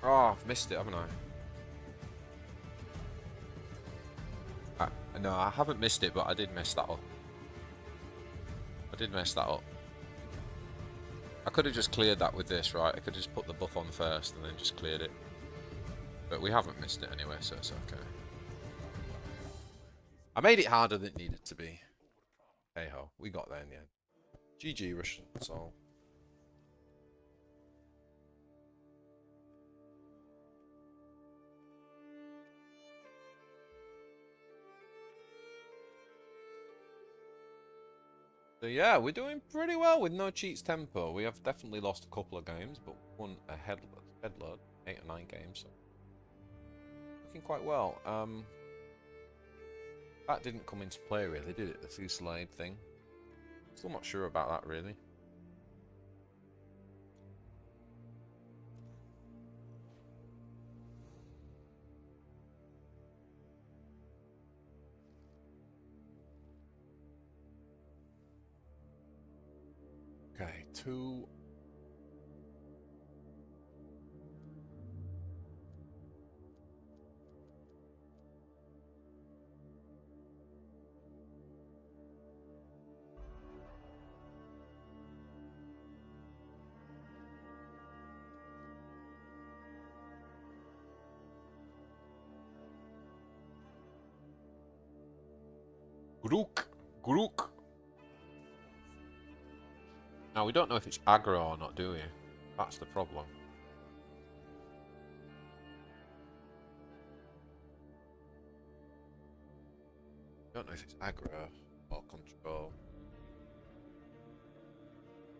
Oh, I've missed it, haven't I? No, I haven't missed it, but I did mess that up. I did mess that up. I could have just cleared that with this, right? I could have just put the buff on first and then just cleared it. But we haven't missed it anyway, so it's okay. I made it harder than it needed to be. Hey ho, we got there in the end. GG Russian Soul. So yeah, we're doing pretty well with no cheats tempo. We have definitely lost a couple of games, but won a headload, 8 or 9 games. So looking quite well. That didn't come into play really, did it? The Fusillade thing. Still not sure about that really. Okay, 2. Grook. Now we don't know if it's aggro or not, do we? That's the problem. Don't know if it's aggro or control.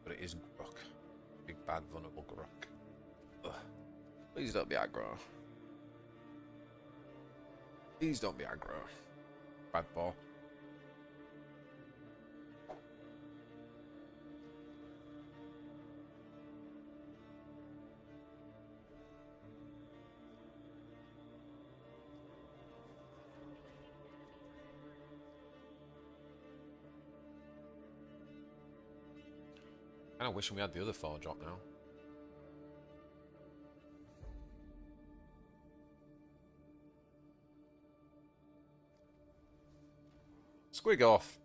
But it is Grook. Big bad vulnerable Grook. Ugh. Please don't be aggro. Please don't be aggro. Bad ball. I wish we had the other 4 drop now. Squig off.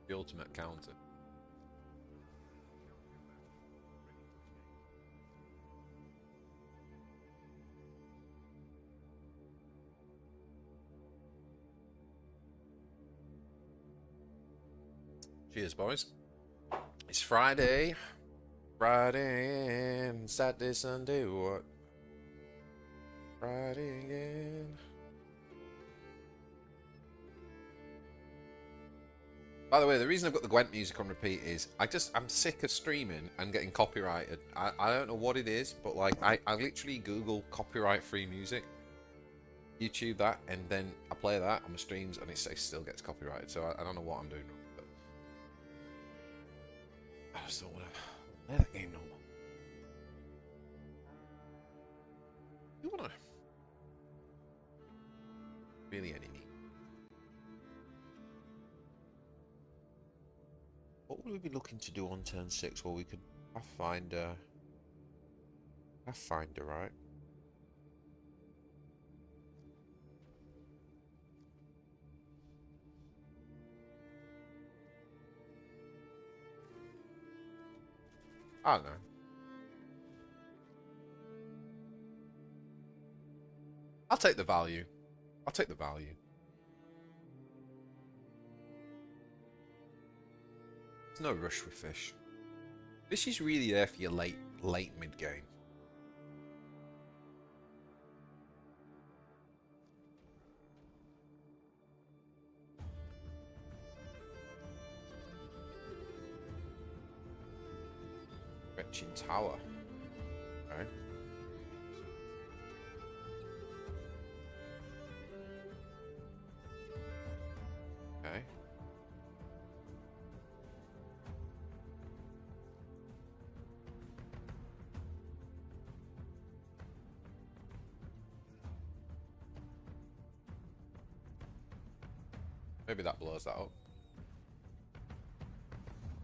The ultimate counter. Cheers, boys. It's Friday. Friday and Saturday, Sunday, what? Friday again. By the way, the reason I've got the Gwent music on repeat is I'm sick of streaming and getting copyrighted. I don't know what it is, but like I literally Google copyright free music, YouTube that, and then I play that on my streams and it still gets copyrighted. So I don't know what I'm doing wrong. I just don't want to play that game no more. You want to really any need? What would we be looking to do on turn 6? Well, we could Pathfinder. Pathfinder, right? I don't know. I'll take the value. I'll take the value. There's no rush with fish. Fish is really there for your late mid game. Fetching tower. Okay. Okay. Maybe that blows that up.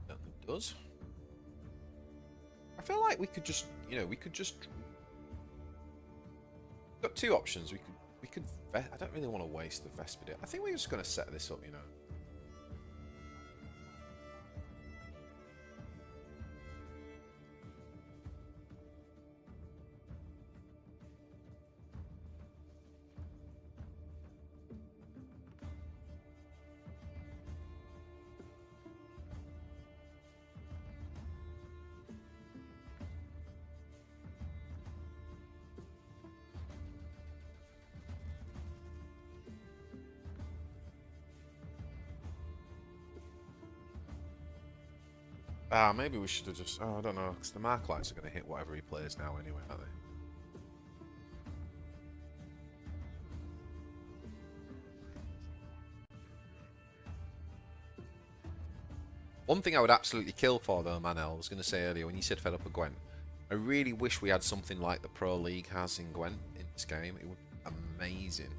Certainly does. I feel like we could just, you know, we could just. We've got two options. We could. I don't really want to waste the Vespid. I think we're just going to set this up, you know. Ah, maybe we should have just... Oh, I don't know, because the Mark Lights are going to hit whatever he plays now anyway, aren't they? One thing I would absolutely kill for, though, Manel, I was going to say earlier, when you said fed up with Gwent, I really wish we had something like the Pro League has in Gwent in this game. It would be amazing.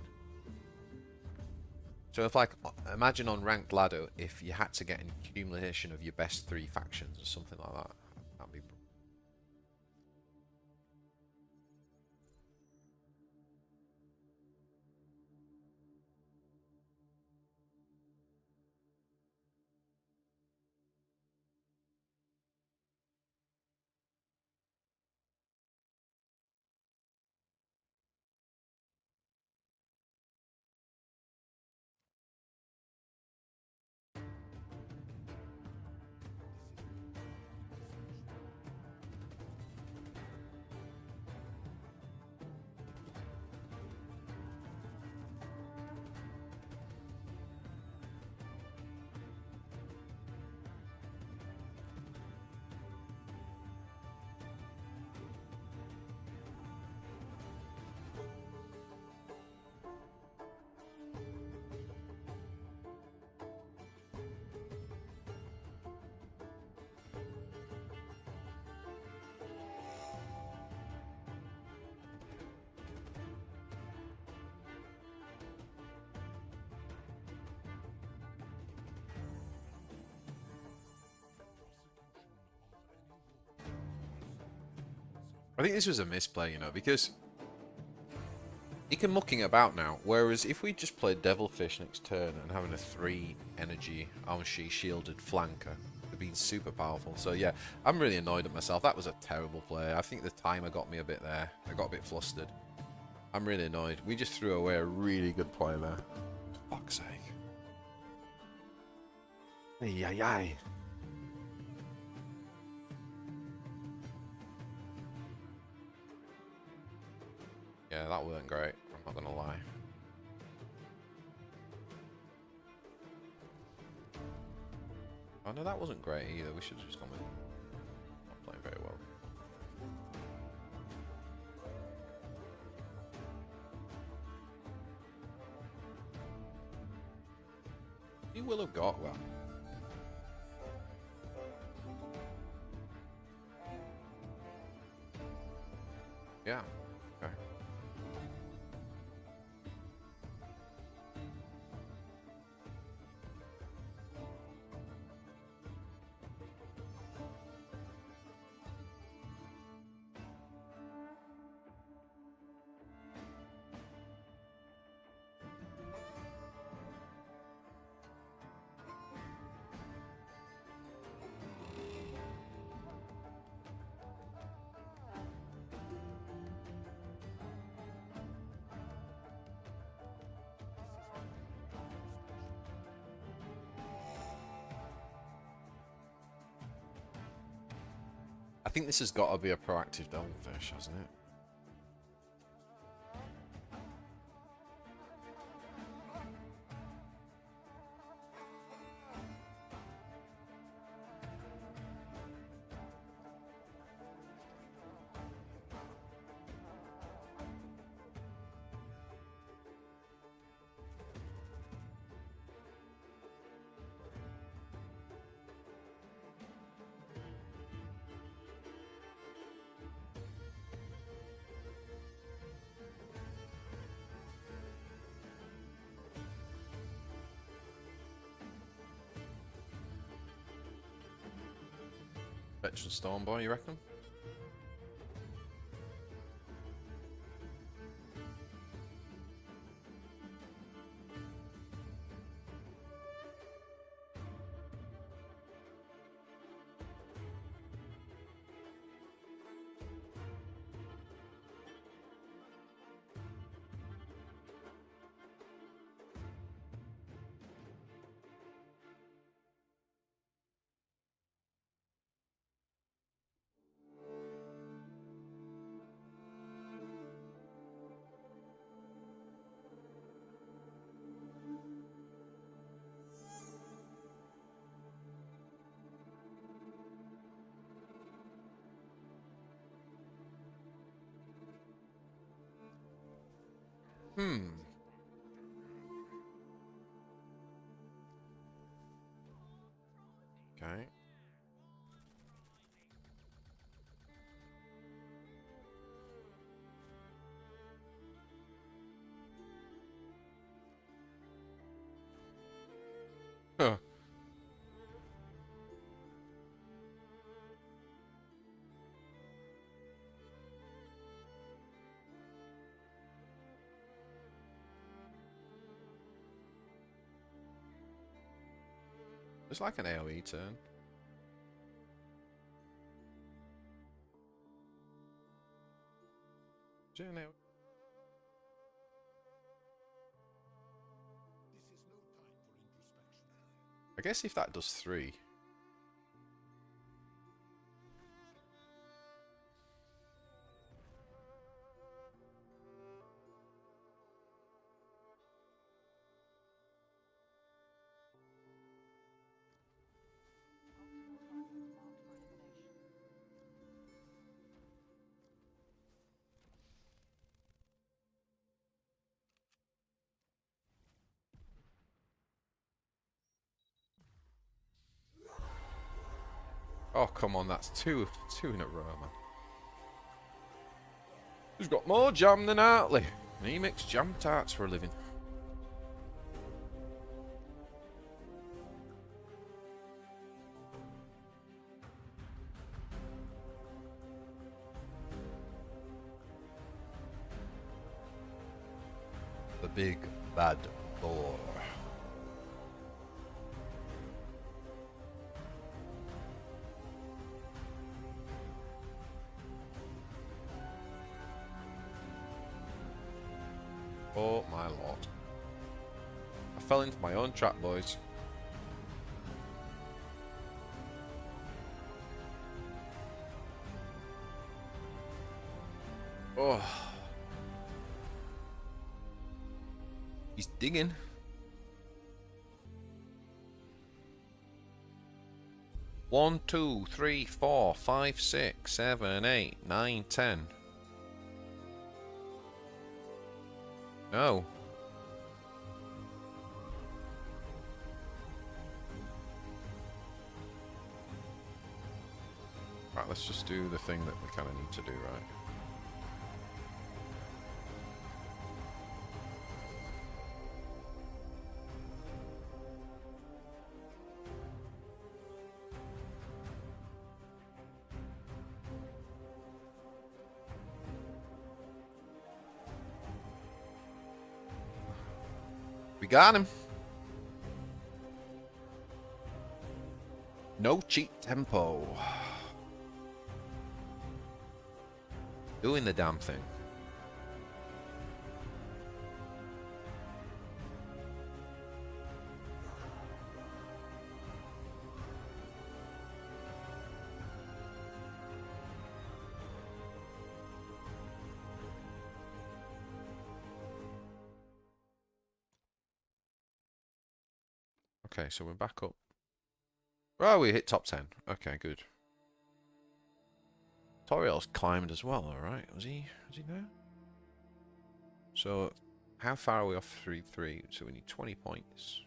So if, like, imagine on Ranked Ladder, if you had to get an accumulation of your best 3 factions or something like that. That'd be brilliant. I think this was a misplay, you know, because he can mucking about now. Whereas if we just played Devilfish next turn and having a 3 energy Aoshi shielded flanker, would have been super powerful. So yeah, I'm really annoyed at myself. That was a terrible play. I think the timer got me a bit there. I got a bit flustered. I'm really annoyed. We just threw away a really good play there. For fuck's sake. Ay, ay, ay. Yeah, that weren't great. I'm not gonna lie. Oh no, that wasn't great either. We should have just gone with... Not playing very well. He will have got well. Yeah. Okay. think this has got to be a proactive devilfish, hasn't it? Veteran Storm Boy, you reckon? Okay. Huh. It's like an AoE turn. Is it an AoE? I guess if that does 3. Oh, come on, that's two in a row, man. Who's got more jam than Hartley? And he makes jam tarts for a living. The big bad boar. Oh my lord. I fell into my own trap, boys. Oh. He's digging. One, 2, 3, 4, 5, 6, 7, 8, 9, 10. No. Right, let's just do the thing that we kind of need to do, right? We got him. No cheat tempo. Doing the damn thing. Okay, so we're back up. Oh, we hit top 10. Okay, good. Toriel's climbed as well, alright. Was he there? So, how far are we off 3-3? So we need 20 points.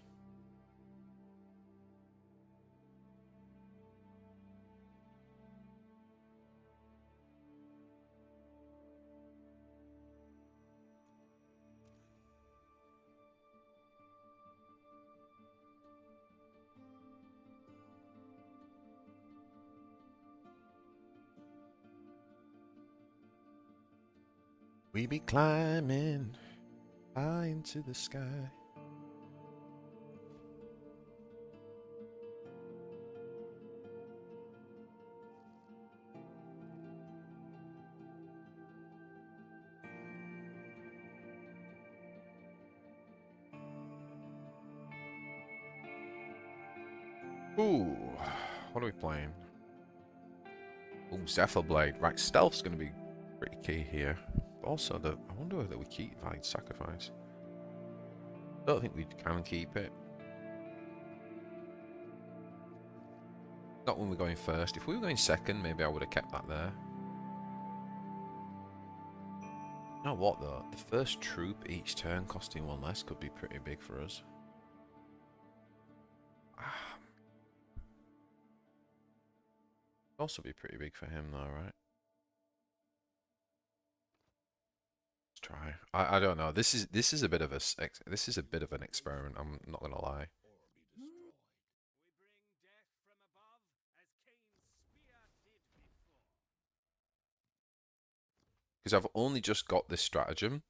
We be climbing high into the sky. Ooh, what are we playing? Ooh, Zephyr Blade. Right, stealth's going to be pretty key here. Also, I wonder whether we keep Vine Sacrifice. Don't think we can keep it. Not when we're going first. If we were going second, maybe I would have kept that there. You know what though? The first troop each turn costing one less could be pretty big for us. Also be pretty big for him though, right? Let's try. I don't know. This is a bit of an experiment. I'm not gonna lie. Because I've only just got this stratagem.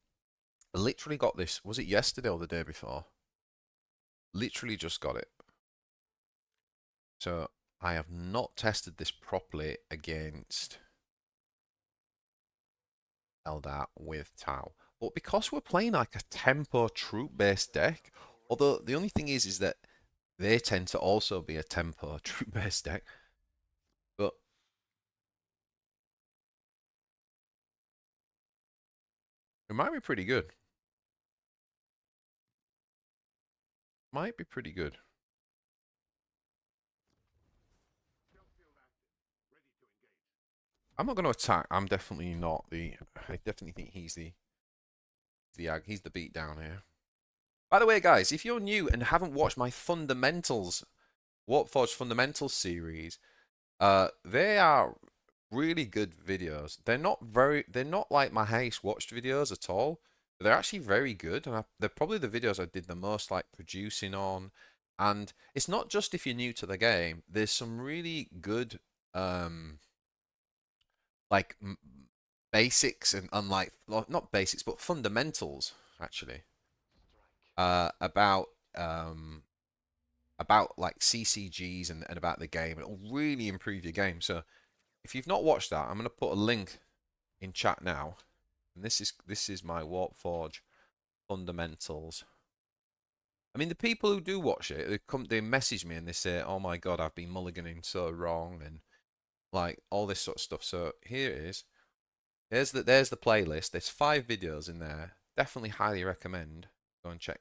I literally got this. Was it yesterday or the day before? Literally just got it. So I have not tested this properly against Eldar with Tau. But because we're playing like a tempo troop-based deck, although the only thing is that they tend to also be a tempo troop-based deck. But it might be pretty good. Might be pretty good. I'm not going to attack. I'm definitely not the. I definitely think he's the beat down here. By the way, guys, if you're new and haven't watched my Fundamentals, Warpforge Fundamentals series, they are really good videos. They're not like my highest watched videos at all. But they're actually very good, and they're probably the videos I did the most like producing on. And it's not just if you're new to the game. There's some really good like basics and unlike not basics but fundamentals actually about like CCGs and about the game. It'll really improve your game. So if you've not watched that, I'm going to put a link in chat now, and this is my Warpforge fundamentals. I mean, the people who do watch it, they message me and they say, oh my god, I've been mulliganing so wrong and like all this sort of stuff. So here it is. There's the playlist. There's 5 videos in there. Definitely highly recommend. Go and check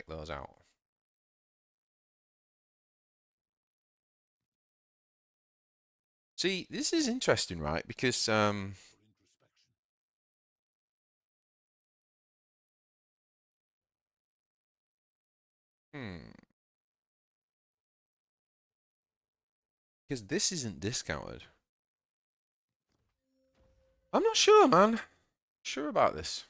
those out. See, this is interesting, right? Because because this isn't discounted. I'm not sure, man. Sure about this.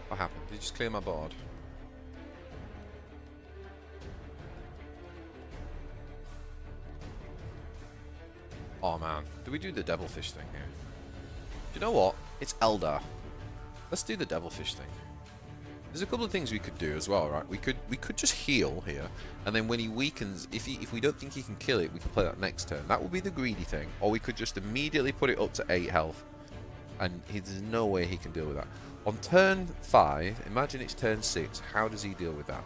What happened? Did you just clear my board? Oh man, do we do the devilfish thing here? Do you know what? It's Eldar. Let's do the devilfish thing. There's a couple of things we could do as well, right? We could just heal here, and then when he weakens, if we don't think he can kill it, we can play that next turn. That would be the greedy thing. Or we could just immediately put it up to 8 health, and there's no way he can deal with that. On turn 5, imagine it's turn 6. How does he deal with that?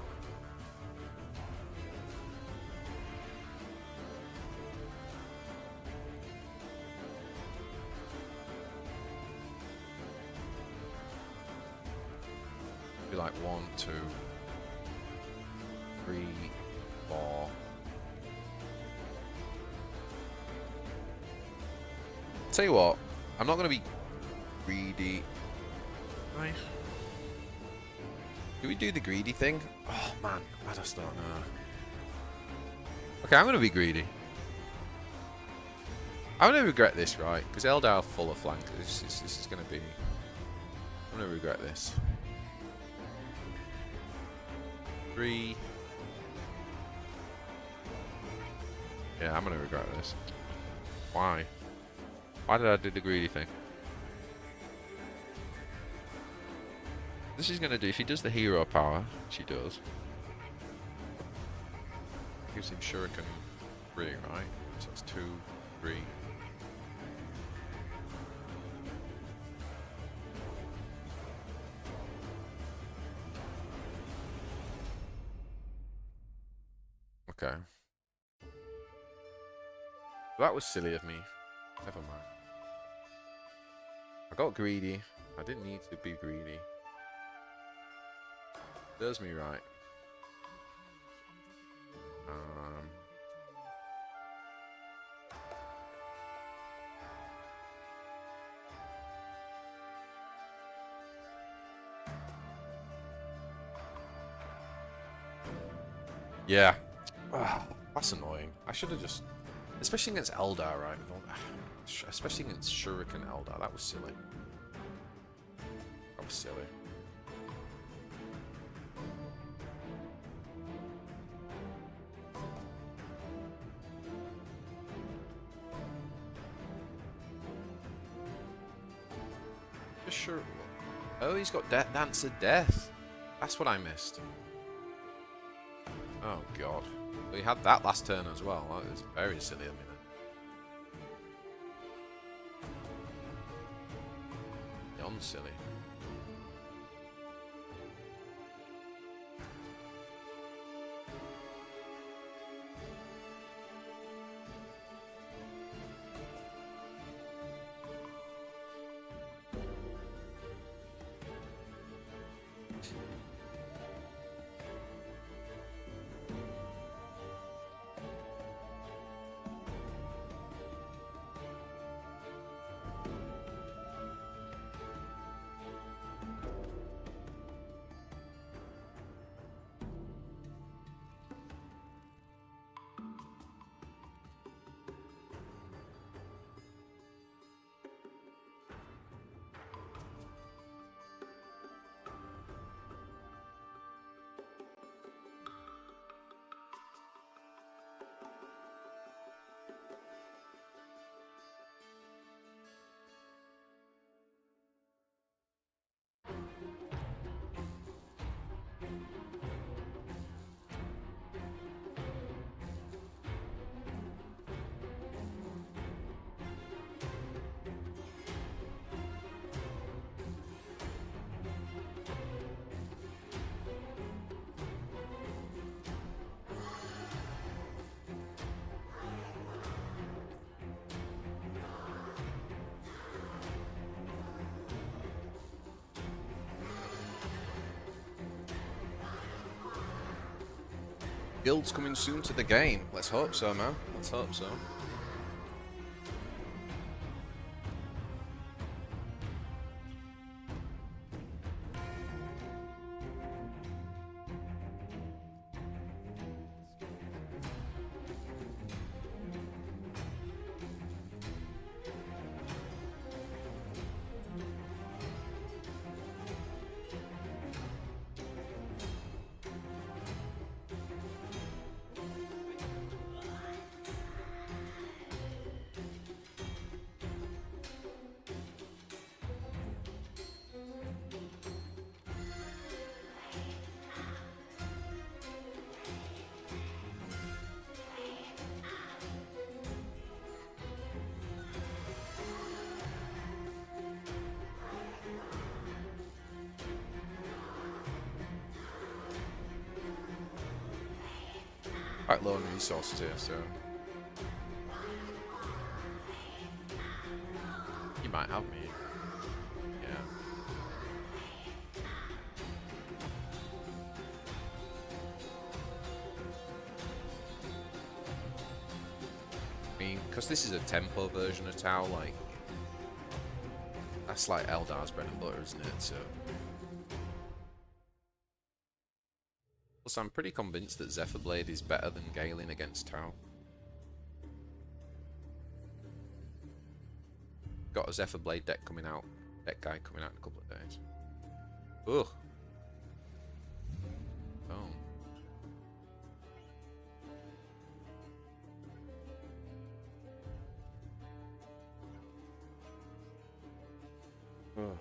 Be like 1, 2, 3, 4. Tell you what, I'm not going to be greedy. Right. Do we do the greedy thing? Oh man, I just don't know. Okay, I'm going to be greedy. I'm going to regret this, right? Because Eldar full of flank. This is going to be... I'm going to regret this. 3. Yeah, I'm going to regret this. Why? Why did I do the greedy thing? This is going to do, if he does the hero power, which he does, gives him Shuriken 3, right? So it's 2, 3. Okay. That was silly of me. Never mind. I got greedy. I didn't need to be greedy. Does me right. Yeah. That's annoying. I should have just... Especially against Eldar, right? Especially against Shuriken Eldar. That was silly. That was silly. Sure. Oh, he's got Dance of Death. That's what I missed. Oh god. Well, he had that last turn as well. That was very silly of me then. Beyond silly. Guild's coming soon to the game. Let's hope so, man. Let's hope so. Quite low on resources here, so You might have me. yeah. I mean, because this is a tempo version of Tau, like that's like Eldar's bread and butter, isn't it? So. Plus, I'm pretty convinced that Zephyr Blade is better than Galen against Tau. Got a Zephyr Blade deck coming out. Deck guide coming out in a couple of days. Ugh. Oh. Oh.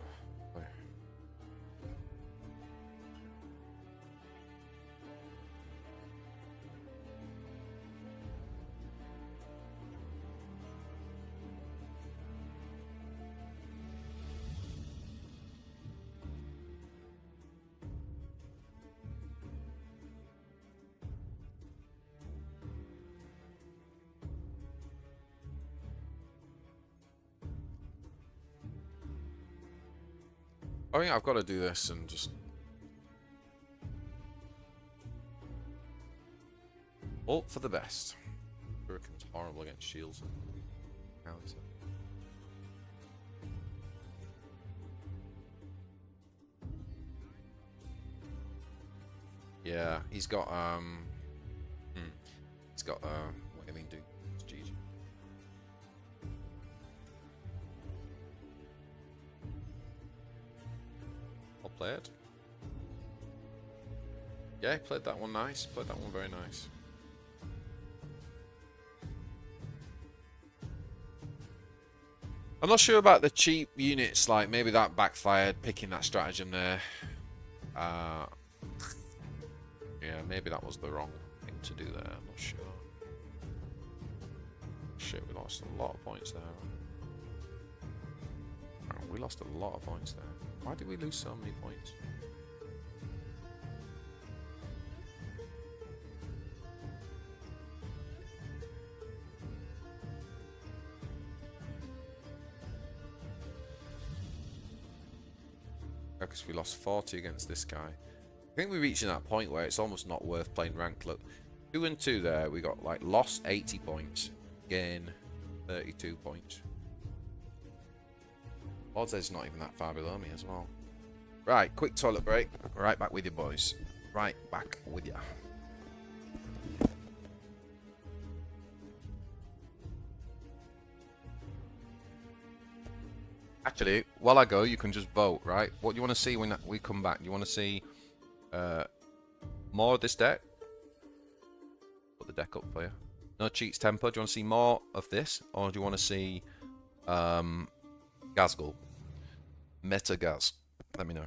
I think I've got to do this and just hope for the best. Hurricane's horrible against shields and counter. Yeah, he's got whatever do. It's GG. I'll play it. Yeah, played that one nice. Played that one very nice. I'm not sure about the cheap units, like maybe that backfired, picking that stratagem there. Yeah, maybe that was the wrong thing to do there, I'm not sure. Shit, we lost a lot of points there. Oh, we lost a lot of points there. Why did we lose so many points? Because we lost 40 against this guy. I think we're reaching that point where it's almost not worth playing ranked. Look, 2 and 2 there. We got like lost 80 points, gain 32 points. Odds is not even that far below me as well. Right, quick toilet break. Right back with you, boys. Right back with you. Actually, while I go, you can just vote, right? What do you want to see when we come back? Do you want to see more of this deck? Put the deck up for you. No cheats tempo. Do you want to see more of this? Or do you want to see Gazgul? Meta Gaz. Let me know.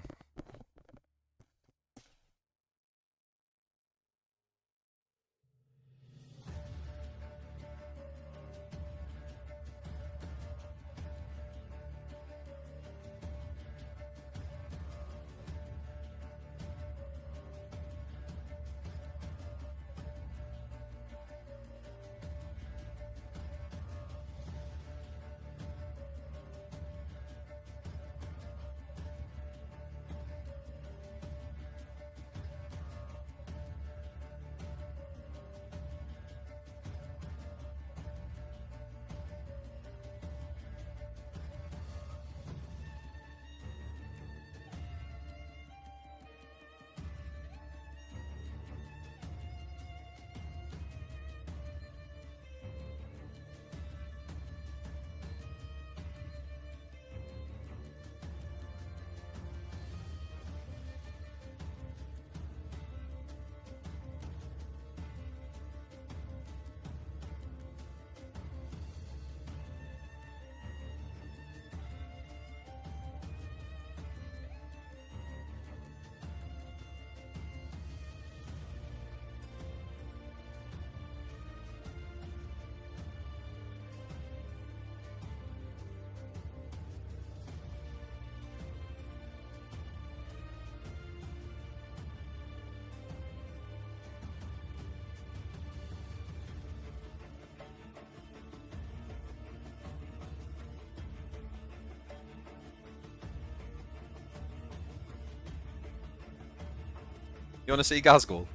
You want to see Gazgul?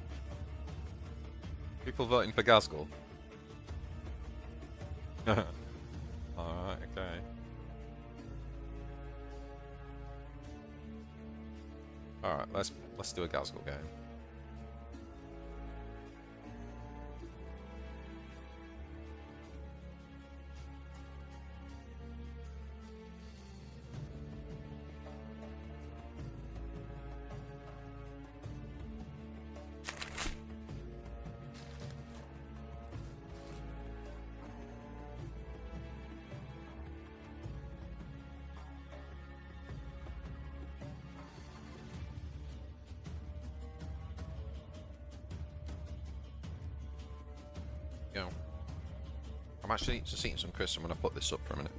People voting for Gazgul. Alright, okay. Alright, let's do a Gazgul game. Go. I'm actually just eating some crisps. I'm going to put this up for a minute.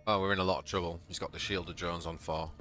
Oh, we're in a lot of trouble. He's got the shield of drones on 4.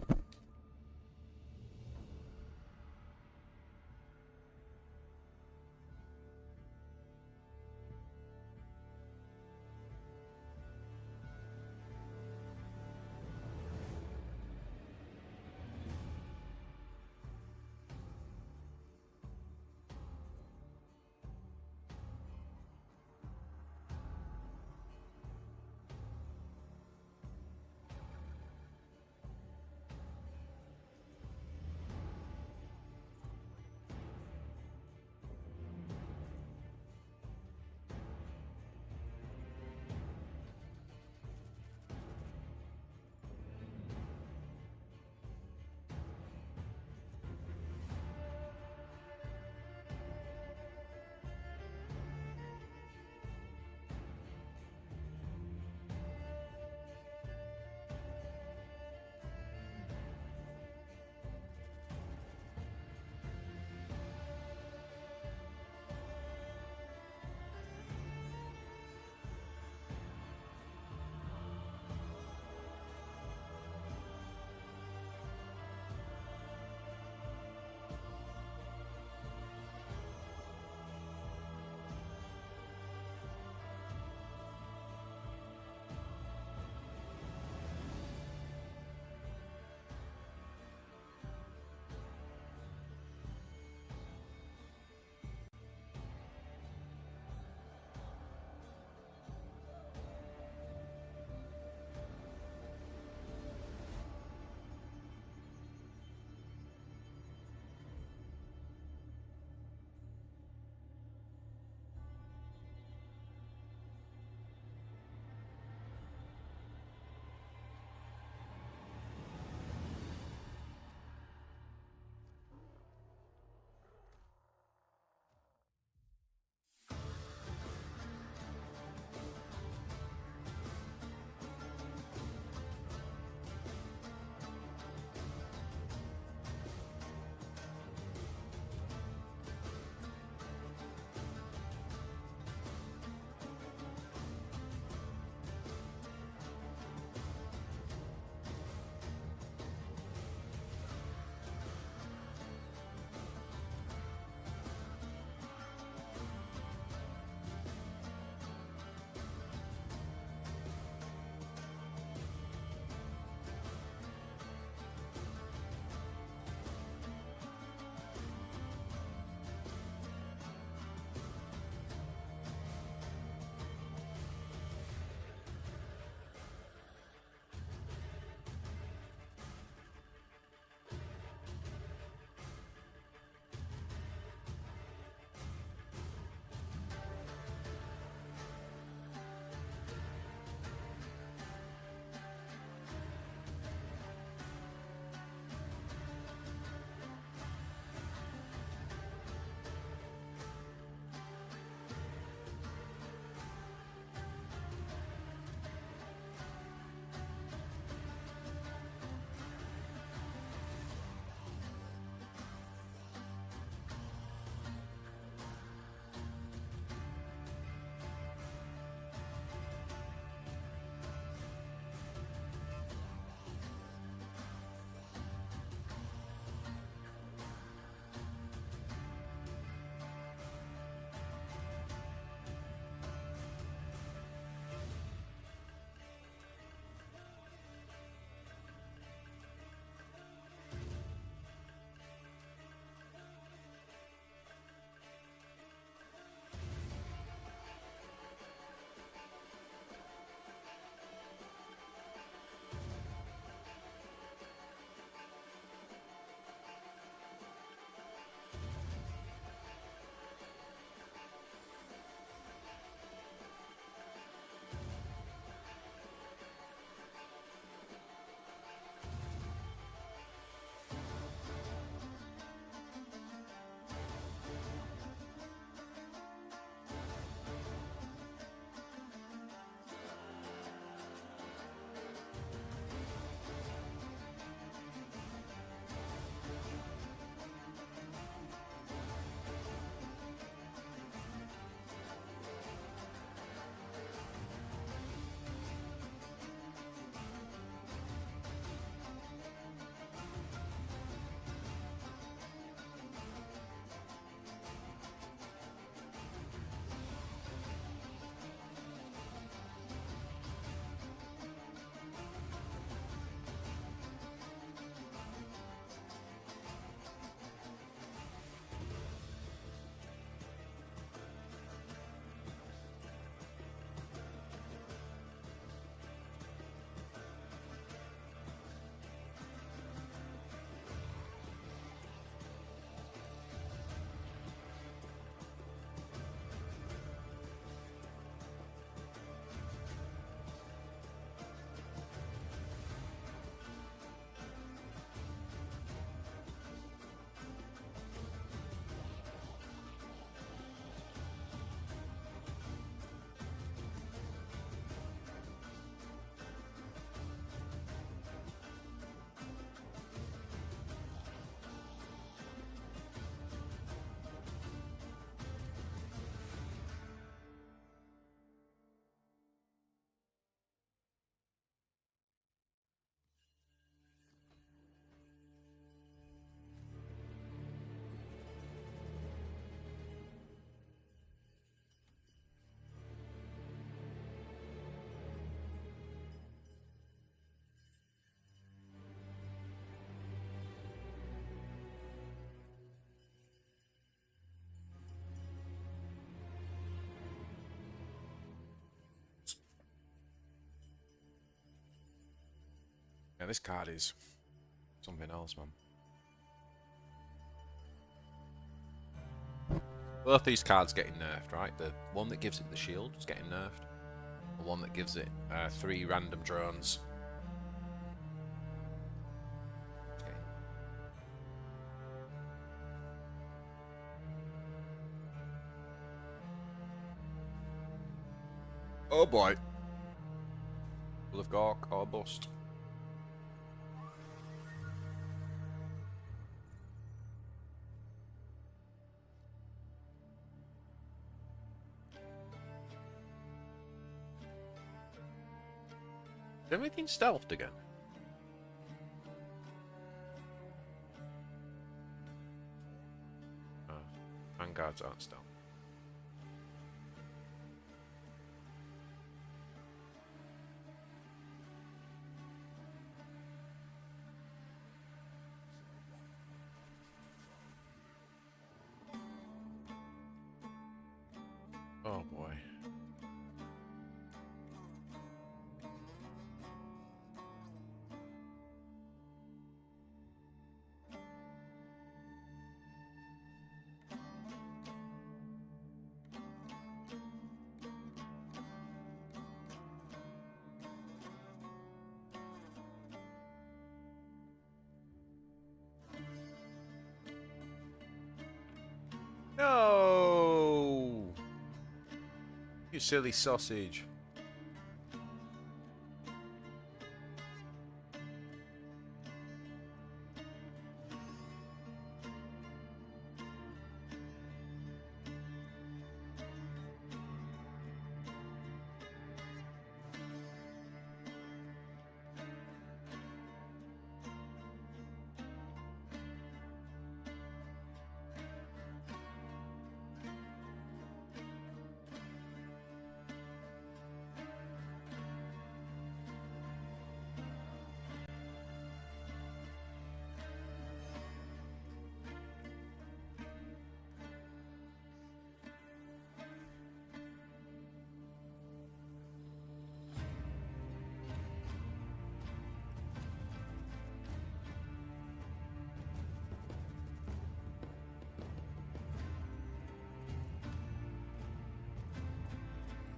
Yeah, this card is something else, man. Both these cards getting nerfed, right? The one that gives it the shield is getting nerfed. The one that gives it 3 random drones. Okay. Oh boy. Full of Gork or bust. Is everything stealthed again? Oh, vanguards aren't stealth. Oh boy. No! You silly sausage.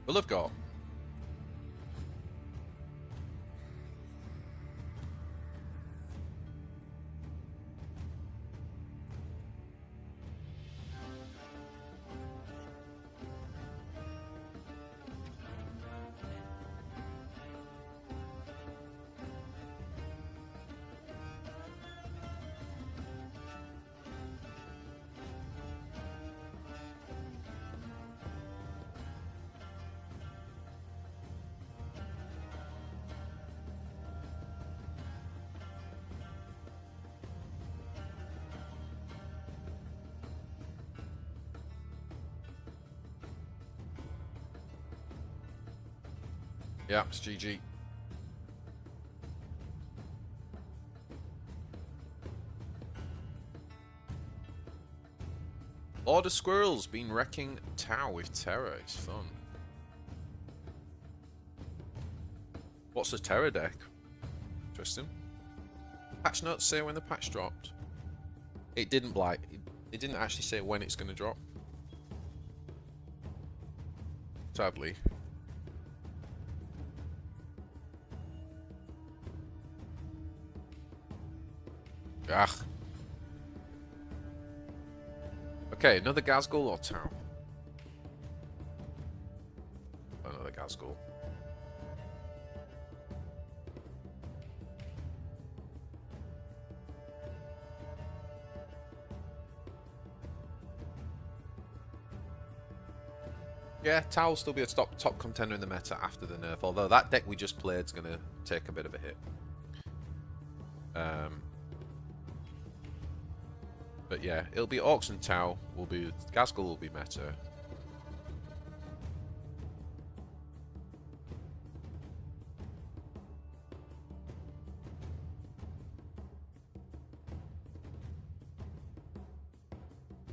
We'll have got. Yeah, it's GG. Lord of Squirrels been wrecking Tau with terror. It's fun. What's the terror deck? Interesting. Patch notes say when the patch dropped. It didn't blight. It didn't actually say when it's going to drop. Sadly. Ugh. Okay, another Gazgul or Tau? Another Gazgul. Yeah, Tau will still be a top contender in the meta after the nerf, although that deck we just played is going to take a bit of a hit. But yeah, it'll be Orkz and Tau. Gazgul will be meta.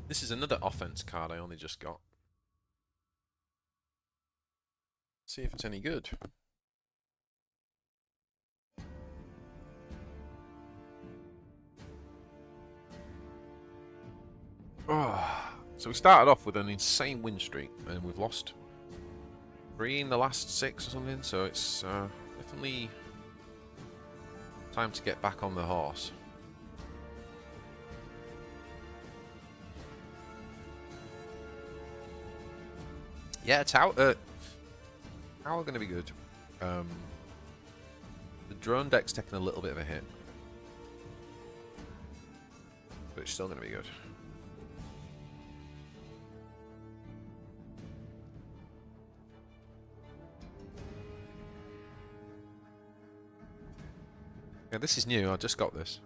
This is another offense card I only just got. See if it's any good. Oh, so we started off with an insane win streak, and we've lost 3 in the last 6 or something. So it's definitely time to get back on the horse. Yeah, Tau are going to be good. The drone deck's taking a little bit of a hit, but it's still going to be good. Yeah, this is new. I just got this.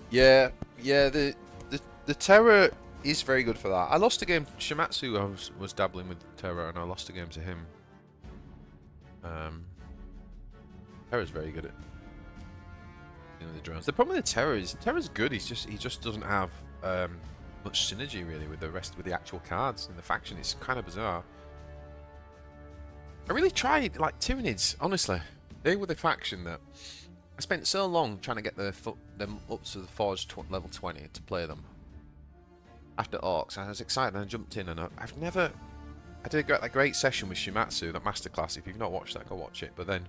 Yeah, the Terror is very good for that. I lost a game. Shimatsu was dabbling with Terror, and I lost a game to him. Terror's very good at the drones. The problem with the Terror is Terror's good. He just doesn't have much synergy really with the actual cards in the faction. It's kind of bizarre. I really tried like Tyranids. Honestly, they were the faction that I spent so long trying to get them up to the Forge level 20 to play them. After Orkz, I was excited and I jumped in, and I did a great session with Shimatsu, that masterclass. If you've not watched that, go watch it. But then,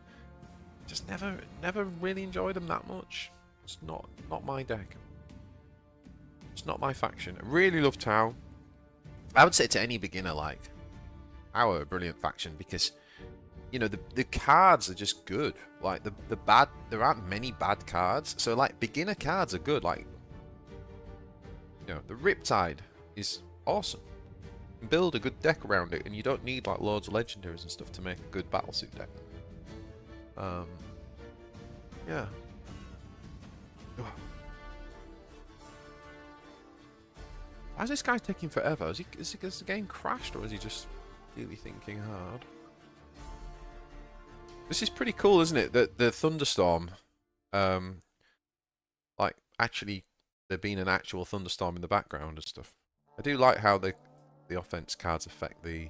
just never really enjoyed them that much. It's not my deck. It's not my faction. I really love Tau. I would say to any beginner, like, Tau are a brilliant faction because, you know, the cards are just good. Like there aren't many bad cards. So like beginner cards are good. Like, you know, the Riptide is awesome. You can build a good deck around it, and you don't need like loads of legendaries and stuff to make a good battlesuit deck. Yeah. Why is this guy taking forever? Is the game crashed, or is he just really thinking hard? This is pretty cool, isn't it? That the thunderstorm, like actually there being an actual thunderstorm in the background and stuff. I do like how the offense cards affect the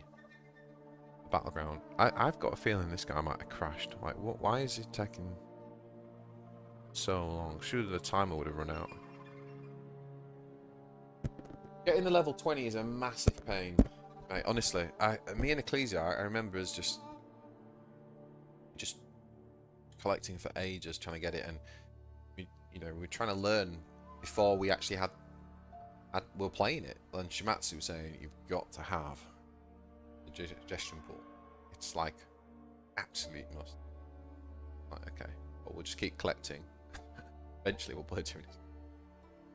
battleground. I've got a feeling this guy might have crashed. Like, why is he taking so long? Surely the timer would have run out. Getting the level 20 is a massive pain, mate. Honestly, me and Ecclesia, I remember us just collecting for ages trying to get it, and we're trying to learn before we actually we're playing it. And Shimatsu was saying you've got to have the suggestion pool. It's like absolute must. Like, okay, but we'll just keep collecting. Eventually we'll play Tyranids.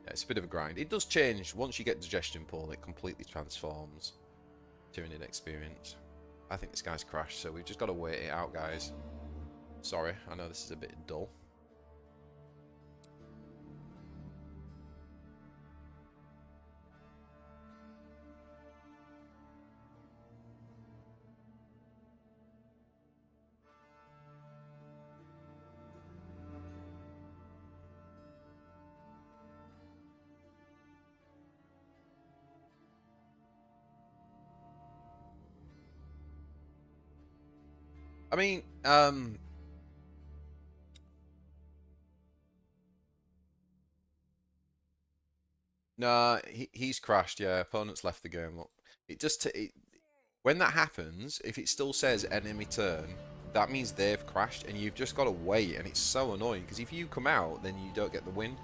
Yeah, it's a bit of a grind. It does change once you get digestion pool. It completely transforms Tyranid experience. I think this guy's crashed, so we've just got to wait it out, guys. Sorry, I know this is a bit dull. I mean, nah, he's crashed. Yeah, opponent's left the game. Look, when that happens, if it still says enemy turn, that means they've crashed, and you've just got to wait. And it's so annoying because if you come out, then you don't get the win.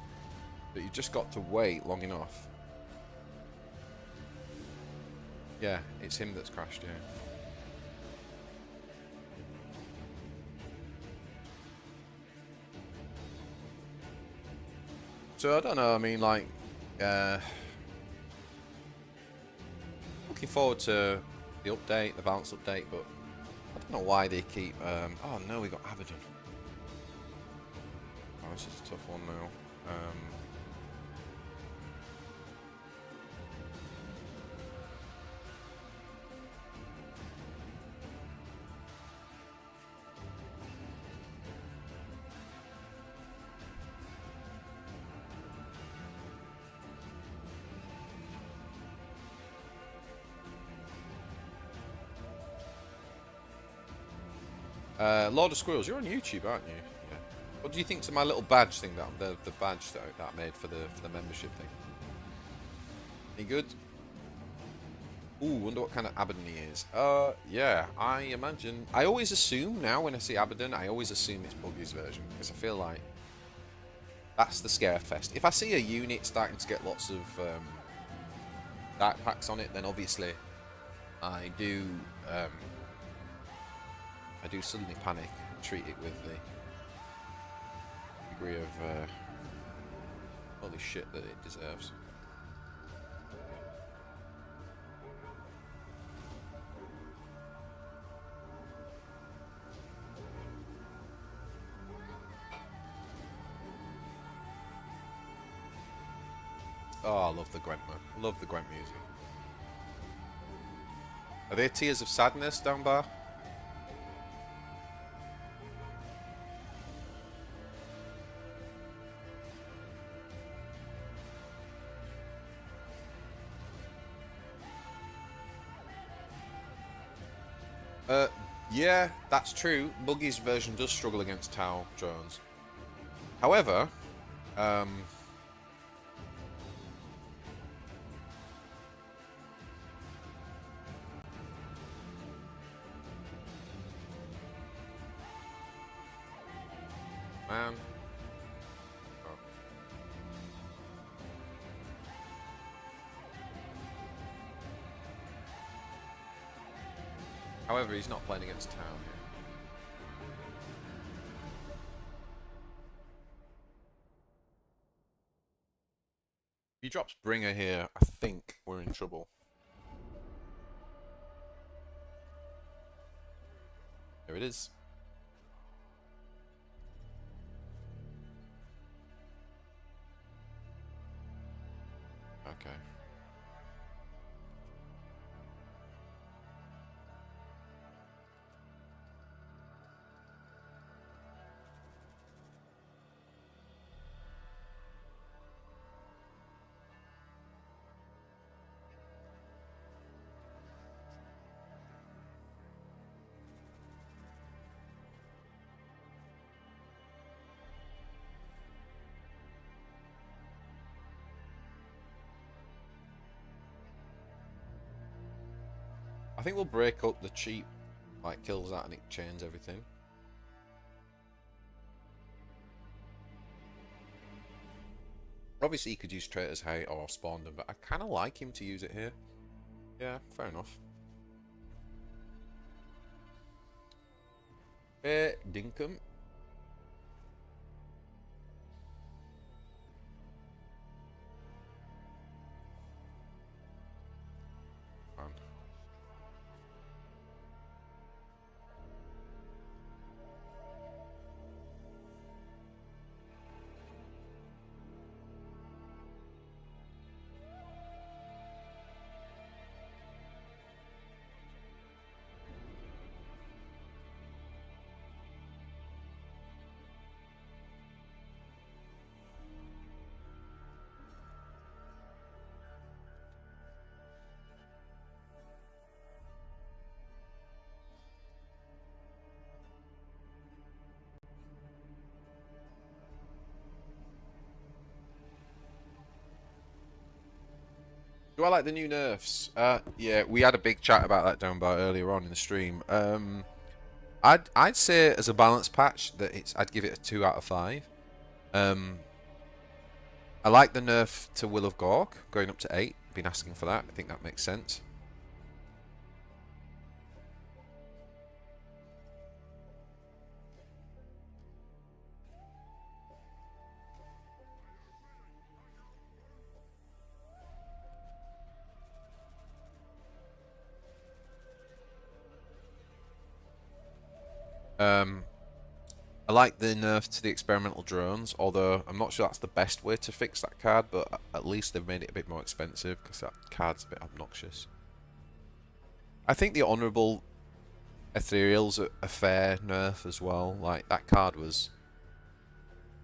But you've just got to wait long enough. Yeah, it's him that's crashed. Yeah. So I don't know. I mean, like, looking forward to the update, the balance update, but I don't know why they keep. Oh no, we got Abaddon. Oh, this is a tough one now. Lord of Squirrels, you're on YouTube, aren't you? Yeah. What do you think to my little badge thing that the badge that I made for the membership thing? Any good? Ooh, wonder what kind of Abaddon he is. Yeah, I imagine. I always assume now when I see Abaddon, I always assume it's Buggy's version because I feel like that's the scare fest. If I see a unit starting to get lots of dark packs on it, then obviously I do suddenly panic and treat it with the degree of holy shit that it deserves. Oh, I love the Gwent, man. I love the Gwent music. Are there tears of sadness down there? Yeah, that's true. Buggy's version does struggle against Tau drones. However, man. Oh. However, he's not playing against Tau here. If he drops Bringer here, I think we're in trouble. There it is. Okay. I think we'll break up the cheap, like, kills that and it chains everything. Obviously, he could use Traitor's Hate or Spawn them, but I kind of like him to use it here. Yeah, fair enough. Dinkum. Do I like the new nerfs? Yeah, we had a big chat about that down by earlier on in the stream. I'd say as a balance patch that I'd give it a 2 out of 5. I like the nerf to Will of Gork going up to 8. Been asking for that. I think that makes sense. I like the nerf to the experimental drones, although I'm not sure that's the best way to fix that card, but at least they've made it a bit more expensive because that card's a bit obnoxious. I think the honourable Ethereal's a fair nerf as well. Like, that card was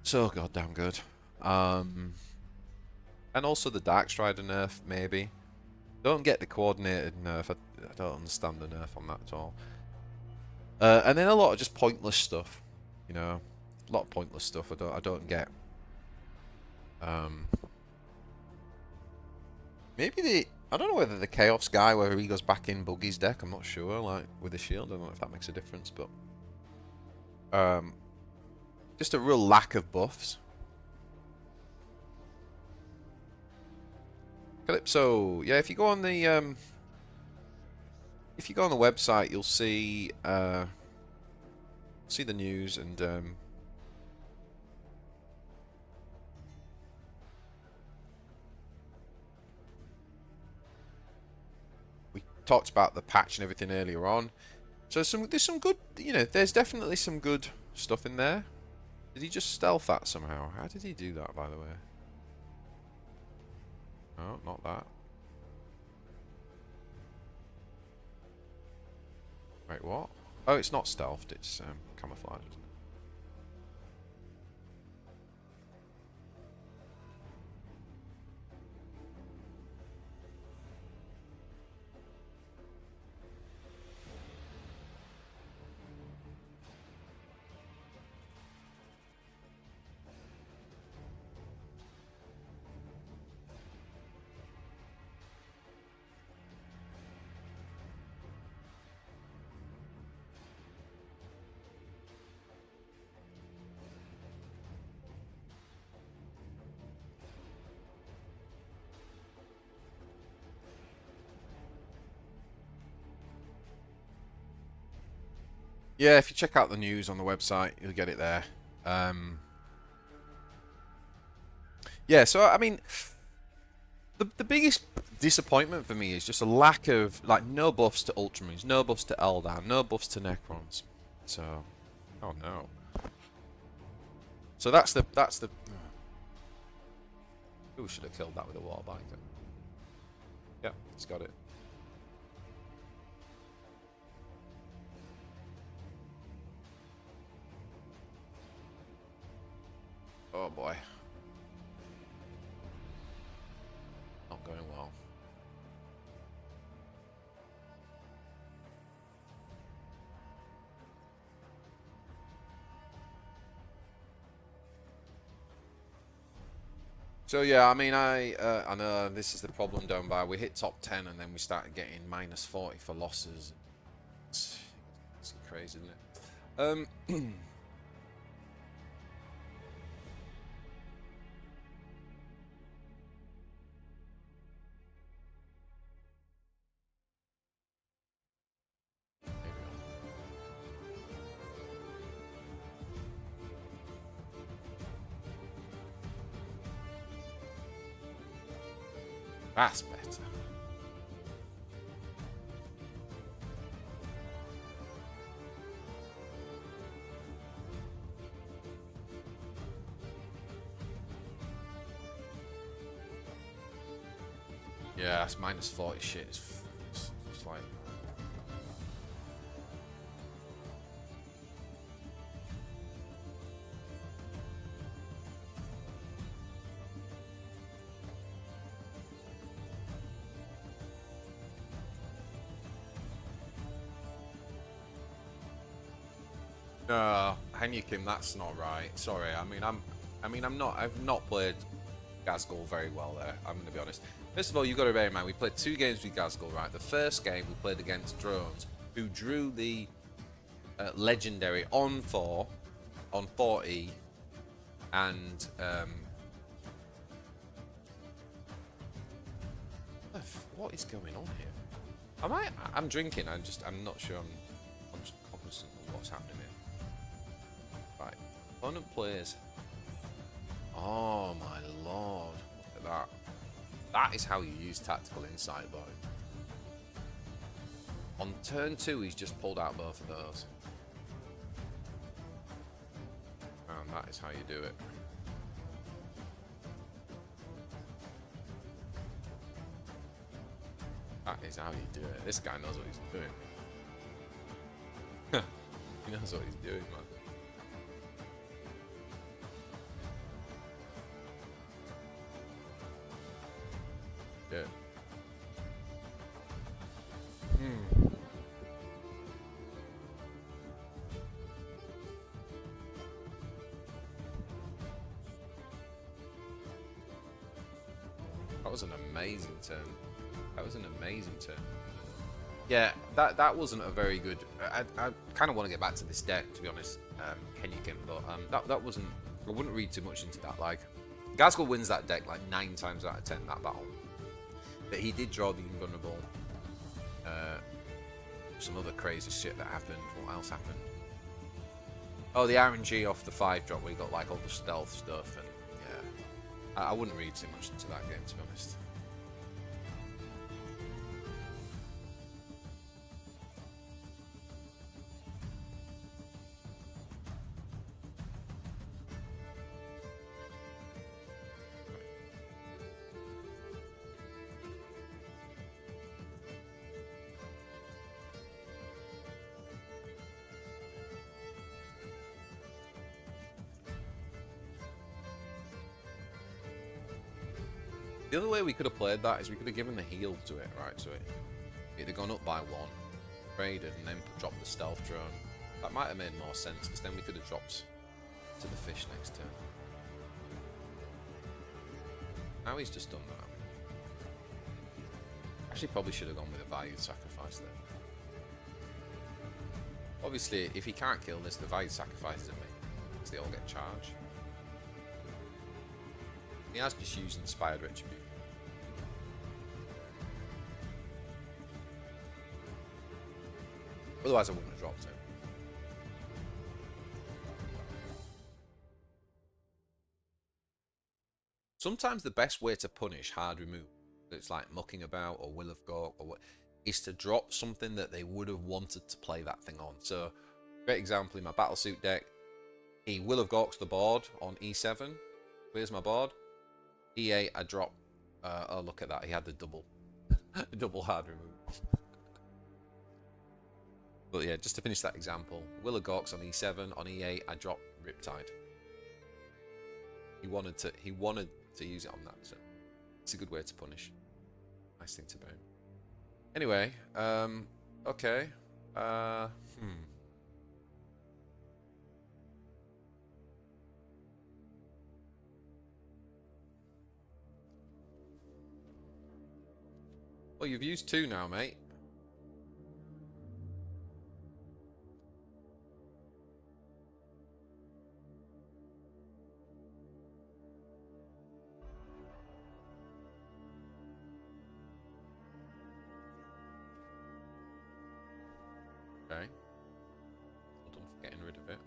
so goddamn good. And also the Darkstrider nerf, maybe. Don't get the coordinated nerf. I don't understand the nerf on that at all. And then a lot of just pointless stuff, you know, a lot of pointless stuff. I don't get. Maybe I don't know whether the Chaos guy, whether he goes back in Buggy's deck. I'm not sure. Like with the shield, I don't know if that makes a difference, but just a real lack of buffs. Calypso, yeah. If you go on the website, you'll see the news and we talked about the patch and everything earlier on. So there's some good, you know, there's definitely some good stuff in there. Did he just stealth that somehow? How did he do that, by the way? No, not that. Wait, what? Oh, it's not stealthed, it's camouflage. Yeah, if you check out the news on the website, you'll get it there. Yeah, so I mean, the biggest disappointment for me is just a lack of, like, no buffs to Ultramarines, no buffs to Eldar, no buffs to Necrons. So, oh no. So that's the. Ooh, should have killed that with a Warbite. Yep, he's got it. Oh boy. Not going well. So yeah, I mean, I know this is the problem down by. We hit top 10 and then we started getting -40 for losses. It's crazy, isn't it? That's better. Yeah, that's -40 shit. It's just like. No, Henyukim, that's not right. Sorry, I've not played Gazgul very well there. I'm gonna be honest. First of all, you've got to bear in mind we played 2 games with Gazgul, right? The first game we played against drones, who drew the legendary on 4E, and what is going on here? I'm drinking. I'm not sure. I'm just cognizant of what's happening here. Right, opponent plays. Oh my lord! Look at that. That is how you use tactical insight, boy. On turn 2, he's just pulled out both of those. And that is how you do it. That is how you do it. This guy knows what he's doing. He knows what he's doing, man. Yeah. That was an amazing turn. That was an amazing turn. Yeah, that wasn't a very good... I kind of want to get back to this deck, to be honest, Kenyakin, but that wasn't... I wouldn't read too much into that. Like, Gazgul wins that deck like 9 times out of 10, that battle. But he did draw the Invulnerable. Some other crazy shit that happened. What else happened? Oh, the RNG off the 5-drop where you got like all the stealth stuff, and yeah. I wouldn't read too much into that game, to be honest. The other way we could have played that is we could have given the heal to it, right? So it'd have gone up by 1, traded, and then dropped the stealth drone. That might have made more sense, because then we could have dropped to the fish next turn. Now he's just done that. Actually, probably should have gone with a valued sacrifice there. Obviously, if he can't kill this, the valued sacrifice isn't me, because they all get charged. He has just used Inspired Retribution. Otherwise I wouldn't have dropped it. Sometimes the best way to punish hard remove, it's like mucking about or Will of Gork or what, is to drop something that they would have wanted to play that thing on. So, great example in my Battlesuit deck, he Will of Gorks the board on E7, clears my board. E8, I drop. Oh, look at that. He had the double hard remove. But yeah, just to finish that example, Will of Gorks on E7, on E8, I drop Riptide. He wanted to use it on that, so it's a good way to punish. Nice thing to burn. Anyway, okay. Well, you've used 2 now, mate. Okay. Well done for getting rid of it.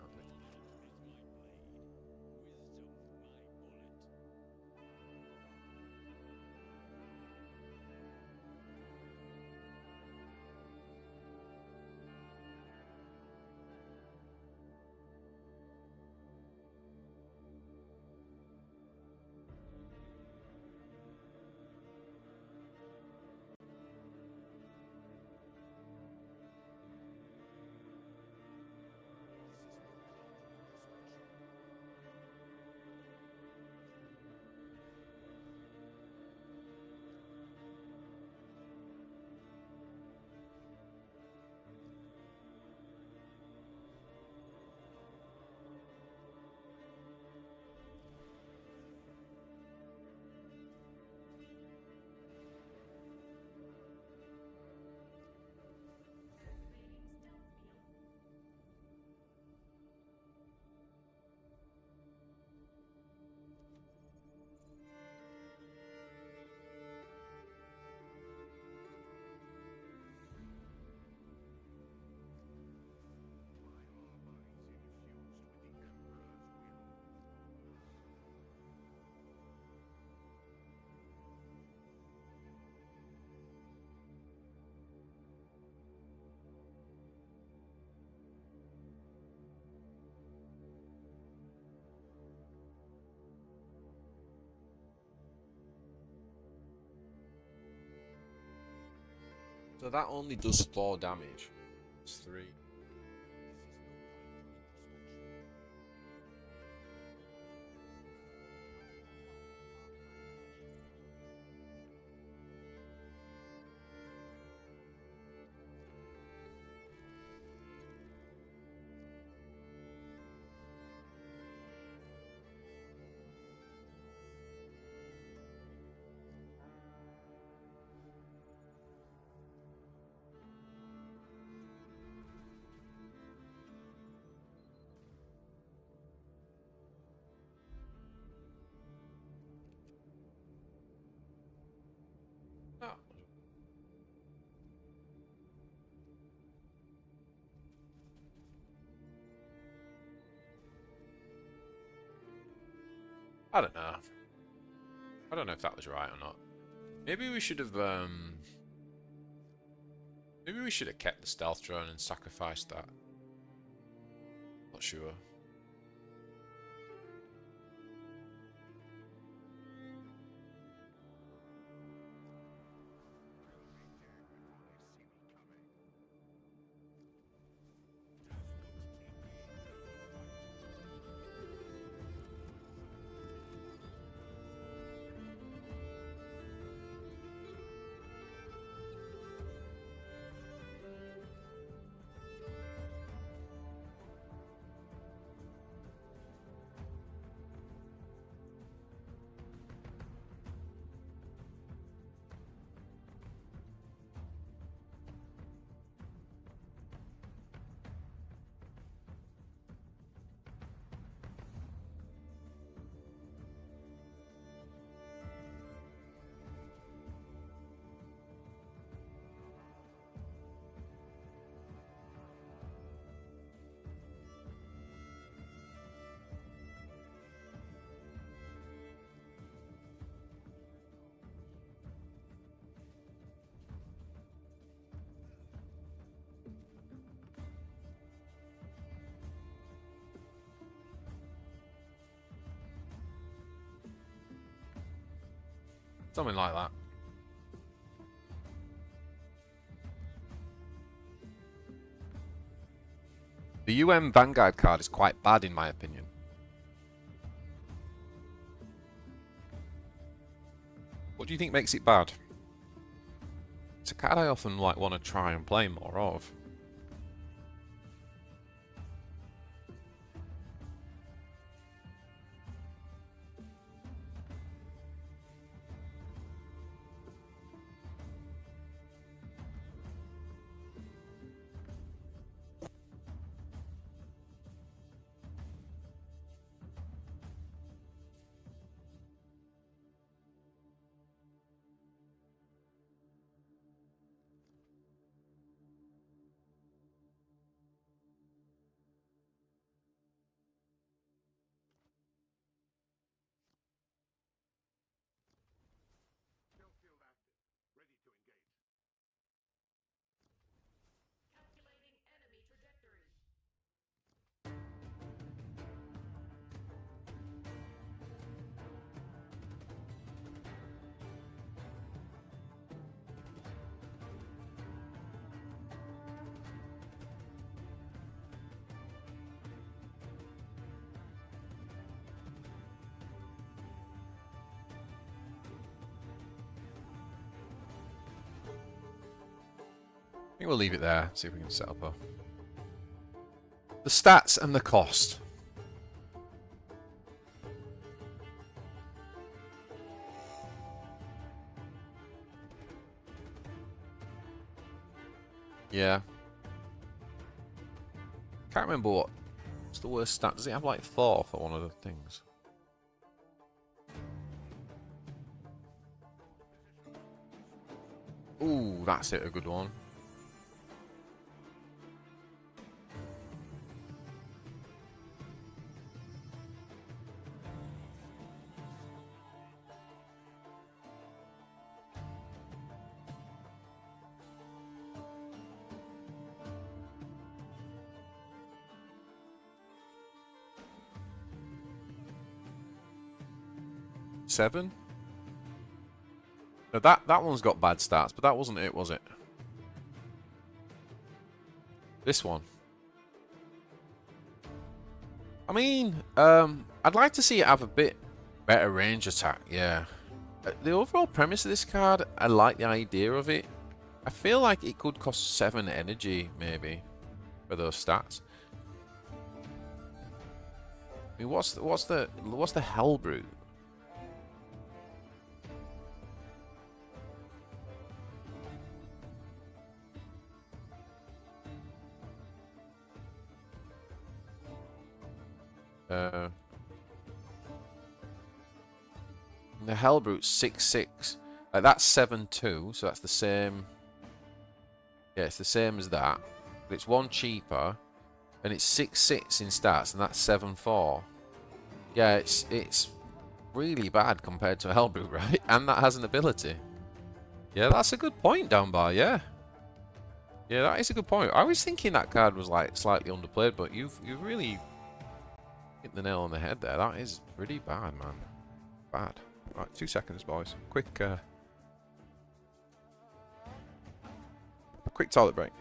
So that only does 4 damage. It's 3. I don't know. I don't know if that was right or not. Maybe we should have maybe we should have kept the stealth drone and sacrificed that. Not sure. Something like that. The Vanguard card is quite bad in my opinion. What do you think makes it bad? It's a card I often want to try and play more of. I think we'll leave it there, see if we can set up the stats and the cost. Yeah. Can't remember what's the worst stat. Does it have like 4 for one of the things? Ooh, that's it, a good one. Seven? No, that one's got bad stats, but that wasn't it, was it? This one. I mean, I'd like to see it have a bit better range attack, yeah. The overall premise of this card, I like the idea of it. I feel like it could cost 7 energy, maybe, for those stats. I mean, what's the Hellbrute? The Hellbrute's 6/6. Like that's 7/2, so that's the same. Yeah, it's the same as that, but it's 1 cheaper, and it's 6/6 in stats, and that's 7/4. Yeah, it's really bad compared to Hellbrute, right? And that has an ability. Yeah, that's a good point, Downbar, yeah. Yeah, that is a good point. I was thinking that card was like slightly underplayed, but you've really hit the nail on the head there. That is pretty bad, man. Bad. Right, 2 seconds, boys. Quick toilet break.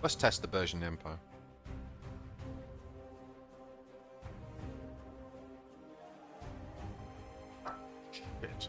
Let's test the Persian Empire. Shit.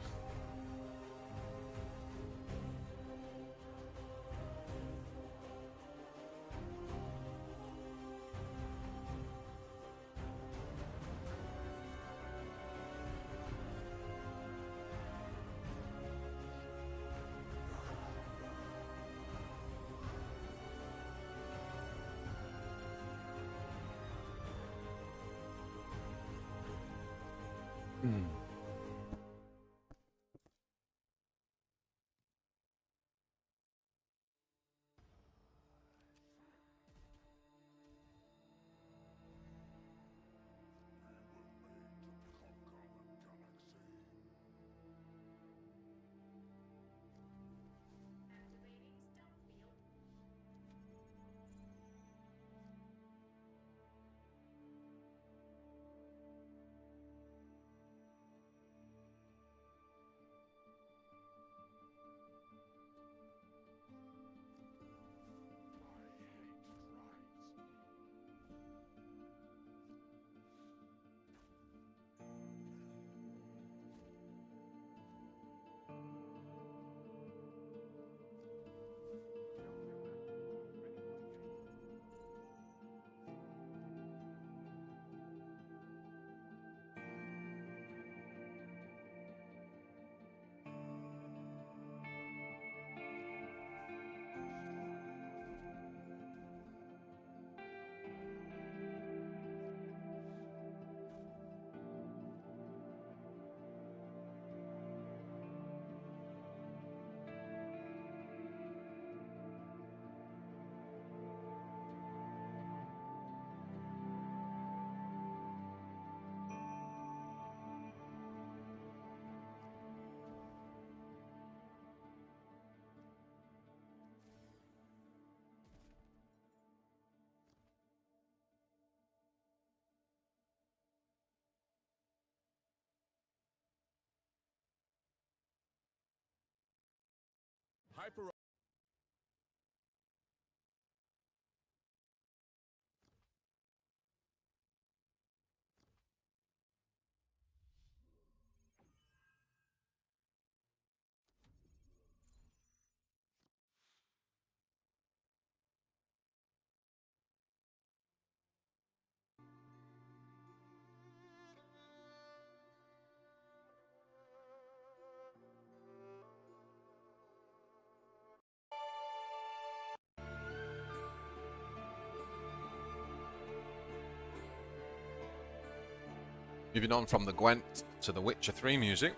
Hyper. Moving on from the Gwent to the Witcher 3 music.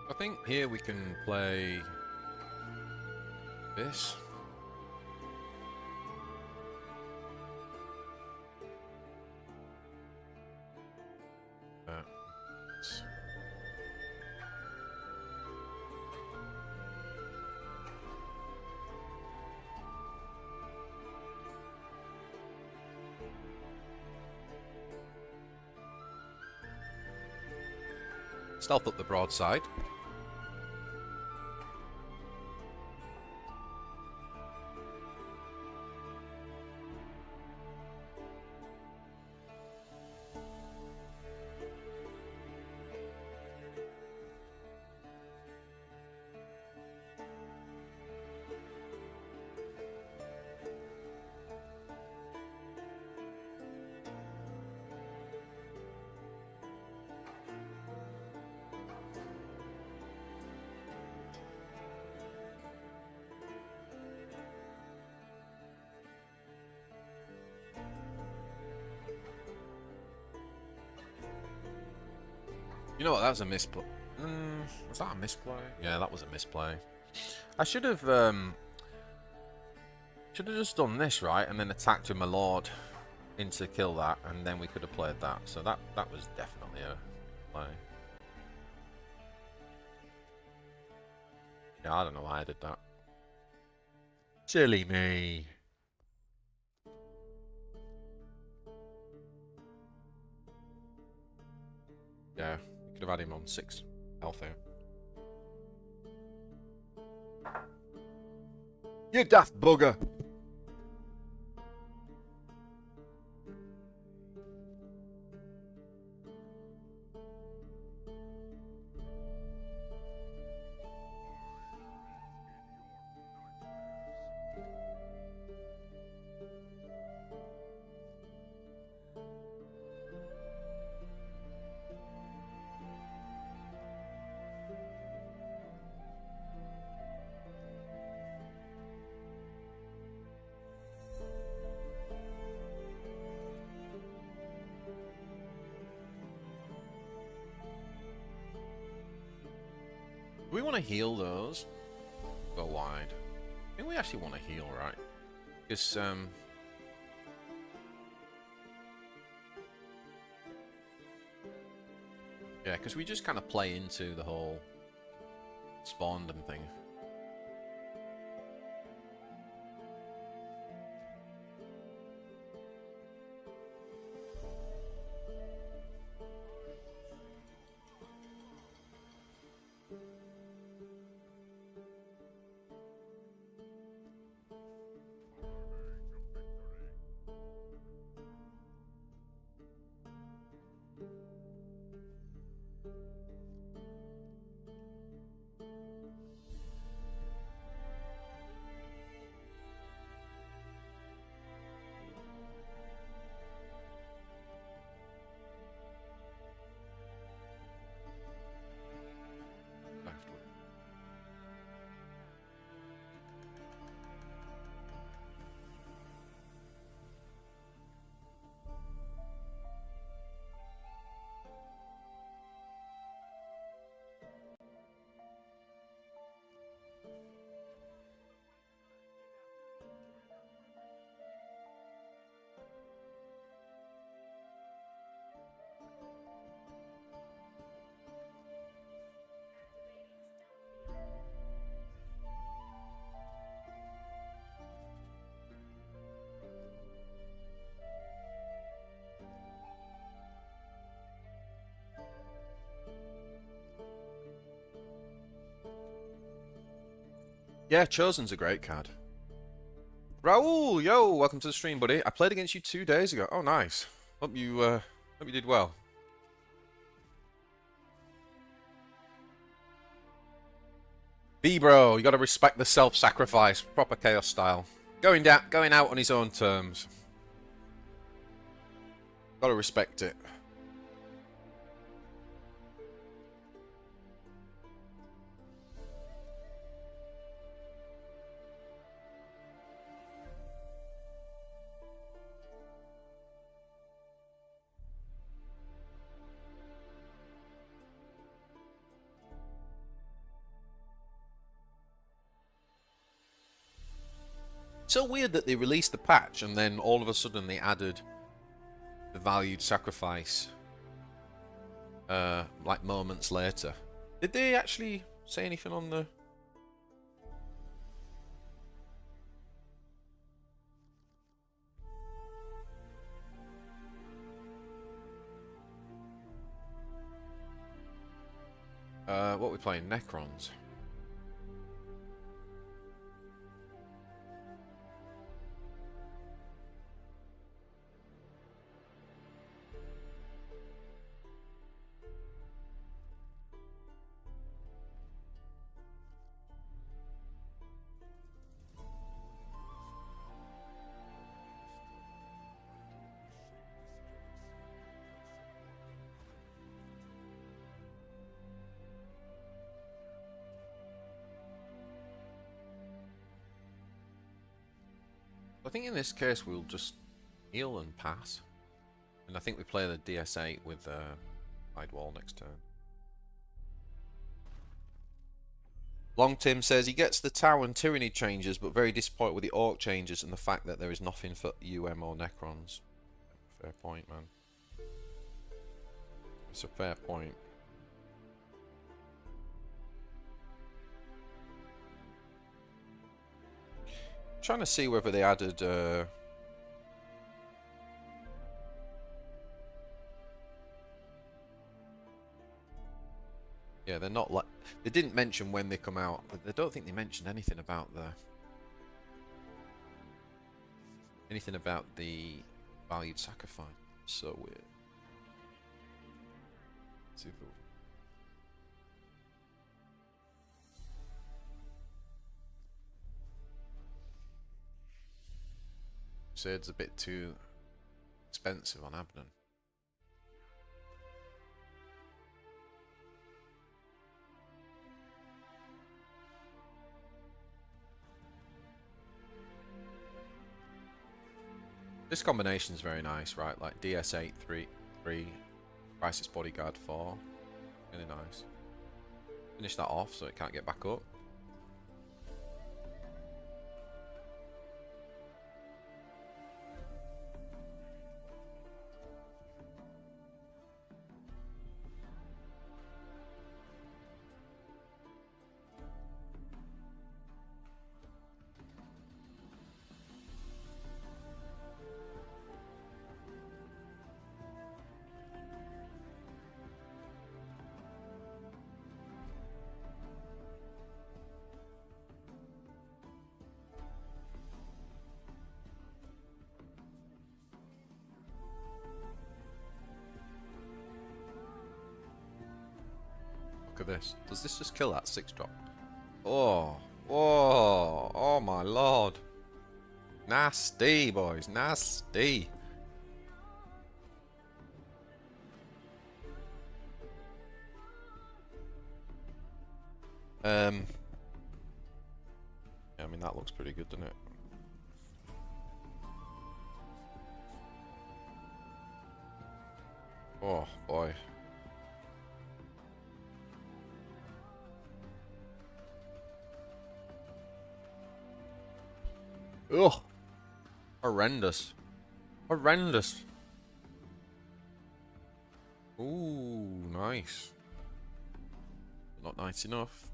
I think here we can play this. It's- Stealth up the broadside. You know what? That was a misplay. Was that a misplay? Yeah, that was a misplay. I should have just done this right, and then attacked with my lord into kill that, and then we could have played that. So that was definitely a play. Yeah, I don't know why I did that. Silly me. Yeah, we could have had him on 6 health here. You daft bugger! Do we want to heal those? Go wide. I think we actually want to heal, right? Because, yeah, because we just kind of play into the whole spawned and thing. Yeah, Chosen's a great card. Raul, yo, welcome to the stream, buddy. I played against you 2 days ago. Oh, nice. Hope you did well. B-bro, you gotta respect the self-sacrifice, proper chaos style. Going out on his own terms. Gotta respect it. So weird that they released the patch and then all of a sudden they added the valued sacrifice like moments later. Did they actually say anything on the... what are we playing? Necrons. I think in this case we'll just heal and pass. And I think we play the DS8 with Hide Wall next turn. Long Tim says he gets the Tau and Tyranny changes, but very disappointed with the Orc changes and the fact that there is nothing for UM or Necrons. Fair point, man. It's a fair point. Trying to see whether they added yeah, they're not like they didn't mention when they come out, but I don't think they mentioned anything about the valued sacrifice. So weird. Super. It's a bit too expensive on Abaddon. This combination is very nice, right? Like DS8 3, Crisis Bodyguard 4. Really nice. Finish that off so it can't get back up. Look at this. Does this just kill that 6-drop? Oh. Whoa. Oh my lord. Nasty, boys. Nasty. Yeah, I mean, that looks pretty good, doesn't it? Oh, boy. Ugh. Horrendous. Horrendous. Ooh, nice. Not nice enough.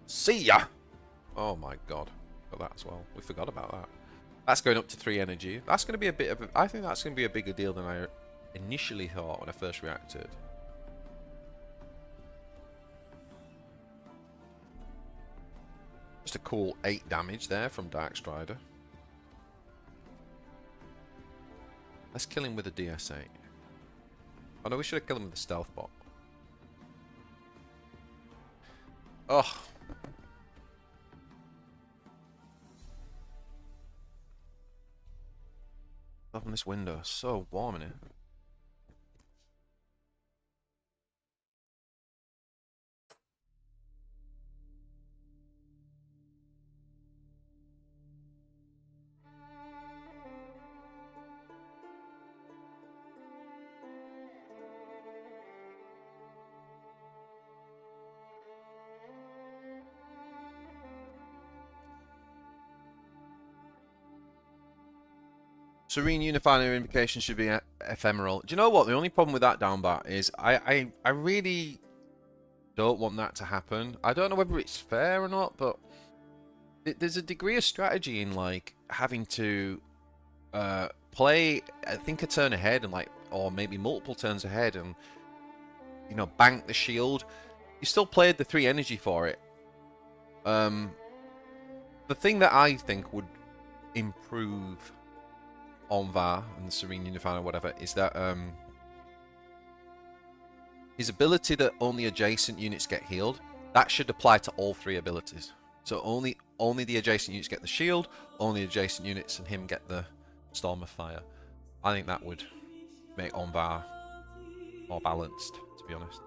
See ya. Oh my god. Got that as well. We forgot about that. That's going up to 3 energy. That's going to be a bit of a... I think that's going to be a bigger deal than I initially thought when I first reacted. Just a cool 8 damage there from Darkstrider. Let's kill him with a DS8. Oh no, we should have killed him with a stealth bot. Oh. Open this window. It's so warm in here. Serene Unifying Invocation should be ephemeral. Do you know what? The only problem with that downbat is I really don't want that to happen. I don't know whether it's fair or not, but there's a degree of strategy in like having to play, I think, a turn ahead and like, or maybe multiple turns ahead, and you know, bank the shield. You still played the 3 energy for it. The thing that I think would improve Onvar and the Serene Unifier or whatever is that his ability that only adjacent units get healed, that should apply to all 3 abilities. So only the adjacent units get the shield, only adjacent units and him get the Storm of Fire. I think that would make Onvar more balanced, to be honest.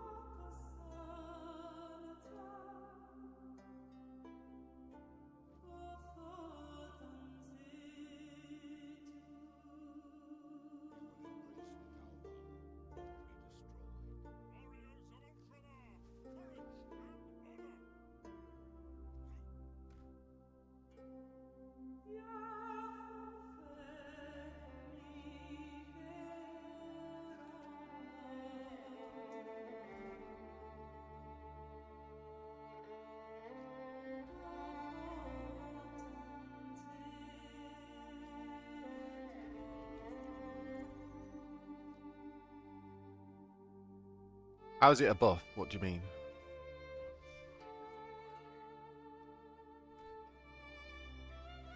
How's it a buff? What do you mean?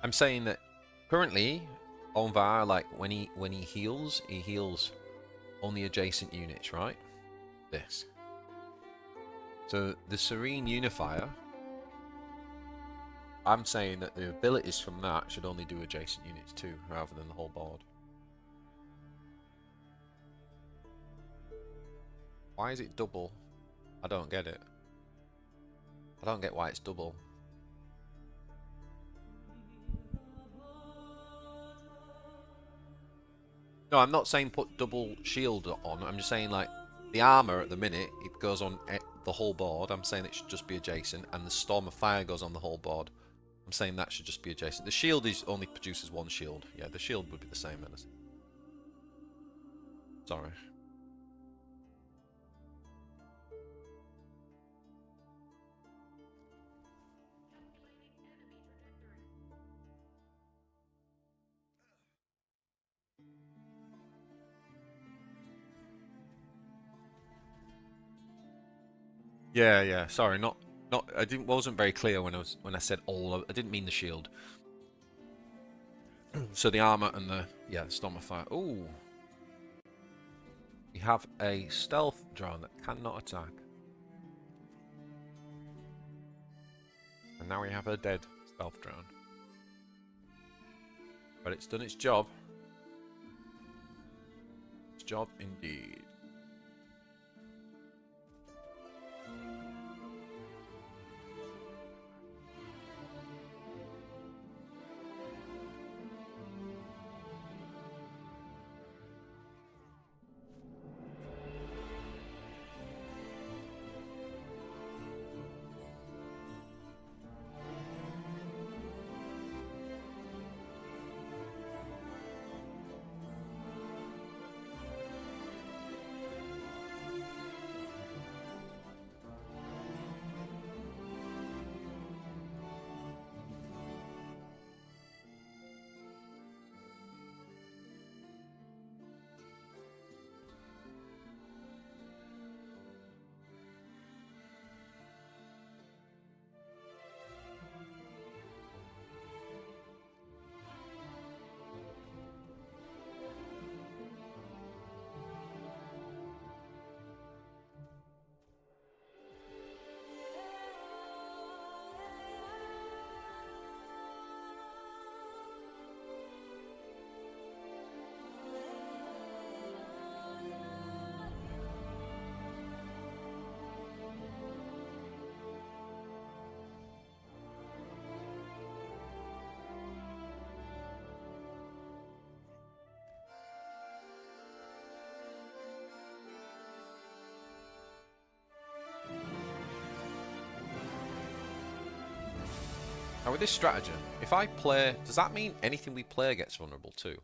I'm saying that currently, Onvar, like when he heals only adjacent units, right? This. So the Serene Unifier, I'm saying that the abilities from that should only do adjacent units too, rather than the whole board. Why is it double? I don't get it. I don't get why it's double. No, I'm not saying put double shield on. I'm just saying like the armor at the minute, it goes on the whole board. I'm saying it should just be adjacent, and the Storm of Fire goes on the whole board. I'm saying that should just be adjacent. The shield is only produces 1 shield. Yeah, the shield would be the same then. Sorry. Yeah. Sorry, not. Wasn't very clear when I said all. I didn't mean the shield. So the armor and the Storm of Fire. Ooh. We have a stealth drone that cannot attack. And now we have a dead stealth drone. But it's done its job. Its job indeed. Now with this stratagem, if I play, does that mean anything we play gets vulnerable too?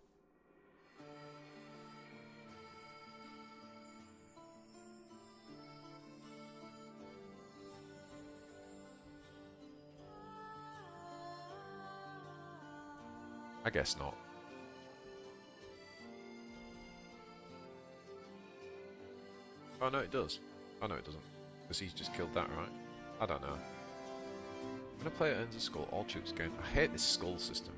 I guess not. Oh no, it does. Oh no, it doesn't. Because he's just killed that, right? I don't know. When a player earns a skull, all troops gain. I hate this skull system.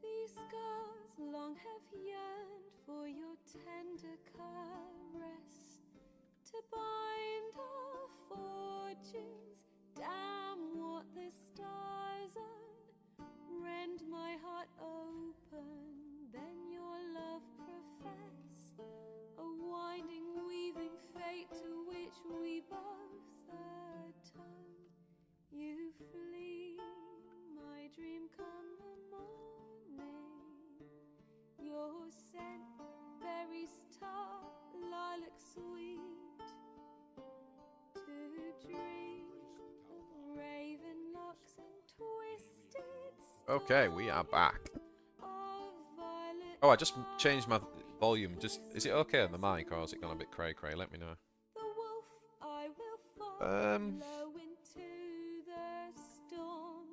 These scars long have yearned for your tender caress, to bind our fortunes. Damn what the stars own. Rend my heart open, then your love profess. A winding, weaving fate to which we both atone. You flee, my dream come the morning. Your scent, berry star, lilac sweet. To dream of raven locks and twisted Okay, we are back. of violet Oh, I just changed my volume. Just is it okay on the mic or is it gone a bit cray cray? Let me know. the wolf I will follow into the storm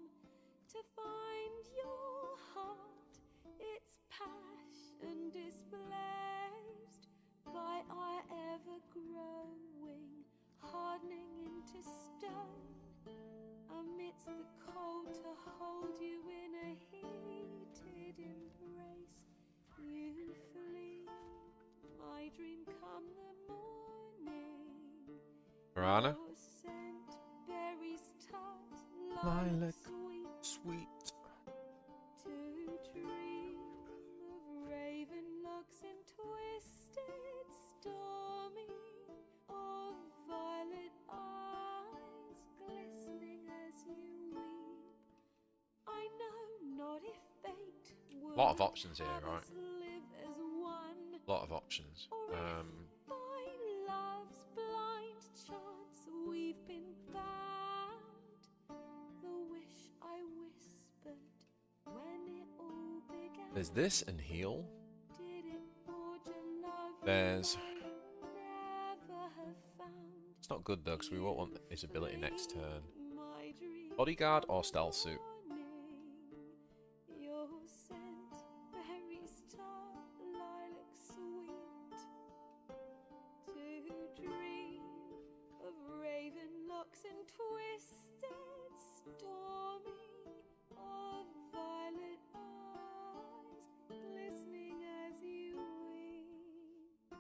to find your heart, its passion displaced by our ever growing, hardening into stone. Amidst the cold to hold you in a heated embrace. You flee, my dream come the morning. Piranha? Your scent, berries tart, Lilac. lilac sweet. Sweet. To dream of raven locks and twisted stormy, of violet eyes glistening as you weep. I know not if fate would Lot of options here, have right? us live as one, Lot of options. or if by love's blind chance we've been bound. The wish I whispered when it all began. There's this and heal. Did it forge a love There's. you never have found? It's not good though, because we won't want his ability next turn. My dream Bodyguard or stealth suit? morning, your scent, berry star, lilac sweet. To dream of raven locks and twisted stormy, of violet eyes glistening as you weep.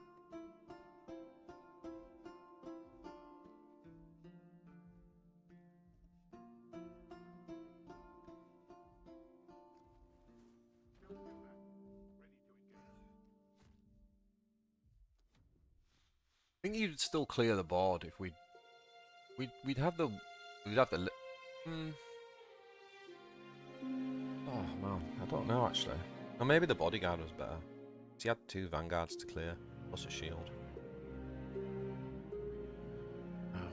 think you'd still clear the board if we'd have the Oh man, I don't know actually. Or maybe the bodyguard was better. 'Cause he had 2 vanguards to clear, plus a shield. Oh.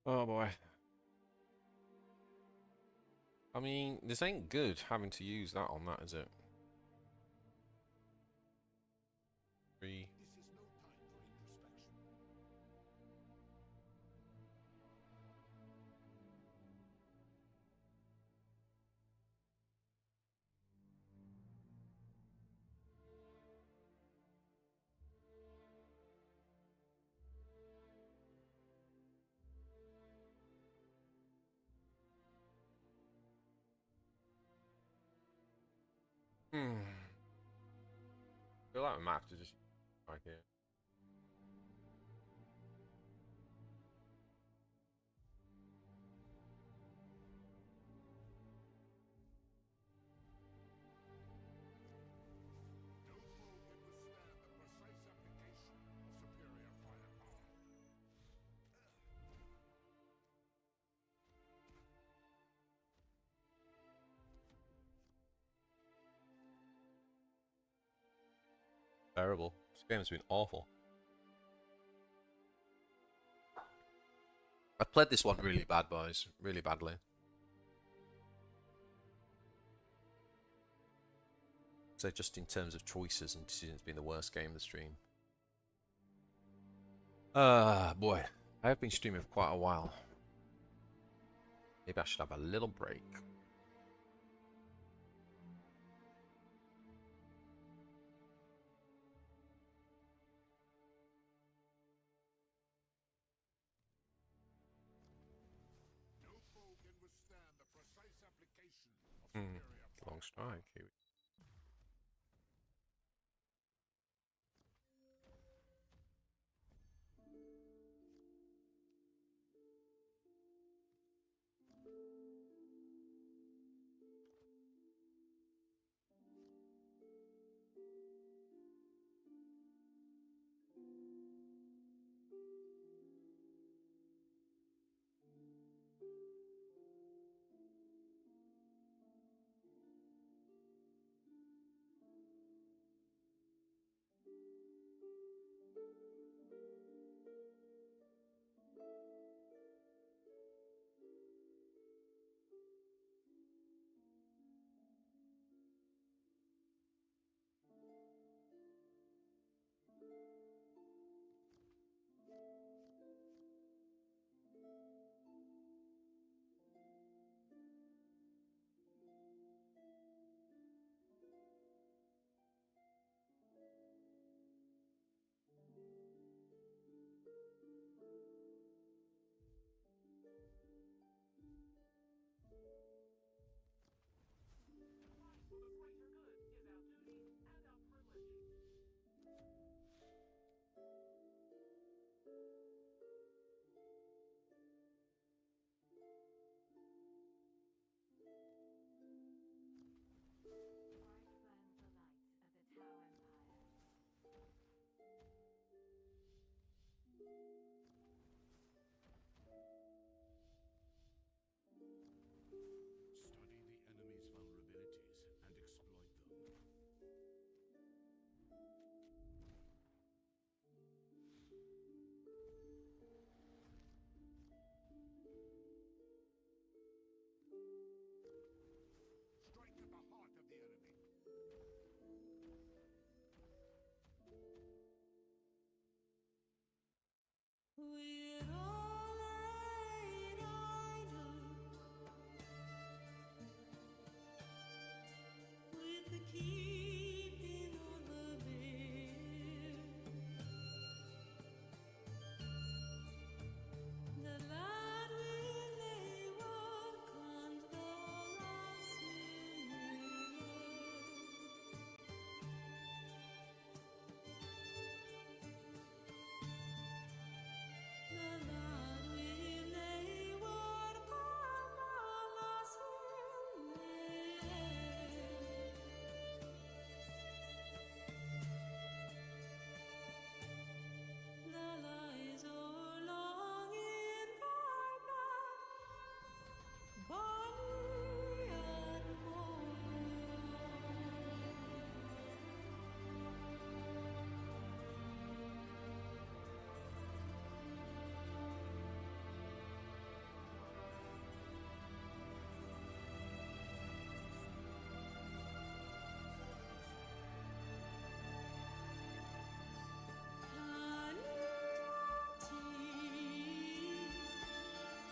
Oh boy. I mean, this ain't good having to use that on that, is it? 3. I feel like we might have to just right here. Terrible. This game's been awful. I've played this one really bad, boys. Really badly. So just in terms of choices and decisions, being the worst game of the stream. Boy. I have been streaming for quite a while. Maybe I should have a little break. Long strike. Here we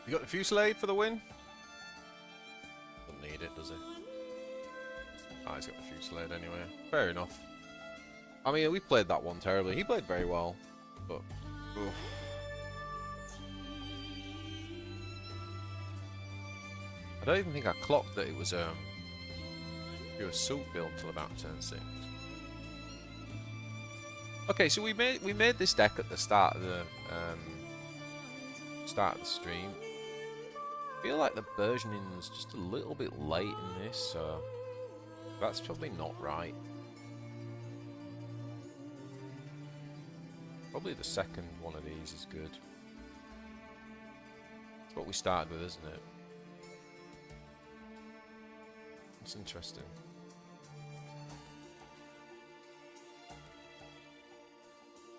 You got the Fusillade for the win? Doesn't need it, does he? Ah, he's got the Fusillade anyway. Fair enough. I mean, we played that one terribly. He played very well, but... Oof. I don't even think I clocked that it was pure suit build until about turn 6. Okay, so we made this deck at the start of the stream. I feel like the versioning's just a little bit late in this, so that's probably not right. Probably the second one of these is good. It's what we started with, isn't it? It's interesting.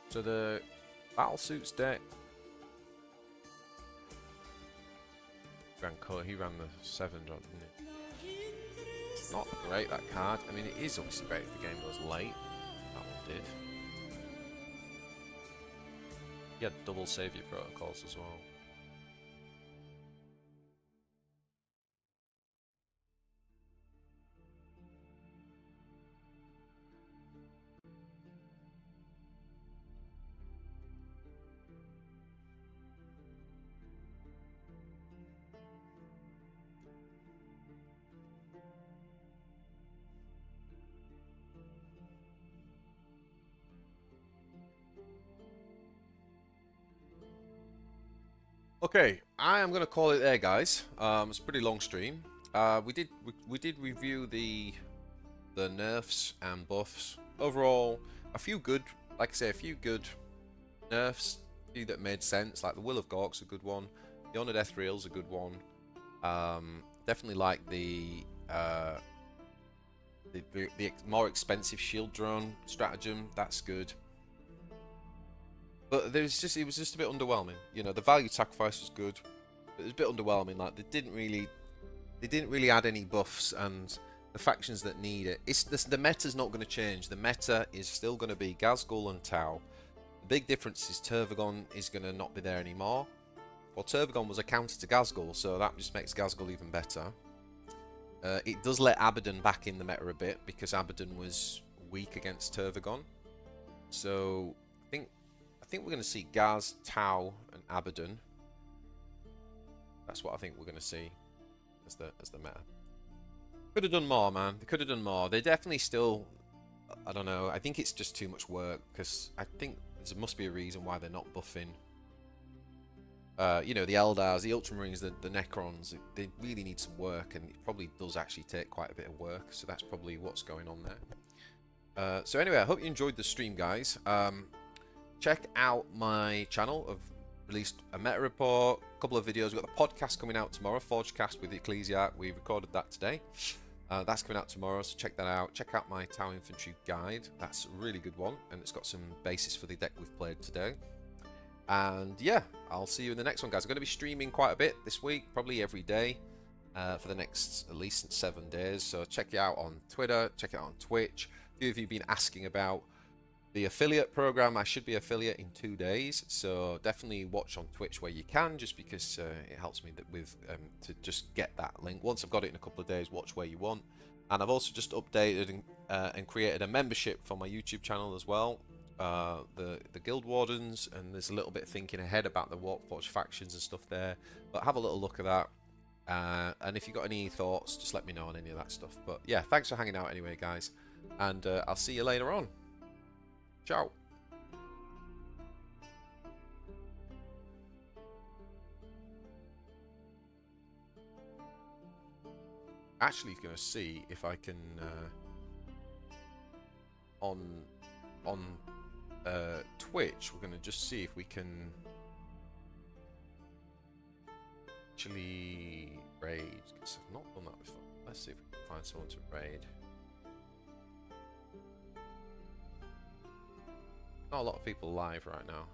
So the battle suits deck, he ran the 7 drop, didn't he? Not great, that card. I mean, it is obviously great if the game goes late. That one did. He had double savior protocols as well. Okay, I am gonna call it there, guys. It's a pretty long stream. We did review the nerfs and buffs. Overall, a few good, like I say, a few good nerfs, a few that made sense. Like the Will of Gork's a good one. The Honored Ethereal's a good one. Definitely like the more expensive shield drone stratagem. That's good. But it was just a bit underwhelming. You know, the value sacrifice was good, but it was a bit underwhelming. Like they didn't really add any buffs, and the factions that need it. The meta's not going to change. The meta is still going to be Ghazghkull and Tau. The big difference is Tervagon is going to not be there anymore. Well, Tervagon was a counter to Ghazghkull, so that just makes Ghazghkull even better. It does let Abaddon back in the meta a bit because Abaddon was weak against Tervagon. So I think we're going to see Gaz, Tau, and Abaddon. That's what I think we're going to see as the meta. Could have done more, man. They could have done more. They definitely still... I don't know. I think it's just too much work because I think there must be a reason why they're not buffing. You know, the Eldars, the Ultramarines, the Necrons. They really need some work, and it probably does actually take quite a bit of work. So that's probably what's going on there. So anyway, I hope you enjoyed the stream, guys. Check out my channel. I've released a meta report, a couple of videos. We've got the podcast coming out tomorrow, Forgecast with the Ecclesiarch. We recorded that today. That's coming out tomorrow, so check that out. Check out my Tau Infantry guide. That's a really good one, and it's got some basis for the deck we've played today. And yeah, I'll see you in the next one, guys. I'm going to be streaming quite a bit this week, probably every day, for the next at least 7 days. So check it out on Twitter, check it out on Twitch. A few of you have been asking about the affiliate program. I should be affiliate in 2 days, so definitely watch on Twitch where you can, just because it helps me with to just get that link. Once I've got it in a couple of days, watch where you want. And I've also just updated and created a membership for my YouTube channel as well, the Guild Wardens, and there's a little bit of thinking ahead about the Warpforge factions and stuff there, but have a little look at that. And if you've got any thoughts, just let me know on any of that stuff. But yeah, thanks for hanging out anyway, guys, and I'll see you later on. Ciao. Actually going to see if I can on Twitch, we're going to just see if we can actually raid, because I've not done that before. Let's see if we can find someone to raid. Not a lot of people live right now.